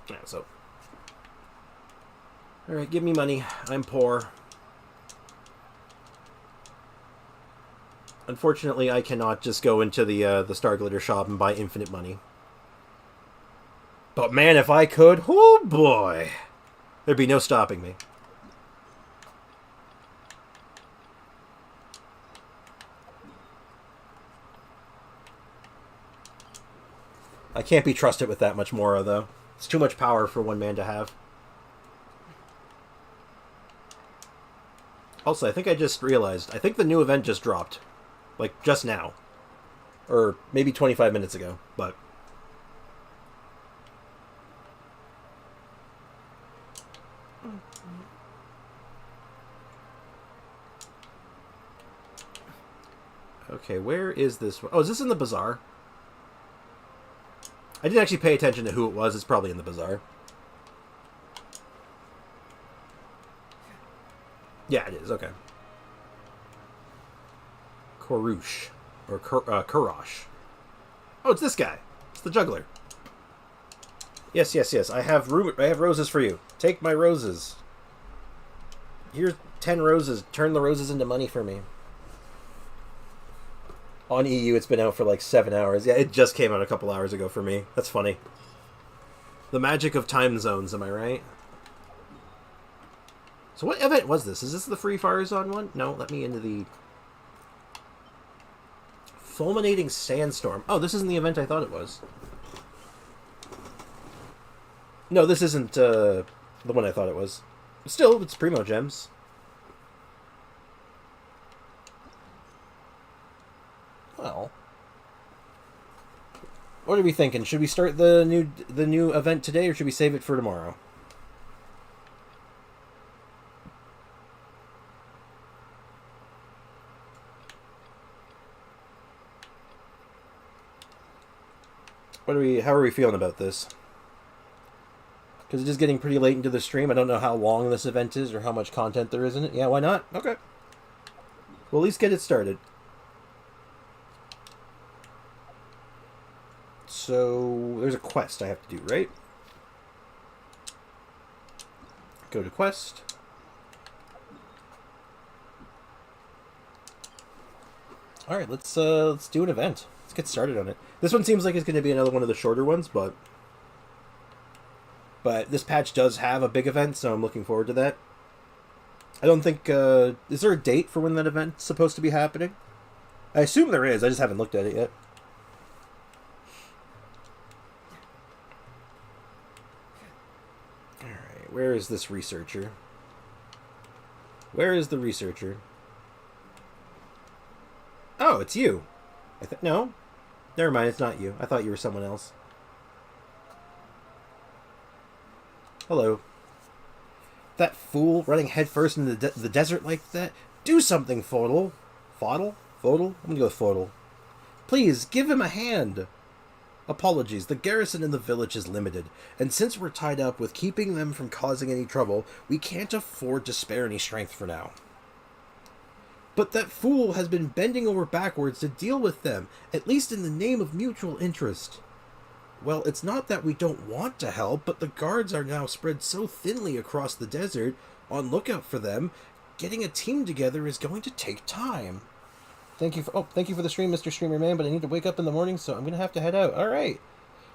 Yeah, so. Alright, give me money. I'm poor. Unfortunately, I cannot just go into the Star Glitter shop and buy infinite money. But man, if I could, oh boy, there'd be no stopping me. I can't be trusted with that much more, though. It's too much power for one man to have. Also, I think I just realized, I think the new event just dropped. Like, just now. Or maybe 25 minutes ago, but... Okay, where is this one? Oh, is this in the bazaar? I didn't actually pay attention to who it was. It's probably in the bazaar. Yeah, it is. Okay. Korush. Or Kurosh. Oh, it's this guy. It's the juggler. Yes, yes, yes. I have roses for you. Take my roses. Here's 10 roses. Turn the roses into money for me. On EU, it's been out for like 7 hours. Yeah, it just came out a couple hours ago for me. That's funny. The magic of time zones, am I right? So what event was this? Is this the Free Farazan one? No, let me into the... Fulminating Sandstorm. Oh, this isn't the event I thought it was. No, this isn't the one I thought it was. Still, it's Primo Gems. Well... What are we thinking? Should we start the new event today, or should we save it for tomorrow? How are we feeling about this? Because it is getting pretty late into the stream. I don't know how long this event is or how much content there is in it. Yeah, why not? Okay. We'll at least get it started. So, there's a quest I have to do, right? Go to quest. Alright, let's do an event. Let's get started on it. This one seems like it's going to be another one of the shorter ones, but this patch does have a big event, so I'm looking forward to that. I don't think... is there a date for when that event's supposed to be happening? I assume there is, I just haven't looked at it yet. Alright, where is this researcher? Where is the researcher? Oh, it's you. No? Never mind, it's not you. I thought you were someone else. Hello. That fool running headfirst into the desert like that? Do something, Fodal. Fodal? Fodal? I'm gonna go with Fodal. Please, give him a hand. Apologies, the garrison in the village is limited, and since we're tied up with keeping them from causing any trouble, we can't afford to spare any strength for now. But that fool has been bending over backwards to deal with them, at least in the name of mutual interest. Well, it's not that we don't want to help, but the guards are now spread so thinly across the desert, on lookout for them, getting a team together is going to take time. Thank you for the stream, Mr. Streamer Man, but I need to wake up in the morning, so I'm going to have to head out. All right.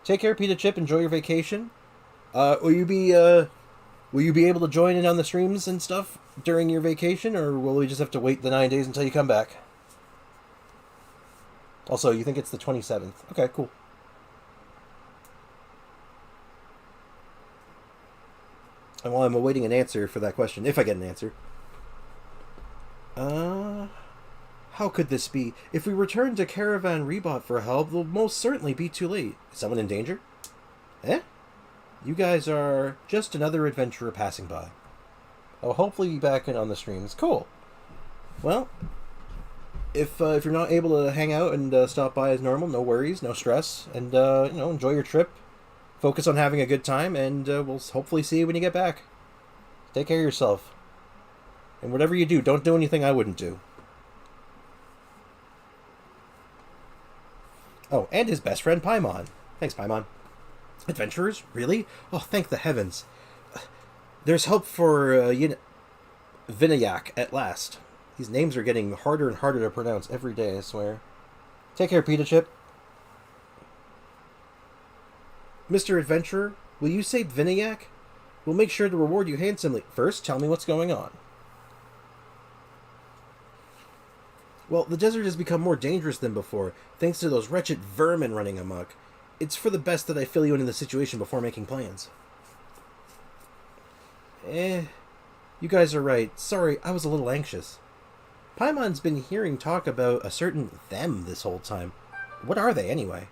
Take care, Pita Chip. Enjoy your vacation. Will you be able to join in on the streams and stuff during your vacation, or will we just have to wait the 9 days until you come back? Also, you think it's the 27th. Okay, cool. And while I'm awaiting an answer for that question, if I get an answer. How could this be? If we return to Caravan Rebot for help, they'll most certainly be too late. Is someone in danger? Eh? You guys are just another adventurer passing by. I'll hopefully be back in on the streams. Cool. Well, if you're not able to hang out and stop by as normal, no worries, no stress, and enjoy your trip. Focus on having a good time, and we'll hopefully see you when you get back. Take care of yourself. And whatever you do, don't do anything I wouldn't do. Oh, and his best friend, Paimon. Thanks, Paimon. Adventurers? Really? Oh, thank the heavens. There's hope for Vinayak at last. These names are getting harder and harder to pronounce every day, I swear. Take care, Pita Chip. Mr. Adventurer, will you say Vinayak? We'll make sure to reward you handsomely. First, tell me what's going on. Well, the desert has become more dangerous than before, thanks to those wretched vermin running amok. It's for the best that I fill you in the situation before making plans. You guys are right. Sorry, I was a little anxious. Paimon's been hearing talk about a certain them this whole time. What are they, anyway?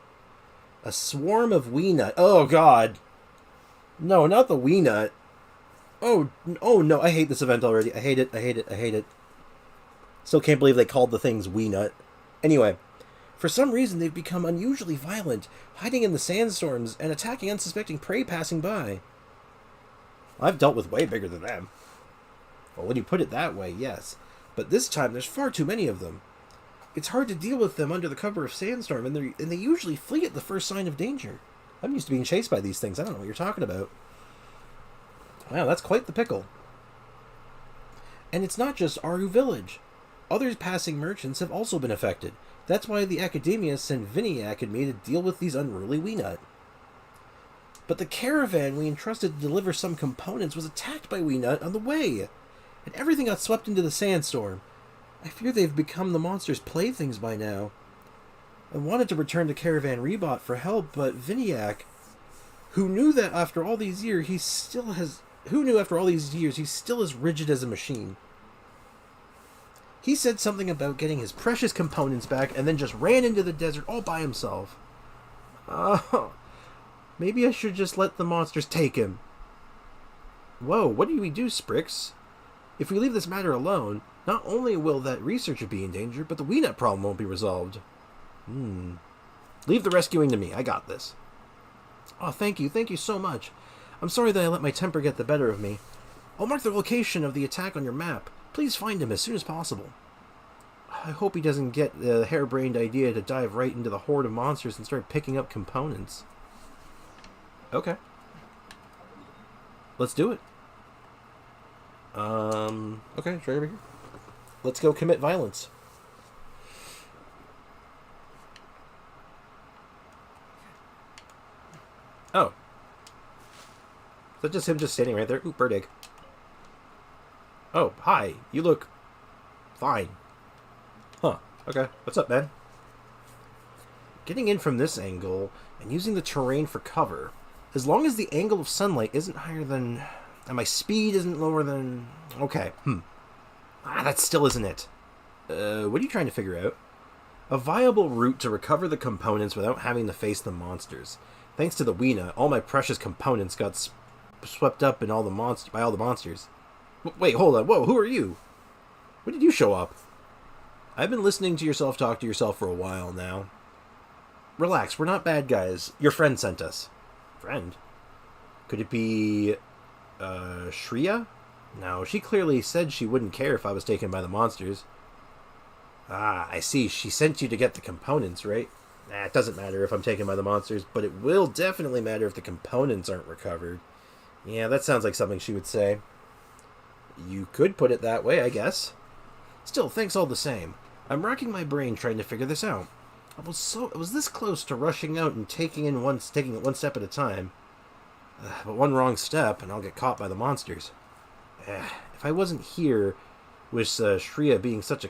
A swarm of Weenut. Oh, God. No, not the Weenut. Oh, no, I hate this event already. I hate it. Still can't believe they called the things Weenut. Anyway, for some reason they've become unusually violent, hiding in the sandstorms and attacking unsuspecting prey passing by. I've dealt with way bigger than them. Well, when you put it that way, yes. But this time there's far too many of them. It's hard to deal with them under the cover of sandstorm, and they usually flee at the first sign of danger. I'm used to being chased by these things. I don't know what you're talking about. Wow, that's quite the pickle. And it's not just Aru Village. Other passing merchants have also been affected. That's why the Academia sent Vinayak and me to deal with these unruly Weenut. But the caravan we entrusted to deliver some components was attacked by Weenut on the way. and everything got swept into the sandstorm. I fear they've become the monster's playthings by now. I wanted to return to Caravan Rebot for help, but Viniac, who knew that after all these years he's still as rigid as a machine. He said something about getting his precious components back and then just ran into the desert all by himself. Oh, maybe I should just let the monsters take him. Whoa, what do we do, Sprix? If we leave this matter alone, not only will that researcher be in danger, but the Weenut problem won't be resolved. Leave the rescuing to me. I got this. Oh, thank you so much. I'm sorry that I let my temper get the better of me. I'll mark the location of the attack on your map. Please find him as soon as possible. I hope he doesn't get the harebrained idea to dive right into the horde of monsters and start picking up components. Okay. Let's do it. Okay, it's right over here. Let's go commit violence. Oh. Is that just him just standing right there? Ooh, bird egg. Oh, hi. You look fine. Huh. Okay. What's up, man? Getting in from this angle and using the terrain for cover. As long as the angle of sunlight isn't higher than... and my speed isn't lower than... Okay. That still isn't it. What are you trying to figure out? A viable route to recover the components without having to face the monsters. Thanks to the Weena, all my precious components got swept up in by all the monsters. Wait, hold on. Whoa, who are you? When did you show up? I've been listening to yourself talk to yourself for a while now. Relax, we're not bad guys. Your friend sent us. Friend? Could it be... Shreya? No, she clearly said she wouldn't care if I was taken by the monsters. Ah, I see. She sent you to get the components, right? Nah, it doesn't matter if I'm taken by the monsters, but it will definitely matter if the components aren't recovered. Yeah, that sounds like something she would say. You could put it that way, I guess. Still, thanks all the same. I'm racking my brain trying to figure this out. I was this close to rushing out and taking it one step at a time. But one wrong step, and I'll get caught by the monsters. If I wasn't here with Shreya being such a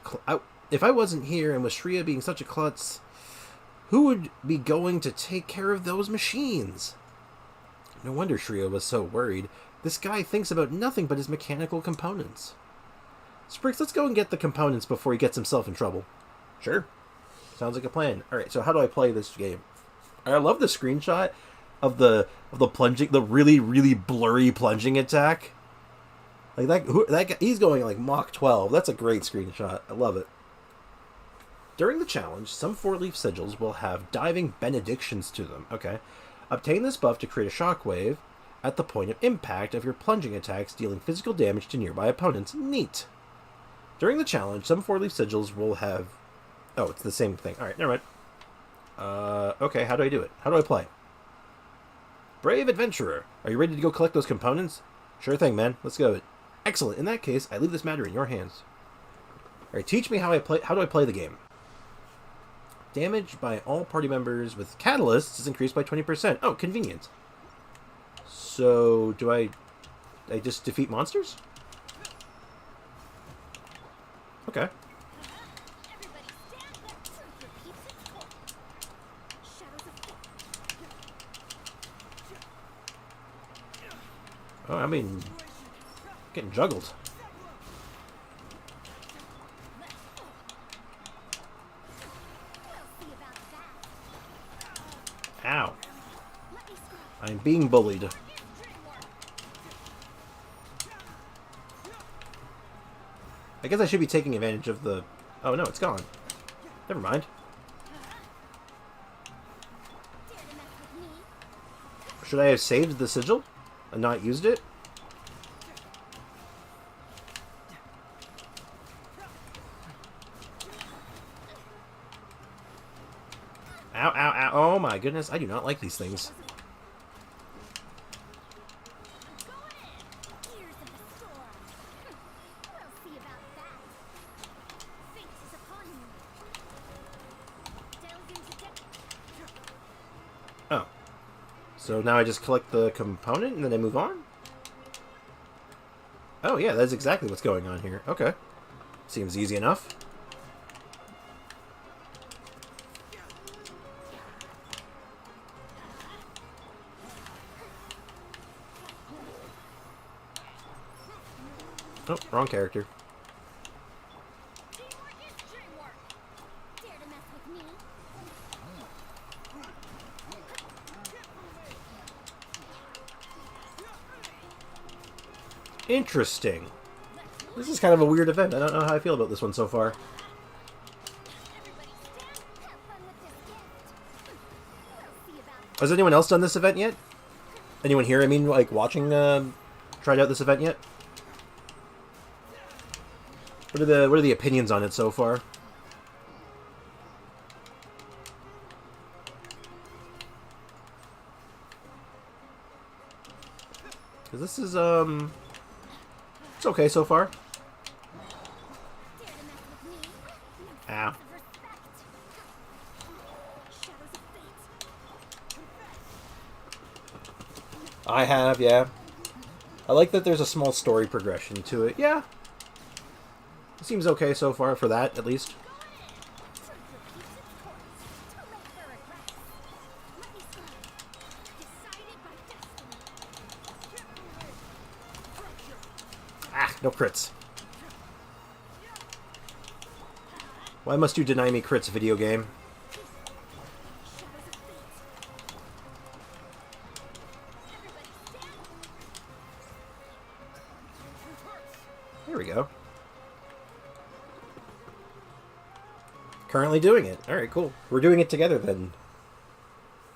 klutz, who would be going to take care of those machines? No wonder Shreya was so worried. This guy thinks about nothing but his mechanical components. Sprix, let's go and get the components before he gets himself in trouble. Sure. Sounds like a plan. Alright, so how do I play this game? I love the screenshot of the plunging, the really, really blurry plunging attack. Like that guy, he's going like Mach 12. That's a great screenshot. I love it. During the challenge, some 4-leaf sigils will have diving benedictions to them. Okay. Obtain this buff to create a shockwave at the point of impact of your plunging attacks, dealing physical damage to nearby opponents. Neat. During the challenge, some 4-leaf sigils will have... Oh, it's the same thing. Alright, never mind. Okay, how do I do it? How do I play? Brave adventurer, are you ready to go collect those components? Sure thing, man. Let's go. Excellent. In that case, I leave this matter in your hands. Alright, teach me how do I play the game? Damage by all party members with catalysts is increased by 20%. Oh, convenient. So, do I just defeat monsters? Okay. Oh, I mean, getting juggled. Ow. I'm being bullied. I guess I should be taking advantage of the... Oh no, it's gone. Never mind. Should I have saved the sigil and not used it? Ow, ow, ow. Oh my goodness, I do not like these things. Oh. So now I just collect the component and then I move on? Oh, yeah, that's exactly what's going on here. Okay. Seems easy enough. Oh, wrong character. Interesting. This is kind of a weird event. I don't know how I feel about this one so far. Has anyone else done this event yet? Anyone here, I mean, like, watching, tried out this event yet? What are the opinions on it so far? Because this is, it's okay so far. Ow. I have, yeah. I like that there's a small story progression to it. Yeah. It seems okay so far for that, at least. Ah, no crits. Why must you deny me crits, video game? There we go. Currently doing it. Alright, cool. We're doing it together then.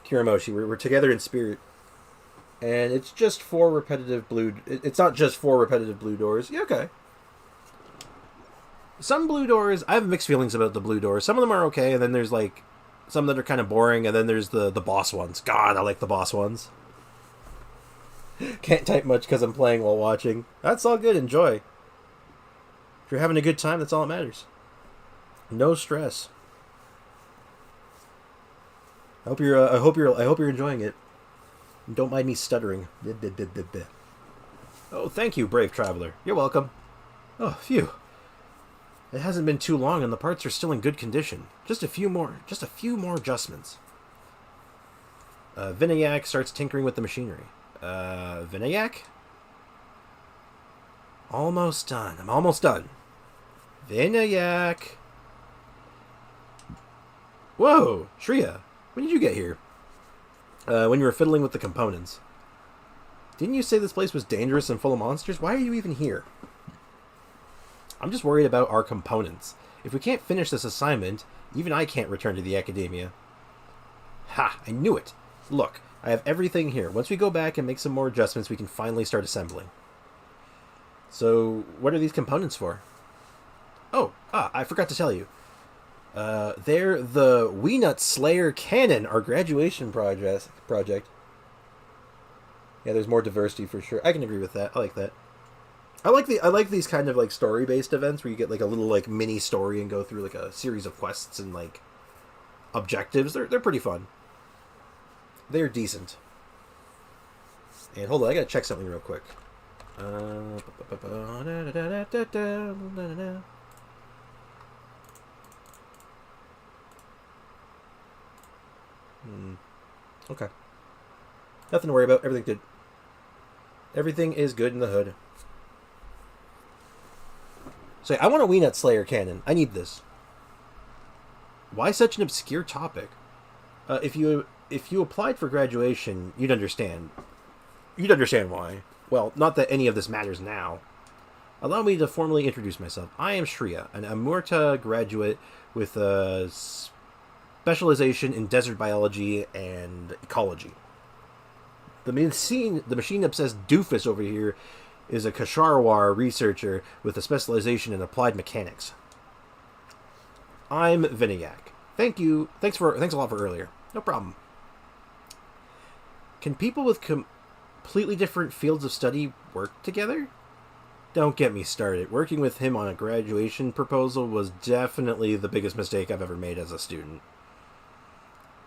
Kiramoshi, we're together in spirit. And it's just 4 repetitive blue... It's not just 4 repetitive blue doors. Yeah, okay. Some blue doors... I have mixed feelings about the blue doors. Some of them are okay, and then there's, like... some that are kind of boring, and then there's the boss ones. God, I like the boss ones. Can't type much because I'm playing while watching. That's all good. Enjoy. If you're having a good time, that's all that matters. No stress. I hope you're enjoying it. Don't mind me stuttering. Oh, thank you, brave traveler. You're welcome. Oh, phew. It hasn't been too long and the parts are still in good condition. Just a few more adjustments. Vinayak starts tinkering with the machinery. Vinayak? Almost done. I'm almost done. Vinayak. Whoa, Shreya. When did you get here? When you were fiddling with the components. Didn't you say this place was dangerous and full of monsters? Why are you even here? I'm just worried about our components. If we can't finish this assignment, even I can't return to the academia. Ha! I knew it! Look, I have everything here. Once we go back and make some more adjustments, we can finally start assembling. So, what are these components for? Oh, I forgot to tell you. They're the Weenut Slayer Cannon, our graduation project. Yeah, there's more diversity for sure. I can agree with that. I like that. I like these kind of like story-based events where you get like a little like mini story and go through like a series of quests and like objectives. They're pretty fun. They're decent. And hold on, I gotta check something real quick. Okay. Nothing to worry about. Everything's good. Everything is good in the hood. So I want a Weenut Slayer cannon. I need this. Why such an obscure topic? If you applied for graduation, you'd understand. You'd understand why. Well, not that any of this matters now. Allow me to formally introduce myself. I am Shreya, an Amurta graduate with a specialization in desert biology and ecology. The machine-obsessed doofus over here is a Kasharwar researcher with a specialization in applied mechanics. I'm Vinayak. Thank you. Thanks a lot for earlier. No problem. Can people with completely different fields of study work together? Don't get me started. Working with him on a graduation proposal was definitely the biggest mistake I've ever made as a student.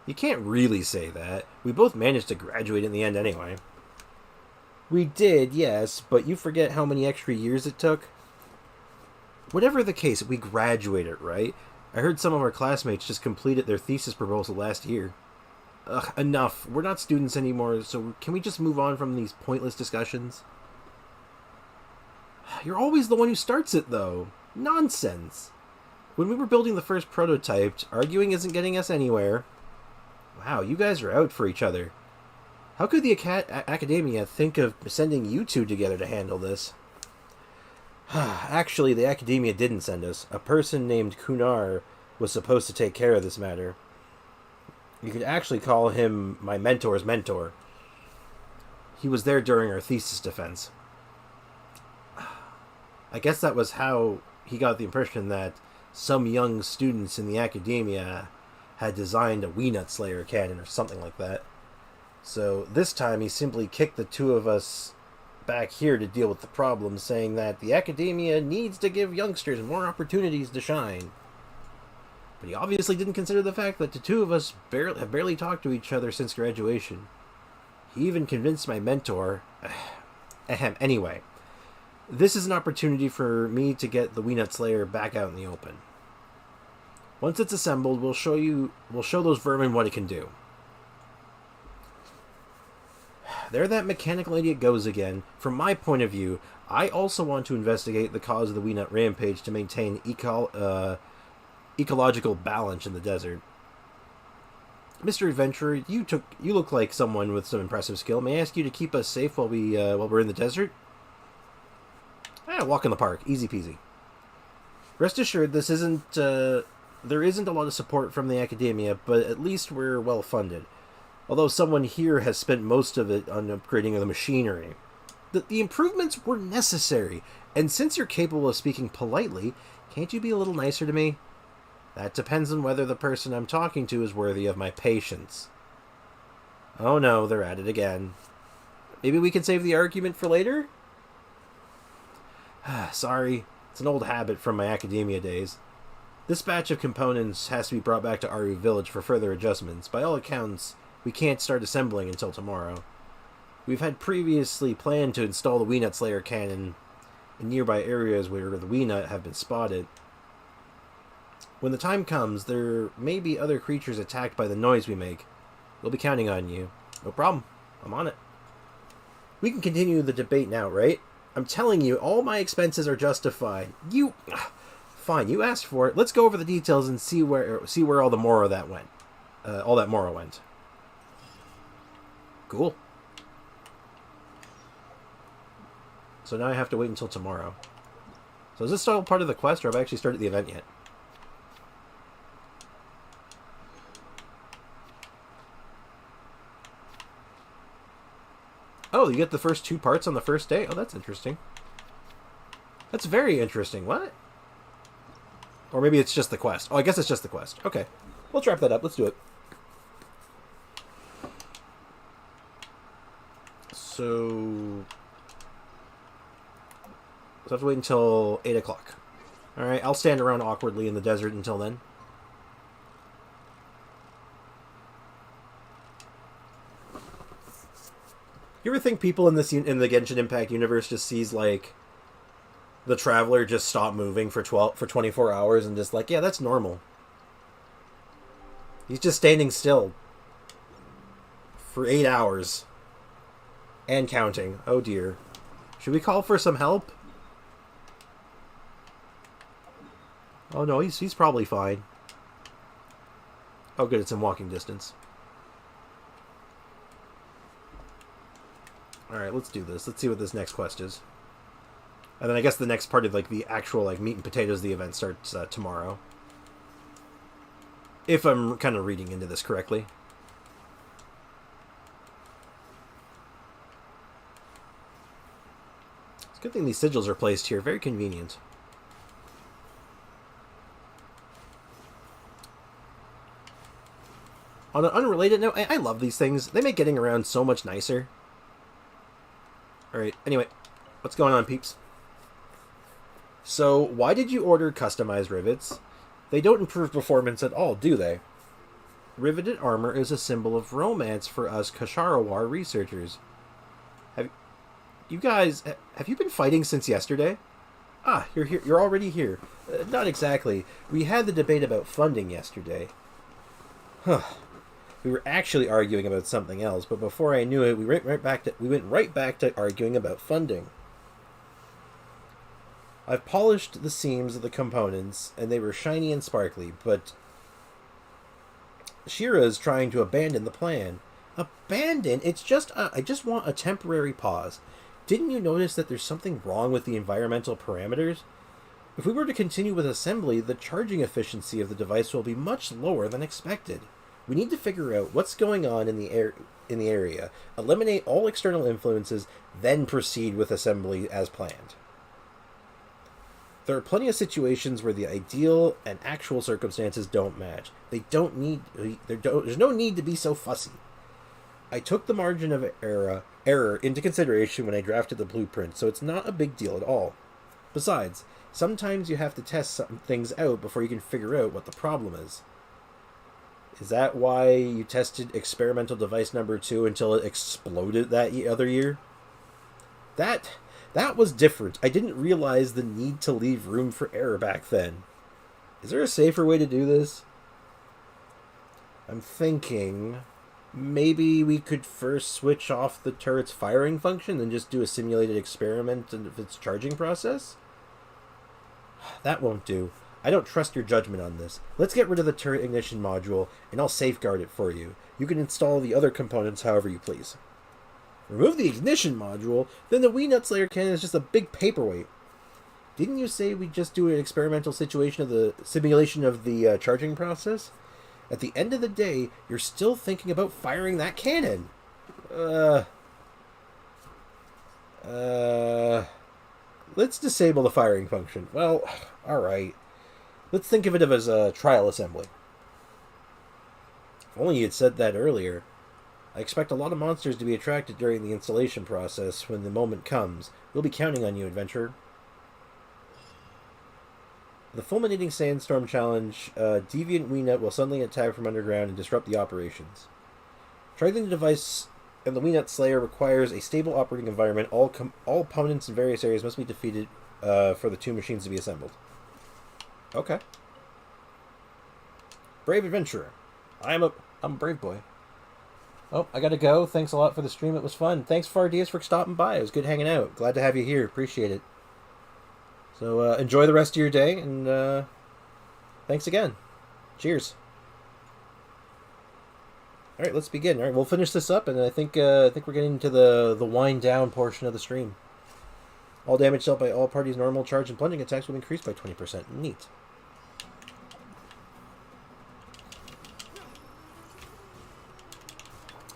You can't really say that. We both managed to graduate in the end anyway. We did, yes, but you forget how many extra years it took? Whatever the case, we graduated, right? I heard some of our classmates just completed their thesis proposal last year. Ugh, enough. We're not students anymore, so can we just move on from these pointless discussions? You're always the one who starts it, though. Nonsense. When we were building the first prototype, arguing isn't getting us anywhere. Wow, you guys are out for each other. How could the academia think of sending you two together to handle this? Actually, the academia didn't send us. A person named Kunar was supposed to take care of this matter. You could actually call him my mentor's mentor. He was there during our thesis defense. I guess that was how he got the impression that some young students in the academia had designed a Weenut Slayer cannon or something like that. So this time he simply kicked the two of us back here to deal with the problem, saying that the academia needs to give youngsters more opportunities to shine. But he obviously didn't consider the fact that the two of us have barely talked to each other since graduation. He even convinced my mentor... Anyway, this is an opportunity for me to get the Weenut Slayer back out in the open. Once it's assembled, we'll show those vermin what it can do. There that mechanical idiot goes again. From my point of view, I also want to investigate the cause of the Weenut Rampage to maintain ecological balance in the desert. Mr. Adventurer, you look like someone with some impressive skill. May I ask you to keep us safe while we're in the desert? Walk in the park, easy peasy. Rest assured, there isn't a lot of support from the academia, but at least we're well funded. Although someone here has spent most of it on upgrading the machinery. The improvements were necessary, and since you're capable of speaking politely, can't you be a little nicer to me? That depends on whether the person I'm talking to is worthy of my patience. Oh no, they're at it again. Maybe we can save the argument for later? Sorry, it's an old habit from my academia days. This batch of components has to be brought back to Aru Village for further adjustments. By all accounts, we can't start assembling until tomorrow. We've had previously planned to install the Weenut Slayer cannon in nearby areas where the Weenut have been spotted. When the time comes, there may be other creatures attacked by the noise we make. We'll be counting on you. No problem. I'm on it. We can continue the debate now, right? I'm telling you, all my expenses are justified. Fine, you asked for it. Let's go over the details and see where all the Moro that went. All that Moro went. Cool. So now I have to wait until tomorrow. So is this still part of the quest, or have I actually started the event yet? Oh, you get the first 2 parts on the first day? Oh, that's interesting. That's very interesting. What? Or maybe it's just the quest. Oh, I guess it's just the quest. Okay. Let's wrap that up. Let's do it. So... I have to wait until 8 o'clock. Alright, I'll stand around awkwardly in the desert until then. You ever think people in the Genshin Impact universe just sees, like, the Traveler just stop moving for 24 hours and just like, yeah, that's normal. He's just standing still for 8 hours. And counting. Oh dear. Should we call for some help? Oh no, he's probably fine. Oh good, it's in walking distance. Alright, let's do this. Let's see what this next quest is. And then I guess the next part of like the actual like meat and potatoes of the event starts tomorrow. If I'm kind of reading into this correctly. It's a good thing these sigils are placed here. Very convenient. On an unrelated note, I love these things. They make getting around so much nicer. Alright, anyway. What's going on, peeps? So, why did you order customized rivets? They don't improve performance at all, do they? Riveted armor is a symbol of romance for us Kasharawar researchers. You guys, have you been fighting since yesterday? Ah, you're here. You're already here. Not exactly. We had the debate about funding yesterday. Huh. We were actually arguing about something else, but before I knew it, we went right back to arguing about funding. I've polished the seams of the components, and they were shiny and sparkly, but Shira's trying to abandon the plan. Abandon? I just want a temporary pause. Didn't you notice that there's something wrong with the environmental parameters? If we were to continue with assembly, the charging efficiency of the device will be much lower than expected. We need to figure out what's going on in the area, eliminate all external influences, then proceed with assembly as planned. There are plenty of situations where the ideal and actual circumstances don't match. There's no need to be so fussy. I took the margin of error into consideration when I drafted the blueprint, so it's not a big deal at all. Besides, sometimes you have to test some things out before you can figure out what the problem is. Is that why you tested experimental device number 2 until it exploded that other year? That was different. I didn't realize the need to leave room for error back then. Is there a safer way to do this? I'm thinking maybe we could first switch off the turret's firing function and just do a simulated experiment of its charging process? That won't do. I don't trust your judgment on this. Let's get rid of the turret ignition module, and I'll safeguard it for you. You can install the other components however you please. Remove the ignition module, then the Wee Nut Slayer cannon is just a big paperweight. Didn't you say we'd just do an experimental simulation of the charging process? At the end of the day, you're still thinking about firing that cannon. Let's disable the firing function. Well, alright. Let's think of it as a trial assembly. If only you had said that earlier. I expect a lot of monsters to be attracted during the installation process when the moment comes. We'll be counting on you, adventurer. The Fulminating Sandstorm Challenge, Deviant Weenut will suddenly attack from underground and disrupt the operations. Charging the device and the Weenut Slayer requires a stable operating environment. All opponents in various areas must be defeated for the two machines to be assembled. Okay. Brave adventurer. I'm a brave boy. Oh, I gotta go. Thanks a lot for the stream. It was fun. Thanks, Fardias, for stopping by. It was good hanging out. Glad to have you here. Appreciate it. So enjoy the rest of your day, and thanks again. Cheers. All right, let's begin. All right, we'll finish this up, and I think we're getting into the wind down portion of the stream. All damage dealt by all parties' normal charge and plunging attacks will increase by 20%. Neat.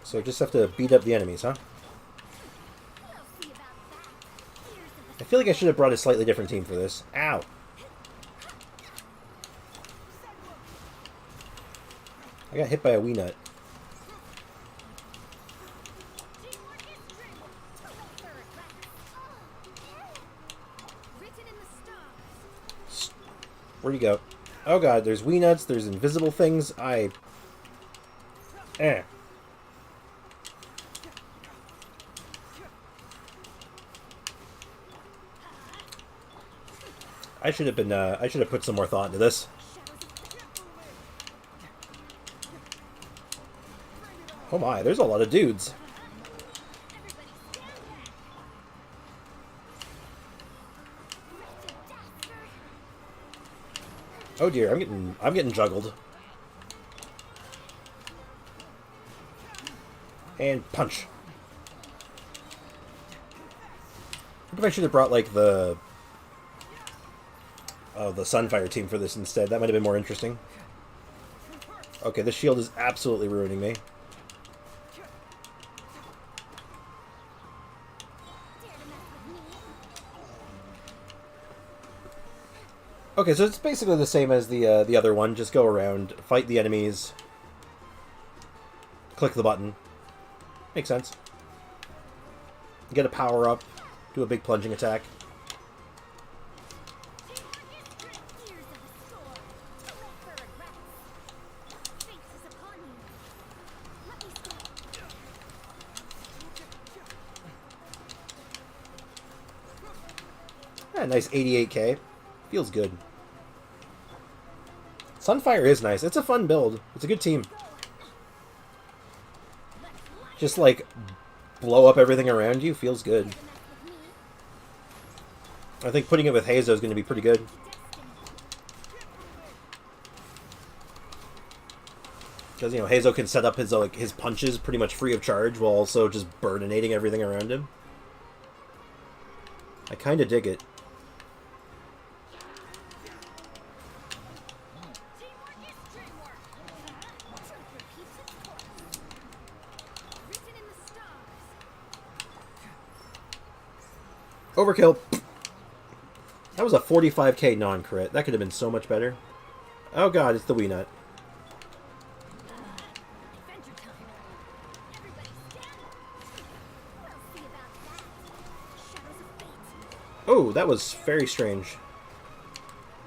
So just have to beat up the enemies, huh? I feel like I should have brought a slightly different team for this. Ow! I got hit by a wee nut. Where'd you go? Oh god, there's wee nuts, there's invisible things. I should have been. I should have put some more thought into this. Oh my, there's a lot of dudes. Oh dear, I'm getting juggled. And punch. I think I should have brought like the Sunfire team for this instead. That might have been more interesting. Okay, this shield is absolutely ruining me. Okay, so it's basically the same as the other one. Just go around, fight the enemies, click the button. Makes sense. Get a power up, do a big plunging attack. nice 88k. Feels good. Sunfire is nice. It's a fun build. It's a good team. Just, like, blow up everything around you feels good. I think putting it with Hazo is going to be pretty good. Because, you know, Hazo can set up his, like, his punches pretty much free of charge while also just burninating everything around him. I kind of dig it. Overkill. That was a 45k non-crit. That could have been so much better. Oh god, it's the Wii Nut. Oh, that was very strange.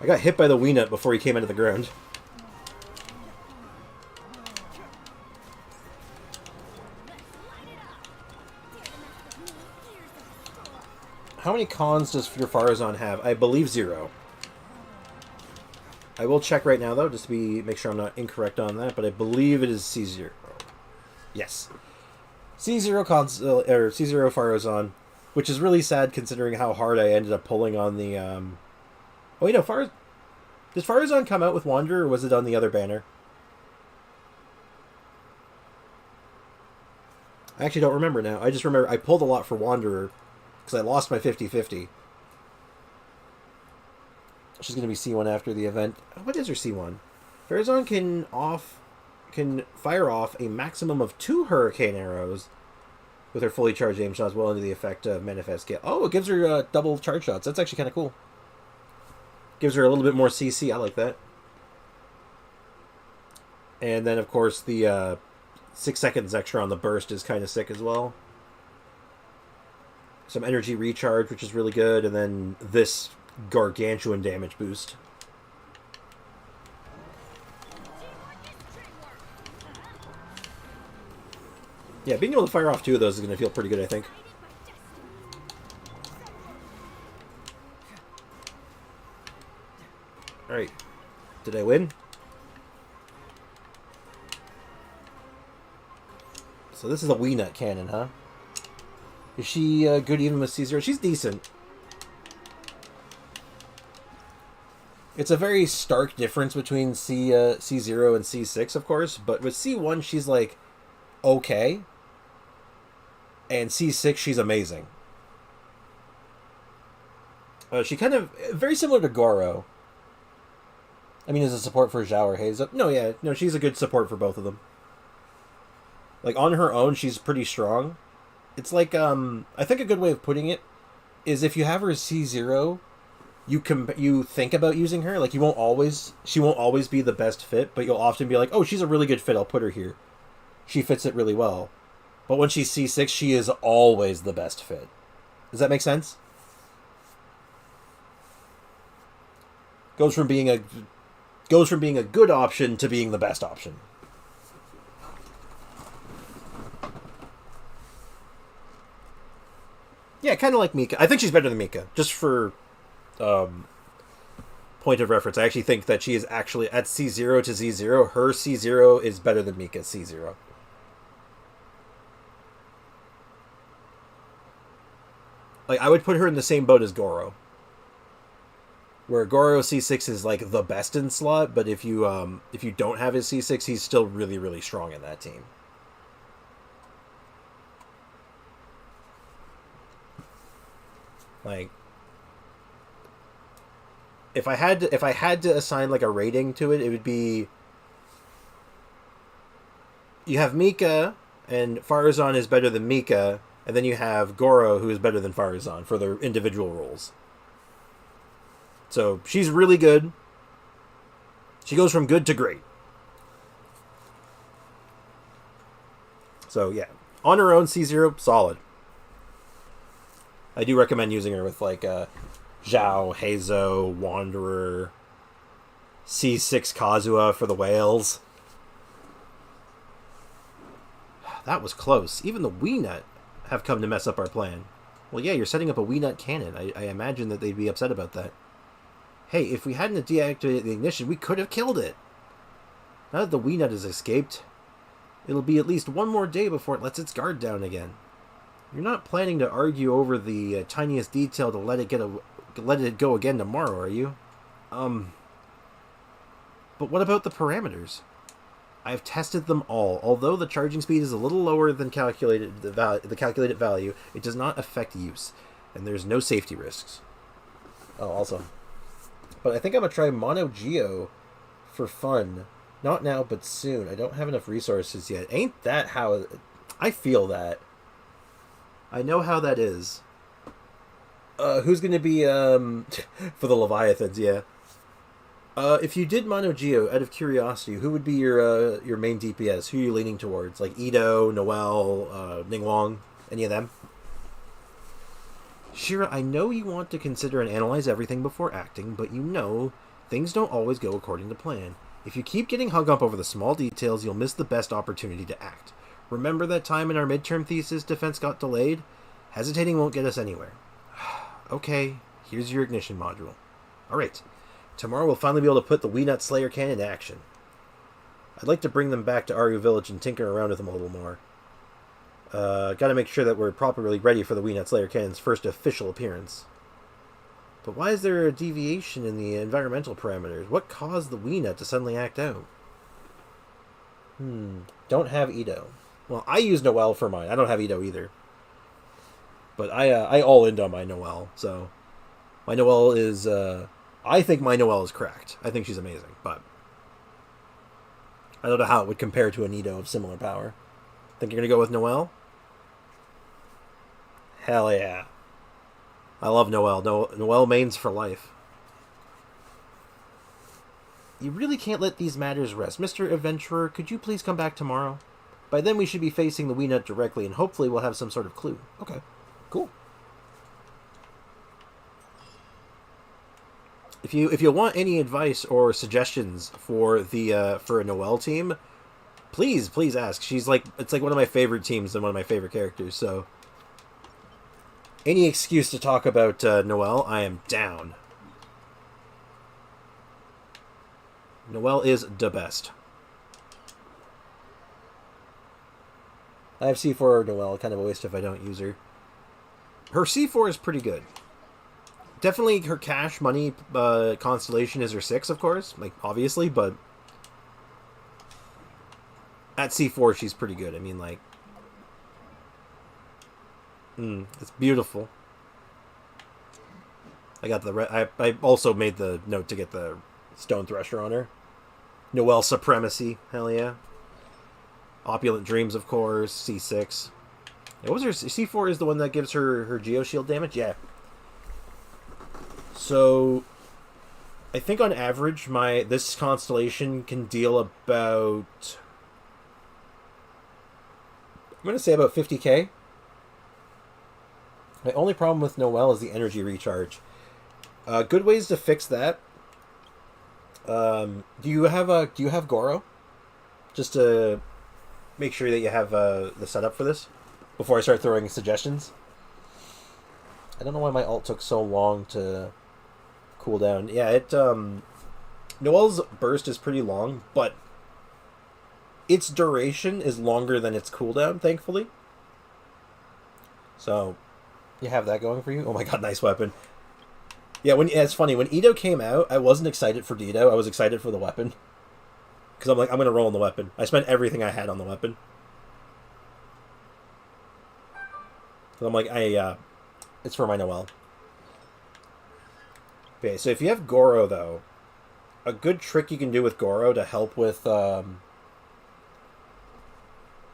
I got hit by the Wii Nut before he came out of the ground. How many cons does your Farazan have? I believe 0. I will check right now, though, just to make sure I'm not incorrect on that, but I believe it is C0. Yes. C0 console, or C0 Farazan, which is really sad considering how hard I ended up pulling on the, Oh, wait, no, Does Farazan come out with Wanderer, or was it on the other banner? I actually don't remember now. I just remember I pulled a lot for Wanderer, because I lost my 50-50. She's going to be C1 after the event. What is her C1? Farazan can fire off a maximum of 2 hurricane arrows with her fully charged aim shots well into the effect of Manifest Gale. Oh, it gives her double charge shots. That's actually kind of cool. Gives her a little bit more CC. I like that. And then, of course, the 6 seconds extra on the burst is kind of sick as well. Some energy recharge, which is really good, and then this gargantuan damage boost. Yeah, being able to fire off 2 of those is going to feel pretty good, I think. Alright. Did I win? So this is a Wii Nut cannon, huh? Is she good even with C0? She's decent. It's a very stark difference between C0 and C6, of course, but with C1, she's like, okay. And C6, she's amazing. She kind of, very similar to Goro. I mean, as a support for Zhao or Haze. No, yeah, no, she's a good support for both of them. Like, on her own, she's pretty strong. It's like, I think a good way of putting it is if you have her as C0, you think about using her. Like, she won't always be the best fit, but you'll often be like, oh, she's a really good fit, I'll put her here. She fits it really well. But when she's C6, she is always the best fit. Does that make sense? Goes from being a good option to being the best option. Yeah, kind of like Mika. I think she's better than Mika. Just for point of reference, I actually think that she is actually at C0 to Z0. Her C0 is better than Mika's C0. Like, I would put her in the same boat as Goro. Where Goro C6 is like the best in slot, but if you don't have his C6, he's still really, really strong in that team. Like, if I had to assign like a rating to it, it would be, you have Mika, and Farazan is better than Mika, and then you have Goro, who is better than Farazan for their individual roles. So she's really good. She goes from good to great. So yeah, on her own, C0, solid. I do recommend using her with, like, Zhao, Hazo, Wanderer, C6 Kazuha for the whales. That was close. Even the Wii Nut have come to mess up our plan. Well, yeah, you're setting up a Wii Nut cannon. I imagine that they'd be upset about that. Hey, if we hadn't deactivated the ignition, we could have killed it. Now that the Wii Nut has escaped, it'll be at least one more day before it lets its guard down again. You're not planning to argue over the tiniest detail to let it go again tomorrow, are you? But what about the parameters? I've tested them all. Although the charging speed is a little lower than the calculated value, it does not affect use, and there's no safety risks. Oh, also. But I think I'm going to try Mono Geo for fun. Not now, but soon. I don't have enough resources yet. Ain't that how... I feel that. I know how that is. Who's going to be... for the Leviathans, yeah. If you did Mono Geo, out of curiosity, who would be your main DPS? Who are you leaning towards? Like Ido, Noelle, Ningguang? Any of them? Shira, I know you want to consider and analyze everything before acting, but you know things don't always go according to plan. If you keep getting hung up over the small details, you'll miss the best opportunity to act. Remember that time in our midterm thesis defense got delayed? Hesitating won't get us anywhere. Okay, here's your ignition module. Alright, tomorrow we'll finally be able to put the Wii Nut Slayer cannon into action. I'd like to bring them back to Aru Village and tinker around with them a little more. Gotta make sure that we're properly ready for the Wii Nut Slayer cannon's first official appearance. But why is there a deviation in the environmental parameters? What caused the Wii Nut to suddenly act out? Don't have Ido. Well, I use Noelle for mine. I don't have Ido either. But I all-in on my Noelle, so... My Noelle is, I think my Noelle is cracked. I think she's amazing, but... I don't know how it would compare to an Ido of similar power. Think you're gonna go with Noelle? Hell yeah. I love Noelle. Noelle mains for life. You really can't let these matters rest. Mr. Adventurer, could you please come back tomorrow? By then we should be facing the Wii Nut directly, and hopefully we'll have some sort of clue. Okay, cool. If you want any advice or suggestions for the for a Noelle team, please ask. It's like one of my favorite teams and one of my favorite characters, so... Any excuse to talk about Noelle, I am down. Noelle is the best. I have C4 Noelle, kind of a waste if I don't use her. Her C4 is pretty good. Definitely her cash money constellation is her 6, of course, like obviously, but at C4 she's pretty good. I mean, like, it's beautiful. I got the I also made the note to get the Stone Thresher on her. Noelle Supremacy, hell yeah. Opulent Dreams, of course. C6. What was her C4 is the one that gives her Geoshield damage? Yeah. So I think on average this constellation can deal about, I'm gonna say about 50k. My only problem with Noelle is the energy recharge. Good ways to fix that. Do you have Goro? Just to make sure that you have the setup for this before I start throwing suggestions. I don't know why my ult took so long to cool down. Yeah, Noelle's burst is pretty long, but its duration is longer than its cooldown, thankfully. So you have that going for you. Oh my god, nice weapon. Yeah, it's funny, when Ido came out, I wasn't excited for Dido, I was excited for the weapon. Because I'm like, I'm going to roll on the weapon. I spent everything I had on the weapon. So I'm like, it's for my Noelle. Okay, so if you have Goro, though, a good trick you can do with Goro to help with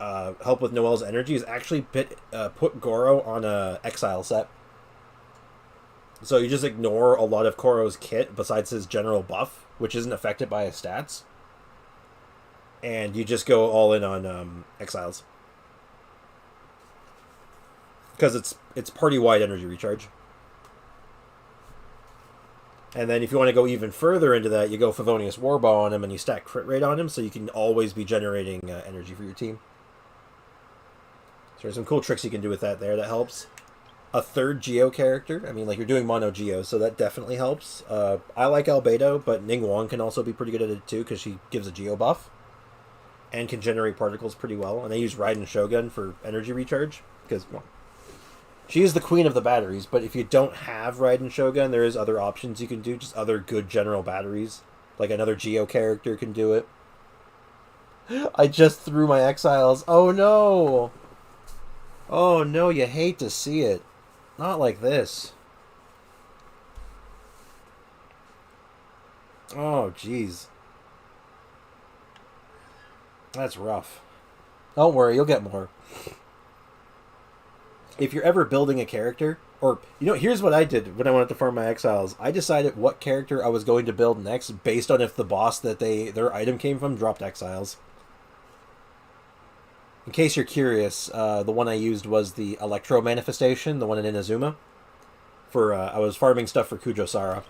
Noelle's energy is actually put Goro on a Exile set. So you just ignore a lot of Goro's kit besides his general buff, which isn't affected by his stats. And you just go all in on Exiles. Because it's party-wide energy recharge. And then if you want to go even further into that, you go Favonius Warbow on him and you stack crit rate on him, so you can always be generating energy for your team. So there's some cool tricks you can do with that there that helps. a third Geo character. I mean, like, you're doing mono Geo, so that definitely helps. I like Albedo, but Ning Wong can also be pretty good at it too, because she gives a Geo buff and can generate particles pretty well. And I use Raiden Shogun for energy recharge, because, well, she is the queen of the batteries, but if you don't have Raiden Shogun, there is other options you can do, just other good general batteries. Like another Geo character can do it. I just threw my exiles. Oh no! Oh no, you hate to see it. Not like this. Oh, jeez. That's rough. Don't worry, you'll get more. If you're ever building a character, or, here's what I did when I wanted to farm my exiles. I decided what character I was going to build next based on if the boss that their item came from dropped exiles. In case you're curious, the one I used was the Electro Manifestation, the one in Inazuma. I was farming stuff for Kujo-Sara.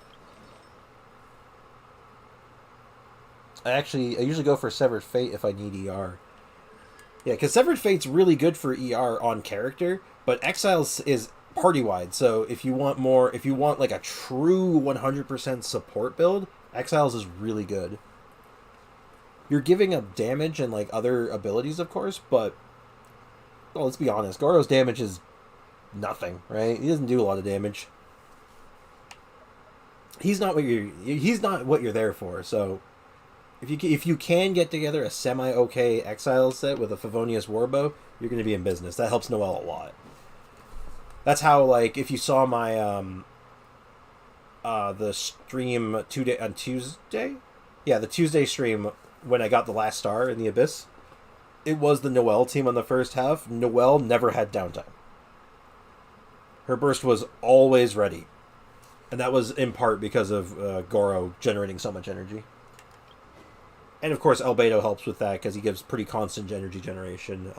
I usually go for Severed Fate if I need ER. Yeah, because Severed Fate's really good for ER on character, but Exiles is party-wide, so if you want like a true 100% support build, Exiles is really good. You're giving up damage and, like, other abilities, of course, but, well, let's be honest, Goro's damage is nothing, right? He doesn't do a lot of damage. He's not what you're there for, so if you can get together a semi-okay Exile set with a Favonius Warbow, you're going to be in business. That helps Noelle a lot. That's how, like, if you saw my the stream on Tuesday? Yeah, the Tuesday stream when I got the last star in the Abyss, it was the Noelle team on the first half. Noelle never had downtime. Her burst was always ready. And that was in part because of Goro generating so much energy. And of course, Albedo helps with that because he gives pretty constant energy generation.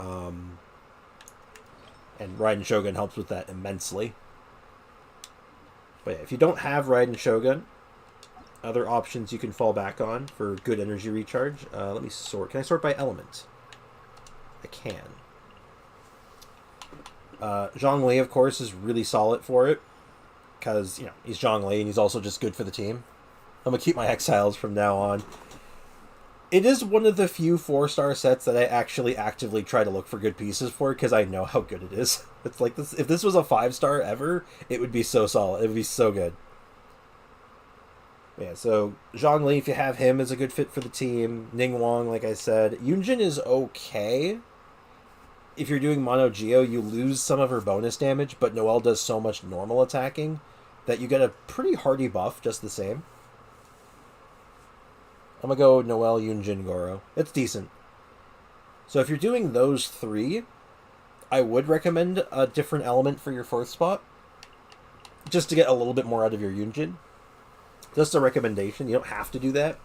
And Raiden Shogun helps with that immensely. But yeah, if you don't have Raiden Shogun, other options you can fall back on for good energy recharge. Let me sort. Can I sort by element? I can. Zhongli, of course, is really solid for it. Because, he's Zhongli and he's also just good for the team. I'm going to keep my exiles from now on. It is one of the few 4-star sets that I actually actively try to look for good pieces for, because I know how good it is. It's like this. If this was a 5-star ever, it would be so solid. It would be so good. Yeah, so Zhongli, if you have him, is a good fit for the team. Ning Wong, like I said. Yunjin is okay. If you're doing Mono Geo, you lose some of her bonus damage, but Noelle does so much normal attacking that you get a pretty hardy buff just the same. I'm going to go Noelle, Yunjin, Goro. It's decent. So if you're doing those three, I would recommend a different element for your 4th spot, just to get a little bit more out of your Yunjin. Just a recommendation. You don't have to do that.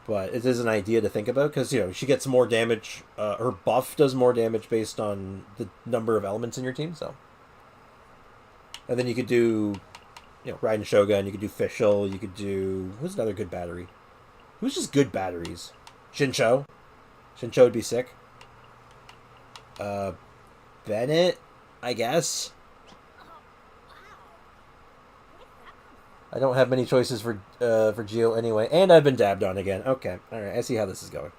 But it is an idea to think about, because, she gets more damage. Her buff does more damage based on the number of elements in your team, so. And then you could do, Raiden Shogun, you could do Fischl, you could do... Who's another good battery? Who's just good batteries? Shincho. Shincho would be sick. Bennett, I guess. I don't have many choices for Geo anyway, and I've been dabbed on again. Okay, alright, I see how this is going.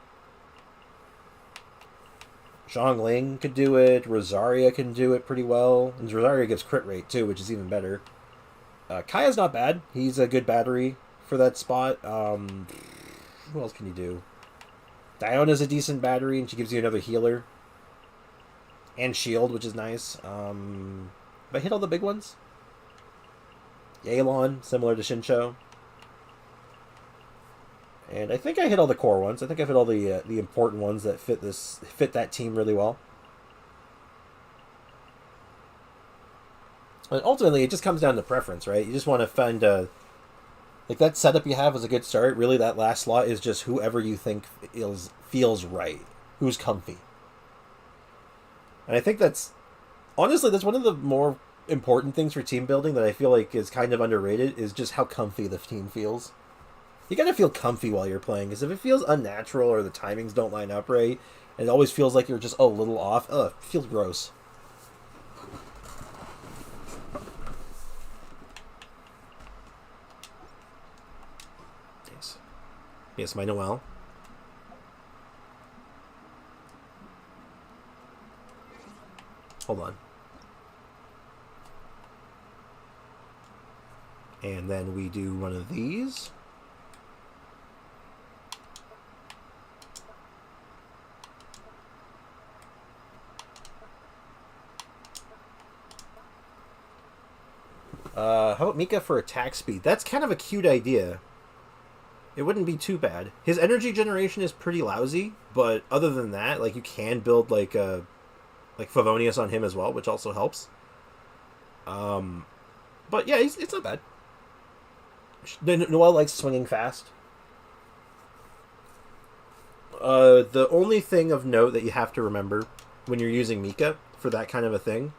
Zhongling could do it, Rosaria can do it pretty well, and Rosaria gives crit rate too, which is even better. Kaya's not bad, he's a good battery for that spot. Who else can you do? Diona's a decent battery, and she gives you another healer. And shield, which is nice. Have I hit all the big ones? Yelan, similar to Shincho. And I think I hit all the core ones. I think I've hit all the important ones that fit that team really well. And ultimately, it just comes down to preference, right? You just want to find like that setup you have is a good start. Really, that last slot is just whoever you think feels right, who's comfy. And I think honestly, that's one of the more important things for team building that I feel like is kind of underrated, is just how comfy the team feels. You gotta feel comfy while you're playing, because if it feels unnatural or the timings don't line up right, and it always feels like you're just a little off, it feels gross. Yes, my Noel. Hold on. And then we do one of these. How about Mika for attack speed? That's kind of a cute idea. It wouldn't be too bad. His energy generation is pretty lousy, but other than that, like, you can build like Favonius on him as well, which also helps. But yeah, it's not bad. Noelle likes swinging fast. The only thing of note that you have to remember when you're using Mika for that kind of a thing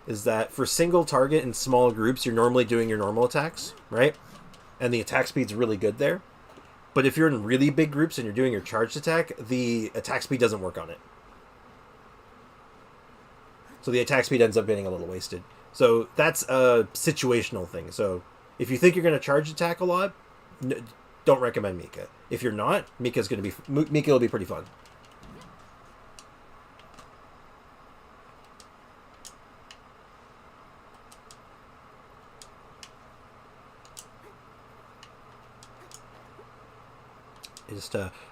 is that for single target in small groups, you're normally doing your normal attacks, right? And the attack speed's really good there. But if you're in really big groups and you're doing your charged attack, the attack speed doesn't work on it. So the attack speed ends up getting a little wasted. So that's a situational thing. So if you think you're going to charge attack a lot, don't recommend Mika. If you're not, Mika will be pretty fun.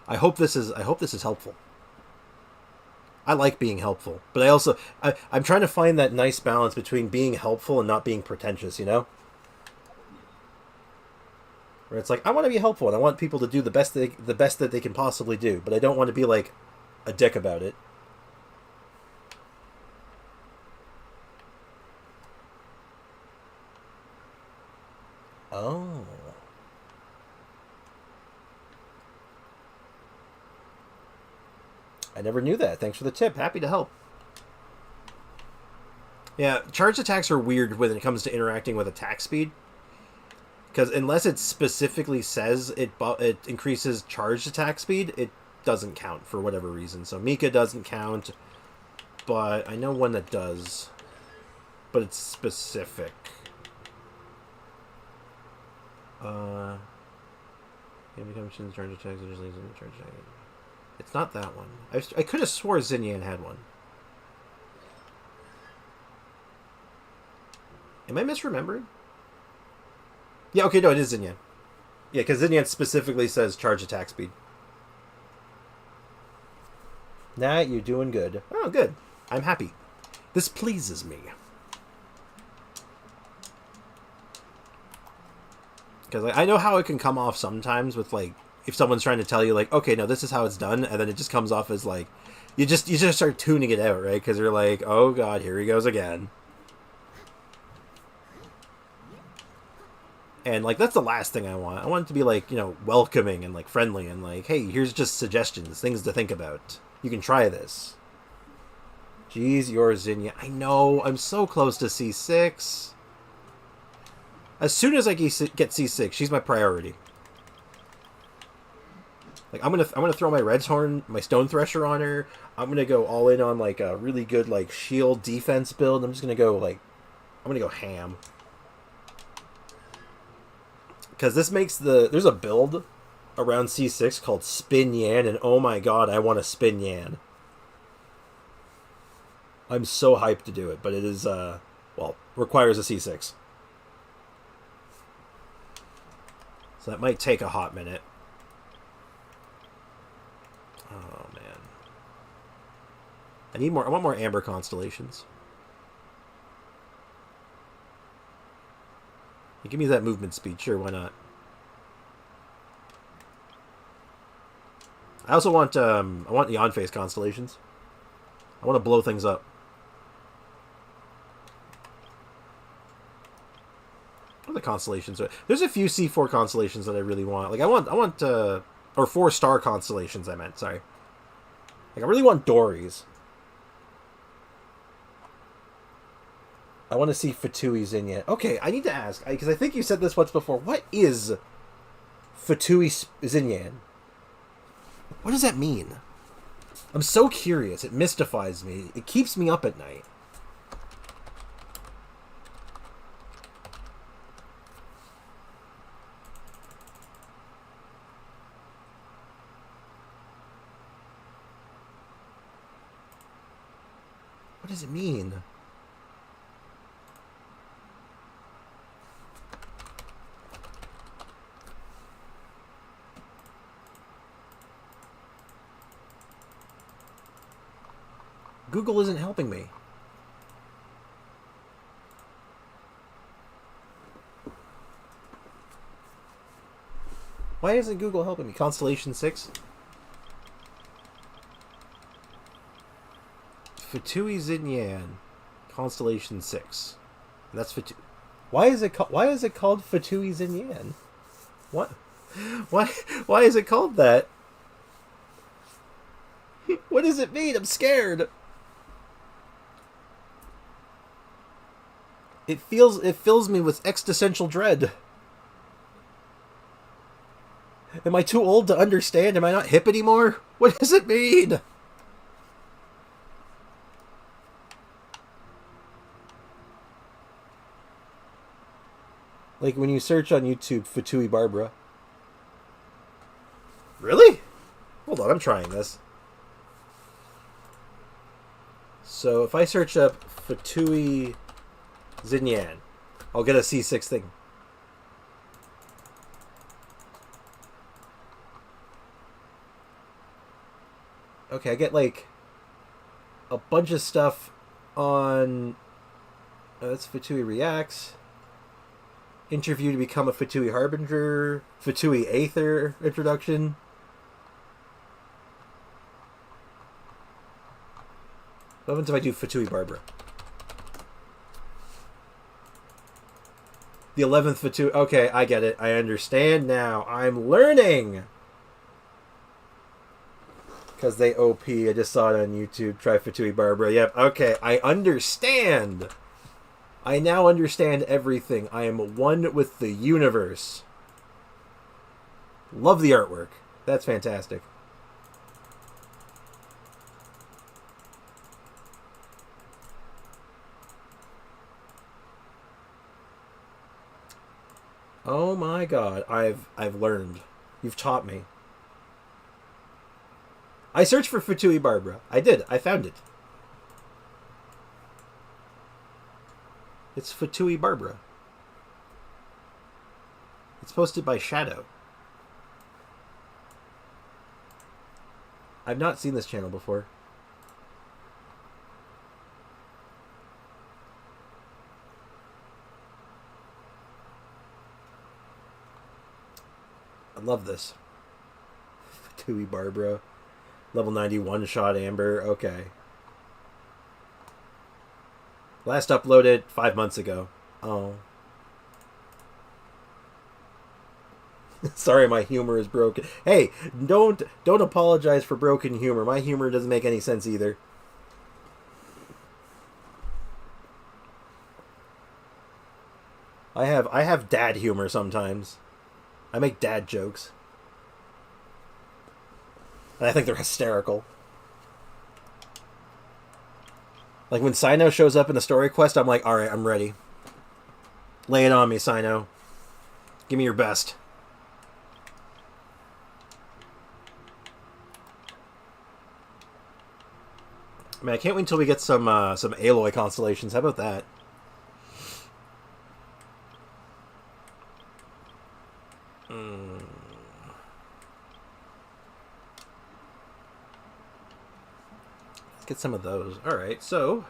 I hope this is helpful. I like being helpful, but I'm trying to find that nice balance between being helpful and not being pretentious, you know? Where it's like, I want to be helpful and I want people to do the best that they can possibly do, but I don't want to be like a dick about it. Oh. I never knew that. Thanks for the tip. Happy to help. Yeah, charged attacks are weird when it comes to interacting with attack speed. Because unless it specifically says it increases charged attack speed, it doesn't count for whatever reason. So Mika doesn't count, but I know one that does. But it's specific. Charge attacks and just leaves them charge attack. It's not that one. I could have swore Zinyan had one. Am I misremembering? Yeah, okay, no, it is Zinyan. Yeah, because Zinyan specifically says charge attack speed. Nah, you're doing good. Oh, good. I'm happy. This pleases me. Because I know how it can come off sometimes with, like, if someone's trying to tell you, like, okay, no, this is how it's done, and then it just comes off as, like, you just start tuning it out, right? Because you're like, oh, God, here he goes again. And, like, that's the last thing I want. I want it to be, like, you know, welcoming and, like, friendly and, like, hey, here's just suggestions, things to think about. You can try this. Jeez, you're Zinnia. I know, I'm so close to C6. As soon as I get C6, she's my priority. Like, I'm gonna throw my Red's Horn, my Stone Thresher on her. I'm gonna go all in on, like, a really good, like, shield defense build. I'm just gonna go, like, I'm gonna go ham. Because this makes there's a build around C6 called Spin Yan, and oh my god, I want to Spin Yan. I'm so hyped to do it, but it is, well, requires a C6. So that might take a hot minute. Oh, man. I want more Amber Constellations. You give me that movement speed, sure, why not? I also want, I want the on-face constellations. I want to blow things up. What are the constellations? There's a few C4 constellations that I really want. Like, I want, or 4-star constellations, I meant, sorry. Like, I really want Dories. I want to see Fatui Zinyan. Okay, I need to ask, because I think you said this once before. What is Fatui Zinyan? What does that mean? I'm so curious. It mystifies me. It keeps me up at night. What does it mean? Google isn't helping me. Why isn't Google helping me? Constellation 6? Fatui Zinyan. Constellation 6. That's Fatui. Why is it called Fatui Zinyan? What? Why is it called that? What does it mean? I'm scared. It fills me with existential dread. Am I too old to understand? Am I not hip anymore? What does it mean? Like when you search on YouTube Fatui Barbara. Really? Hold on, I'm trying this. So if I search up Fatui Zinyan, I'll get a C6 thing. Okay, I get like a bunch of stuff on... that's Fatui Reacts. Interview to become a Fatui Harbinger. Fatui Aether introduction. What happens if I do Fatui Barbara? The 11th Fatui... Okay, I get it. I understand now. I'm learning! Because they OP. I just saw it on YouTube. Try Fatui Barbara. Yep, okay. I understand! I now understand everything. I am one with the universe. Love the artwork. That's fantastic. Oh my god. I've learned. You've taught me. I searched for Fatui Barbara. I did. I found it. It's Fatui Barbara. It's posted by Shadow. I've not seen this channel before. I love this. Fatui Barbara. Level 91 shot Amber. Okay. Last uploaded 5 months ago. Oh. Sorry, my humor is broken. Hey, don't apologize for broken humor. My humor doesn't make any sense either. I have dad humor sometimes. I make dad jokes. And I think they're hysterical. Like when Sino shows up in the story quest, I'm like, alright, I'm ready. Lay it on me, Sino. Give me your best. I mean, I can't wait until we get some Aloy constellations. How about that? Get some of those. Alright, so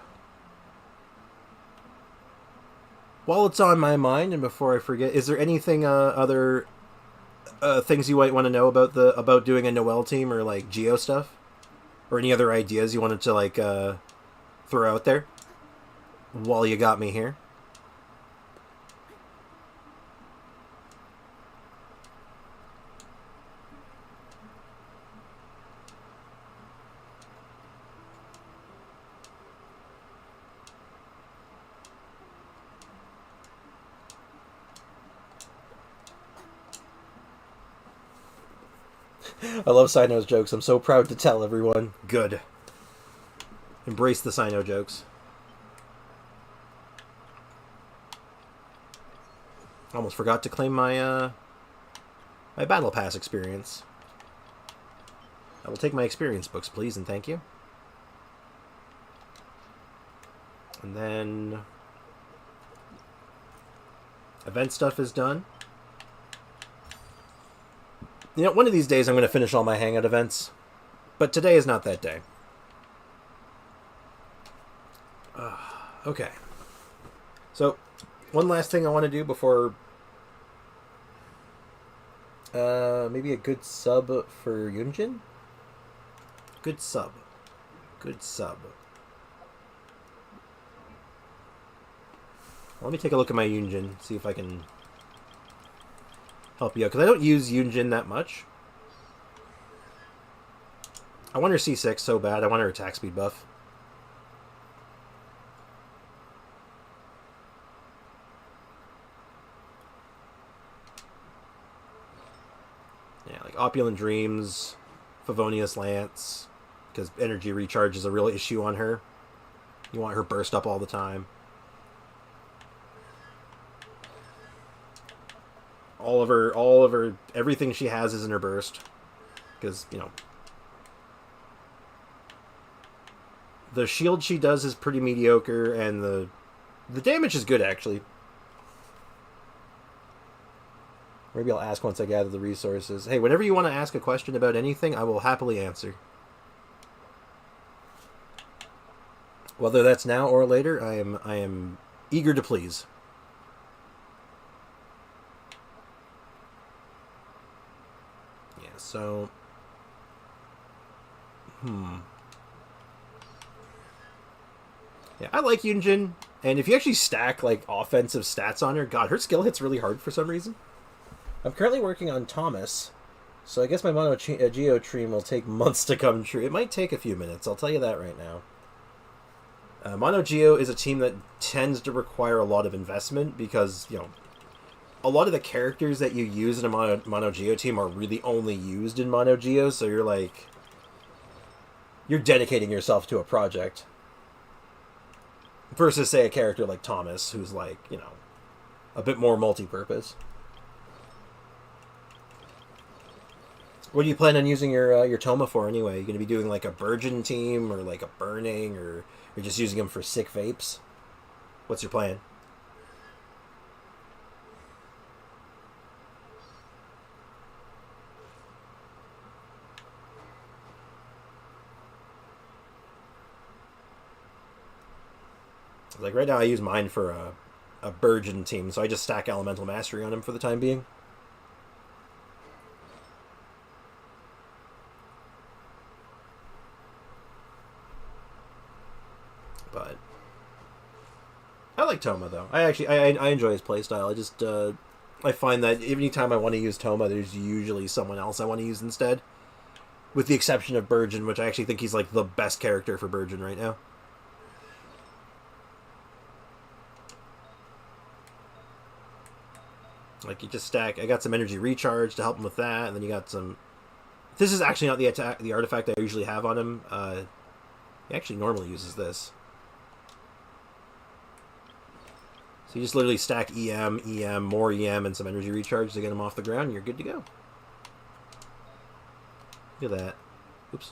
while it's on my mind and before I forget, is there anything other things you might want to know about doing a Noelle team or like Geo stuff? Or any other ideas you wanted to like throw out there while you got me here? I love Sino's jokes. I'm so proud to tell everyone. Good. Embrace the Sino jokes. Almost forgot to claim my my Battle Pass experience. I will take my experience books, please, and thank you. And then event stuff is done. You know, one of these days I'm going to finish all my Hangout events. But today is not that day. Okay. So, one last thing I want to do before... maybe a good sub for Yunjin? Good sub. Good sub. Let me take a look at my Yunjin, see if I can help you out. Because I don't use Yunjin that much. I want her C6 so bad. I want her attack speed buff. Yeah, like Opulent Dreams, Favonius Lance, because energy recharge is a real issue on her. You want her burst up all the time. All of her, everything she has is in her burst. Because, you know, the shield she does is pretty mediocre, and the damage is good, actually. Maybe I'll ask once I gather the resources. Hey, whenever you want to ask a question about anything, I will happily answer. Whether that's now or later, I am eager to please. Yeah, so... Yeah, I like Yunjin, and if you actually stack, like, offensive stats on her, God, her skill hits really hard for some reason. I'm currently working on Thomas, so I guess my Mono Geo Dream will take months to come true. It might take a few minutes, I'll tell you that right now. Mono Geo is a team that tends to require a lot of investment because, you know, a lot of the characters that you use in a Mono Geo team are really only used in Mono Geo, so you're like... You're dedicating yourself to a project. Versus, say, a character like Thomas, who's like, you know, a bit more multi-purpose. What do you plan on using your Toma for anyway? You going to be doing like a Burgeon team or like a Burning, or you're just using them for sick vapes? What's your plan? Like right now I use mine for a Burgeon team, so I just stack Elemental Mastery on him for the time being. But I like Toma though. I enjoy his playstyle. I just I find that anytime I want to use Toma, there's usually someone else I want to use instead. With the exception of Burgeon, which I actually think he's like the best character for Burgeon right now. Like, you just stack... I got some energy recharge to help him with that, and then you got some... This is actually not the artifact I usually have on him. He actually normally uses this. So you just literally stack EM, more EM, and some energy recharge to get him off the ground, and you're good to go. Look at that. Oops.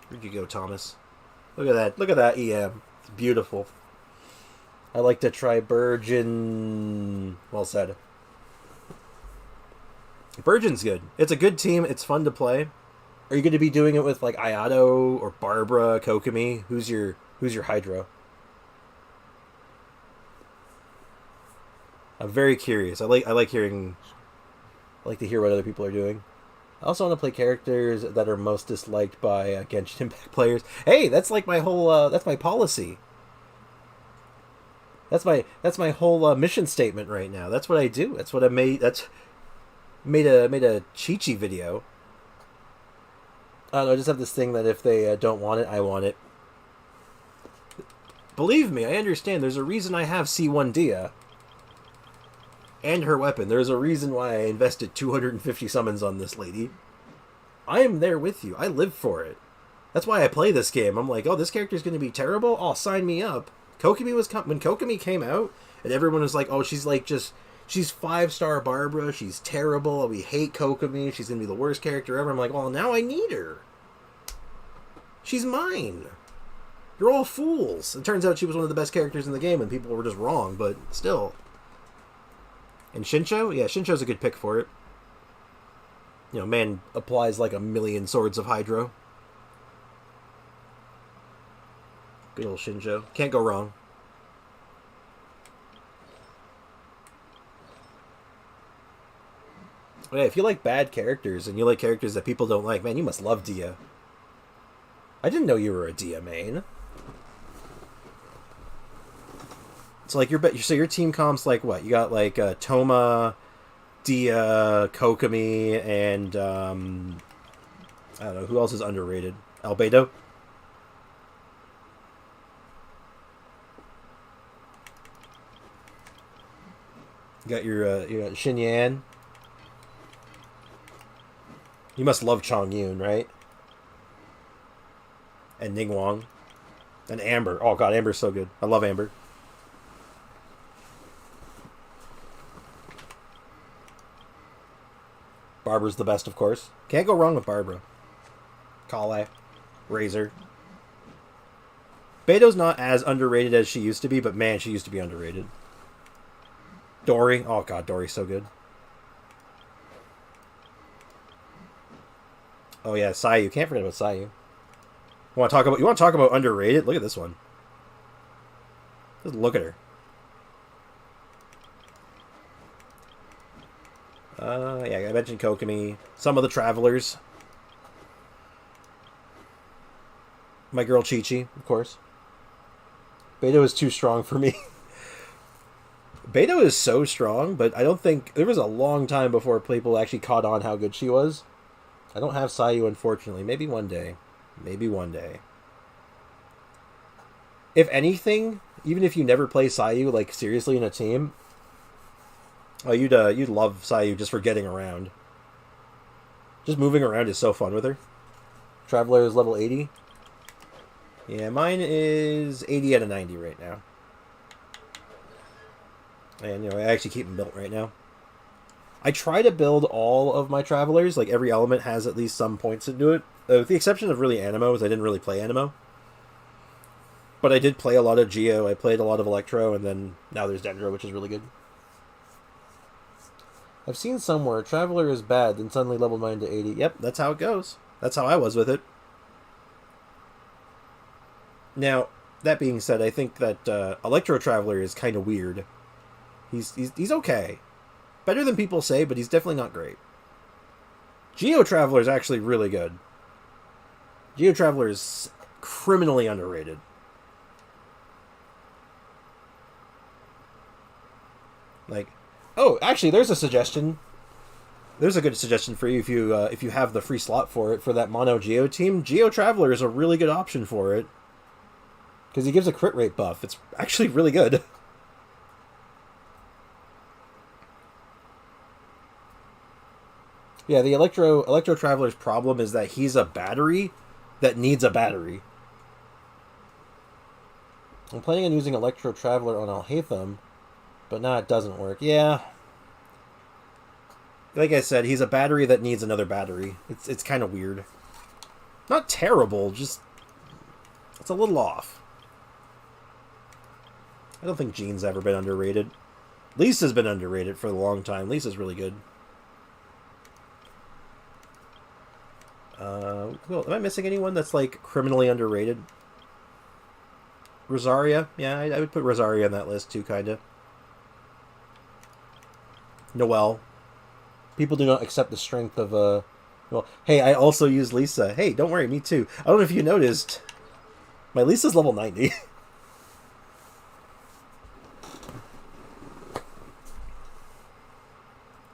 Where'd you go, Thomas? Look at that. Look at that EM. It's beautiful. I like to try Burgeon. Well said. Burgeon's good. It's a good team. It's fun to play. Are you going to be doing it with like Ayato or Barbara, Kokomi? Who's your Hydro? I'm very curious. I like hearing. I like to hear what other people are doing. I also want to play characters that are most disliked by Genshin Impact players. Hey, that's like my whole. That's my policy. That's my whole mission statement right now. That's what I do. That's what I made. That's made a Chi-Chi video. I don't know. I just have this thing that if they don't want it, I want it. Believe me, I understand. There's a reason I have C1 Dia and her weapon. There's a reason why I invested 250 summons on this lady. I am there with you. I live for it. That's why I play this game. I'm like, oh, this character's going to be terrible? Oh, sign me up. Kokomi when Kokomi came out, and everyone was like, oh, she's 5-star Barbara, she's terrible, we hate Kokomi, she's gonna be the worst character ever. I'm like, well, now I need her. She's mine. You're all fools. It turns out she was one of the best characters in the game, and people were just wrong, but still. And Shincho? Yeah, Shincho's a good pick for it. You know, man applies like a million swords of Hydro. Good old Shinjo. Can't go wrong. Yeah, if you like bad characters and you like characters that people don't like, man, you must love Dia. I didn't know you were a Dia main. So like your team comp's like what? You got like Toma, Dia, Kokomi, and I don't know who else is underrated. Albedo. You got Xinyan. You must love Chongyun, right? And Ningguang. And Amber. Oh god, Amber's so good. I love Amber. Barbara's the best, of course. Can't go wrong with Barbara. Kale. Razor. Beto's not as underrated as she used to be, but man, she used to be underrated. Dory. Oh god, Dory's so good. Oh yeah, Sayu. Can't forget about Sayu. You want to talk about underrated? Look at this one. Just look at her. Yeah, I mentioned Kokomi. Some of the Travelers. My girl Chi-Chi, of course. Beto is too strong for me. Beto is so strong, but I don't think... There was a long time before people actually caught on how good she was. I don't have Sayu, unfortunately. Maybe one day. Maybe one day. If anything, even if you never play Sayu, like, seriously in a team... Oh, you'd love Sayu just for getting around. Just moving around is so fun with her. Traveler is level 80. Yeah, mine is 80 out of 90 right now. And, you know, I actually keep them built right now. I try to build all of my Travelers. Like, every element has at least some points into it. With the exception of really Anemo, as I didn't really play Anemo. But I did play a lot of Geo. I played a lot of Electro, and then now there's Dendro, which is really good. I've seen somewhere, Traveler is bad, then suddenly level 9 to 80. Yep, that's how it goes. That's how I was with it. Now, that being said, I think that Electro Traveler is kind of weird. He's okay. Better than people say, but he's definitely not great. Geo Traveler is actually really good. Geo Traveler is criminally underrated. Like, oh, actually, there's a suggestion. There's a good suggestion for you if you have the free slot for it, for that mono Geo team. Geo Traveler is a really good option for it. Because he gives a crit rate buff. It's actually really good. Yeah, the Electro Traveler's problem is that he's a battery that needs a battery. I'm planning on using Electro Traveler on Alhaitham, but now it doesn't work. Yeah. Like I said, he's a battery that needs another battery. It's kind of weird. Not terrible, just... It's a little off. I don't think Jean's ever been underrated. Lisa's been underrated for a long time. Lisa's really good. Well, am I missing anyone that's, like, criminally underrated? Rosaria? Yeah, I would put Rosaria on that list, too, kinda. Noelle. People do not accept the strength of, well, hey, I also use Lisa. Hey, don't worry, me too. I don't know if you noticed. My Lisa's level 90.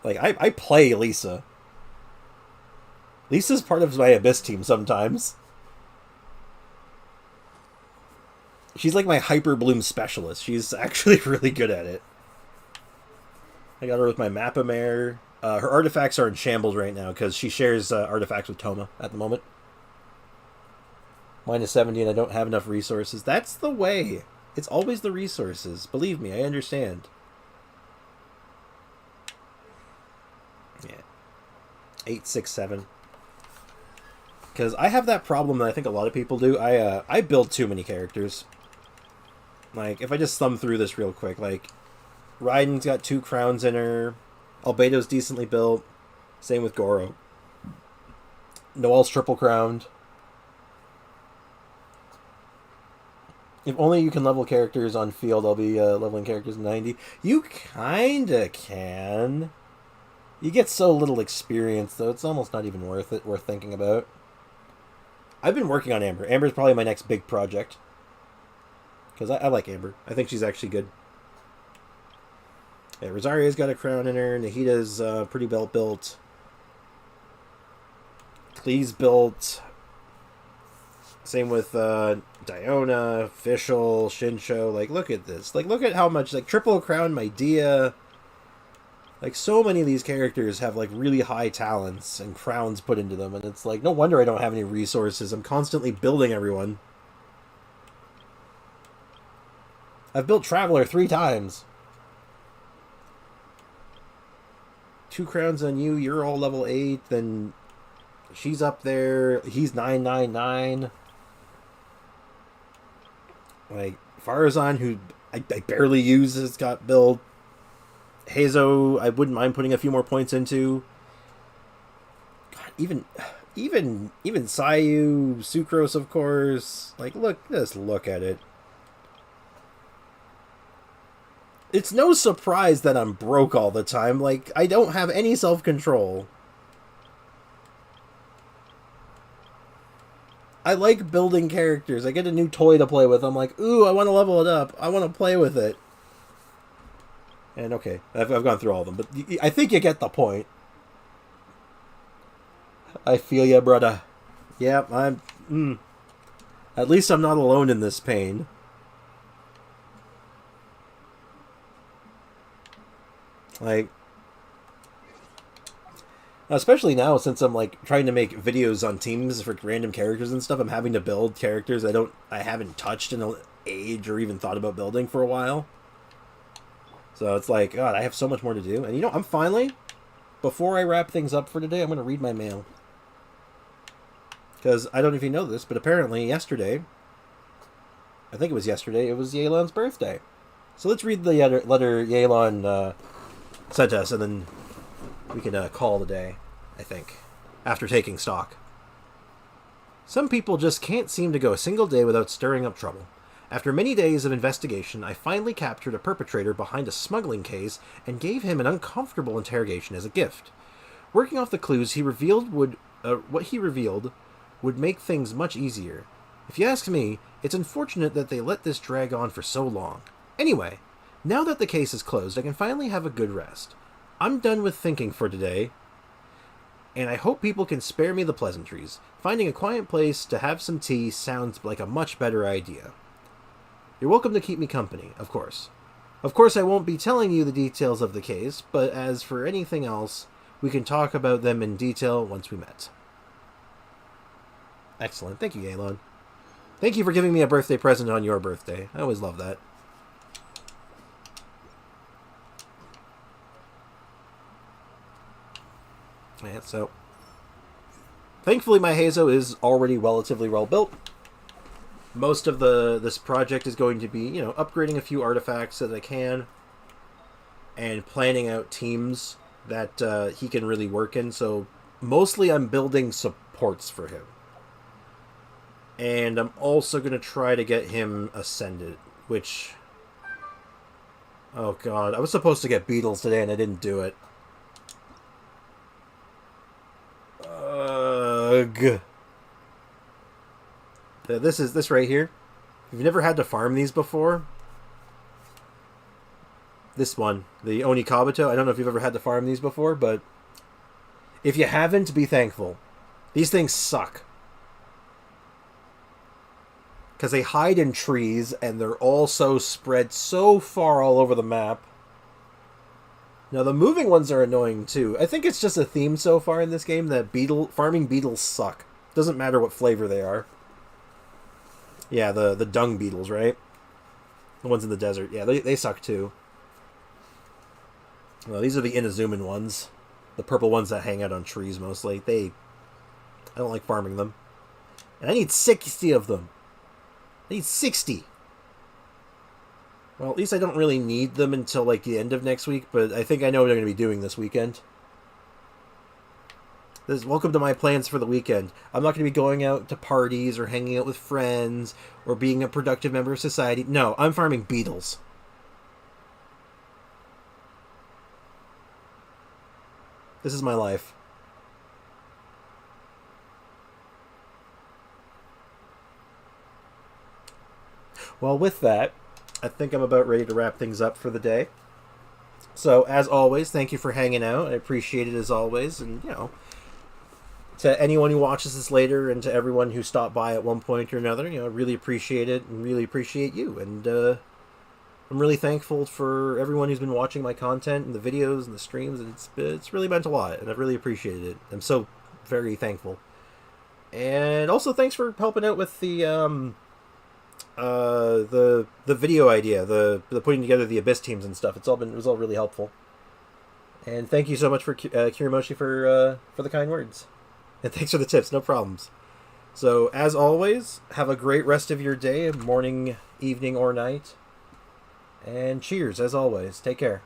Like, I play Lisa. Lisa's part of my Abyss team sometimes. She's like my Hyper Bloom specialist. She's actually really good at it. I got her with my Mapamare. Her artifacts are in shambles right now because she shares artifacts with Toma at the moment. Minus 70 and I don't have enough resources. That's the way. It's always the resources. Believe me, I understand. Yeah. 8, 6, 7. Because I have that problem that I think a lot of people do. I build too many characters. Like, if I just thumb through this real quick, like, Raiden's got 2 crowns in her. Albedo's decently built. Same with Goro. Noel's triple crowned. If only you can level characters on field, I'll be leveling characters 90. You kinda can. You get so little experience, though, it's almost not even worth thinking about. I've been working on Amber. Amber's probably my next big project. Because I like Amber. I think she's actually good. Yeah, Rosaria's got a crown in her. Nahida's pretty well built. Klee's built. Same with Diona, Fischl, Shinsho. Like, look at this. Like, look at how much, like, Triple Crown, Maedea. Like, so many of these characters have, like, really high talents and crowns put into them. And it's like, no wonder I don't have any resources. I'm constantly building everyone. I've built Traveler 3 times. 2 crowns on you. You're all level 8. Then she's up there. He's 999. Like, Farazan, who I barely use, has got built. Heizo, I wouldn't mind putting a few more points into. God, even Sayu, Sucrose, of course. Like, just look at it. It's no surprise that I'm broke all the time. Like, I don't have any self-control. I like building characters. I get a new toy to play with. I'm like, ooh, I want to level it up. I want to play with it. And okay, I've gone through all of them, but I think you get the point. I feel ya, brother. Yeah, at least I'm not alone in this pain. Like, especially now, since I'm like trying to make videos on teams for random characters and stuff, I'm having to build characters I haven't touched in an age or even thought about building for a while. So it's like, God, I have so much more to do. And you know, I'm finally, before I wrap things up for today, I'm going to read my mail. Because I don't know if you know this, but apparently yesterday, I think it was yesterday, it was Yelan's birthday. So let's read the letter Yelan sent us, and then we can call the day, I think, after taking stock. Some people just can't seem to go a single day without stirring up trouble. After many days of investigation, I finally captured a perpetrator behind a smuggling case and gave him an uncomfortable interrogation as a gift. Working off the clues what he revealed would make things much easier. If you ask me, it's unfortunate that they let this drag on for so long. Anyway, now that the case is closed, I can finally have a good rest. I'm done with thinking for today, and I hope people can spare me the pleasantries. Finding a quiet place to have some tea sounds like a much better idea. You're welcome to keep me company, of course. Of course, I won't be telling you the details of the case, but as for anything else, we can talk about them in detail once we met. Excellent. Thank you, Yelan. Thank you for giving me a birthday present on your birthday. I always love that. Yeah, so thankfully my Heizo is already relatively well built. Most of this project is going to be, you know, upgrading a few artifacts that I can and planning out teams that he can really work in. So mostly I'm building supports for him. And I'm also going to try to get him ascended, which... Oh god, I was supposed to get beetles today and I didn't do it. Ugh. This right here. If you've never had to farm these before, this one, the Oni Kabuto, I don't know if you've ever had to farm these before, but if you haven't, be thankful. These things suck. Because they hide in trees, and they're also spread so far all over the map. Now, the moving ones are annoying, too. I think it's just a theme so far in this game that farming beetles suck. Doesn't matter what flavor they are. Yeah, the dung beetles, right? The ones in the desert. Yeah, they suck, too. Well, these are the Inazuman ones. The purple ones that hang out on trees, mostly. I don't like farming them. And I need 60 of them. I need 60. Well, at least I don't really need them until, like, the end of next week, but I think I know what I'm going to be doing this weekend. Welcome to my plans for the weekend. I'm not going to be going out to parties or hanging out with friends or being a productive member of society. No, I'm farming beetles. This is my life. Well, with that, I think I'm about ready to wrap things up for the day. So, as always, thank you for hanging out. I appreciate it as always. And, to anyone who watches this later and to everyone who stopped by at one point or another, really appreciate it and really appreciate you. And I'm really thankful for everyone who's been watching my content and the videos and the streams. And it's really meant a lot, and I've really appreciated it. I'm so very thankful. And also, thanks for helping out with the video idea, the putting together the Abyss teams and stuff. It was all really helpful. And thank you so much for Kirimoshi for the kind words. And thanks for the tips, no problems. So, as always, have a great rest of your day, morning, evening, or night. And cheers, as always. Take care.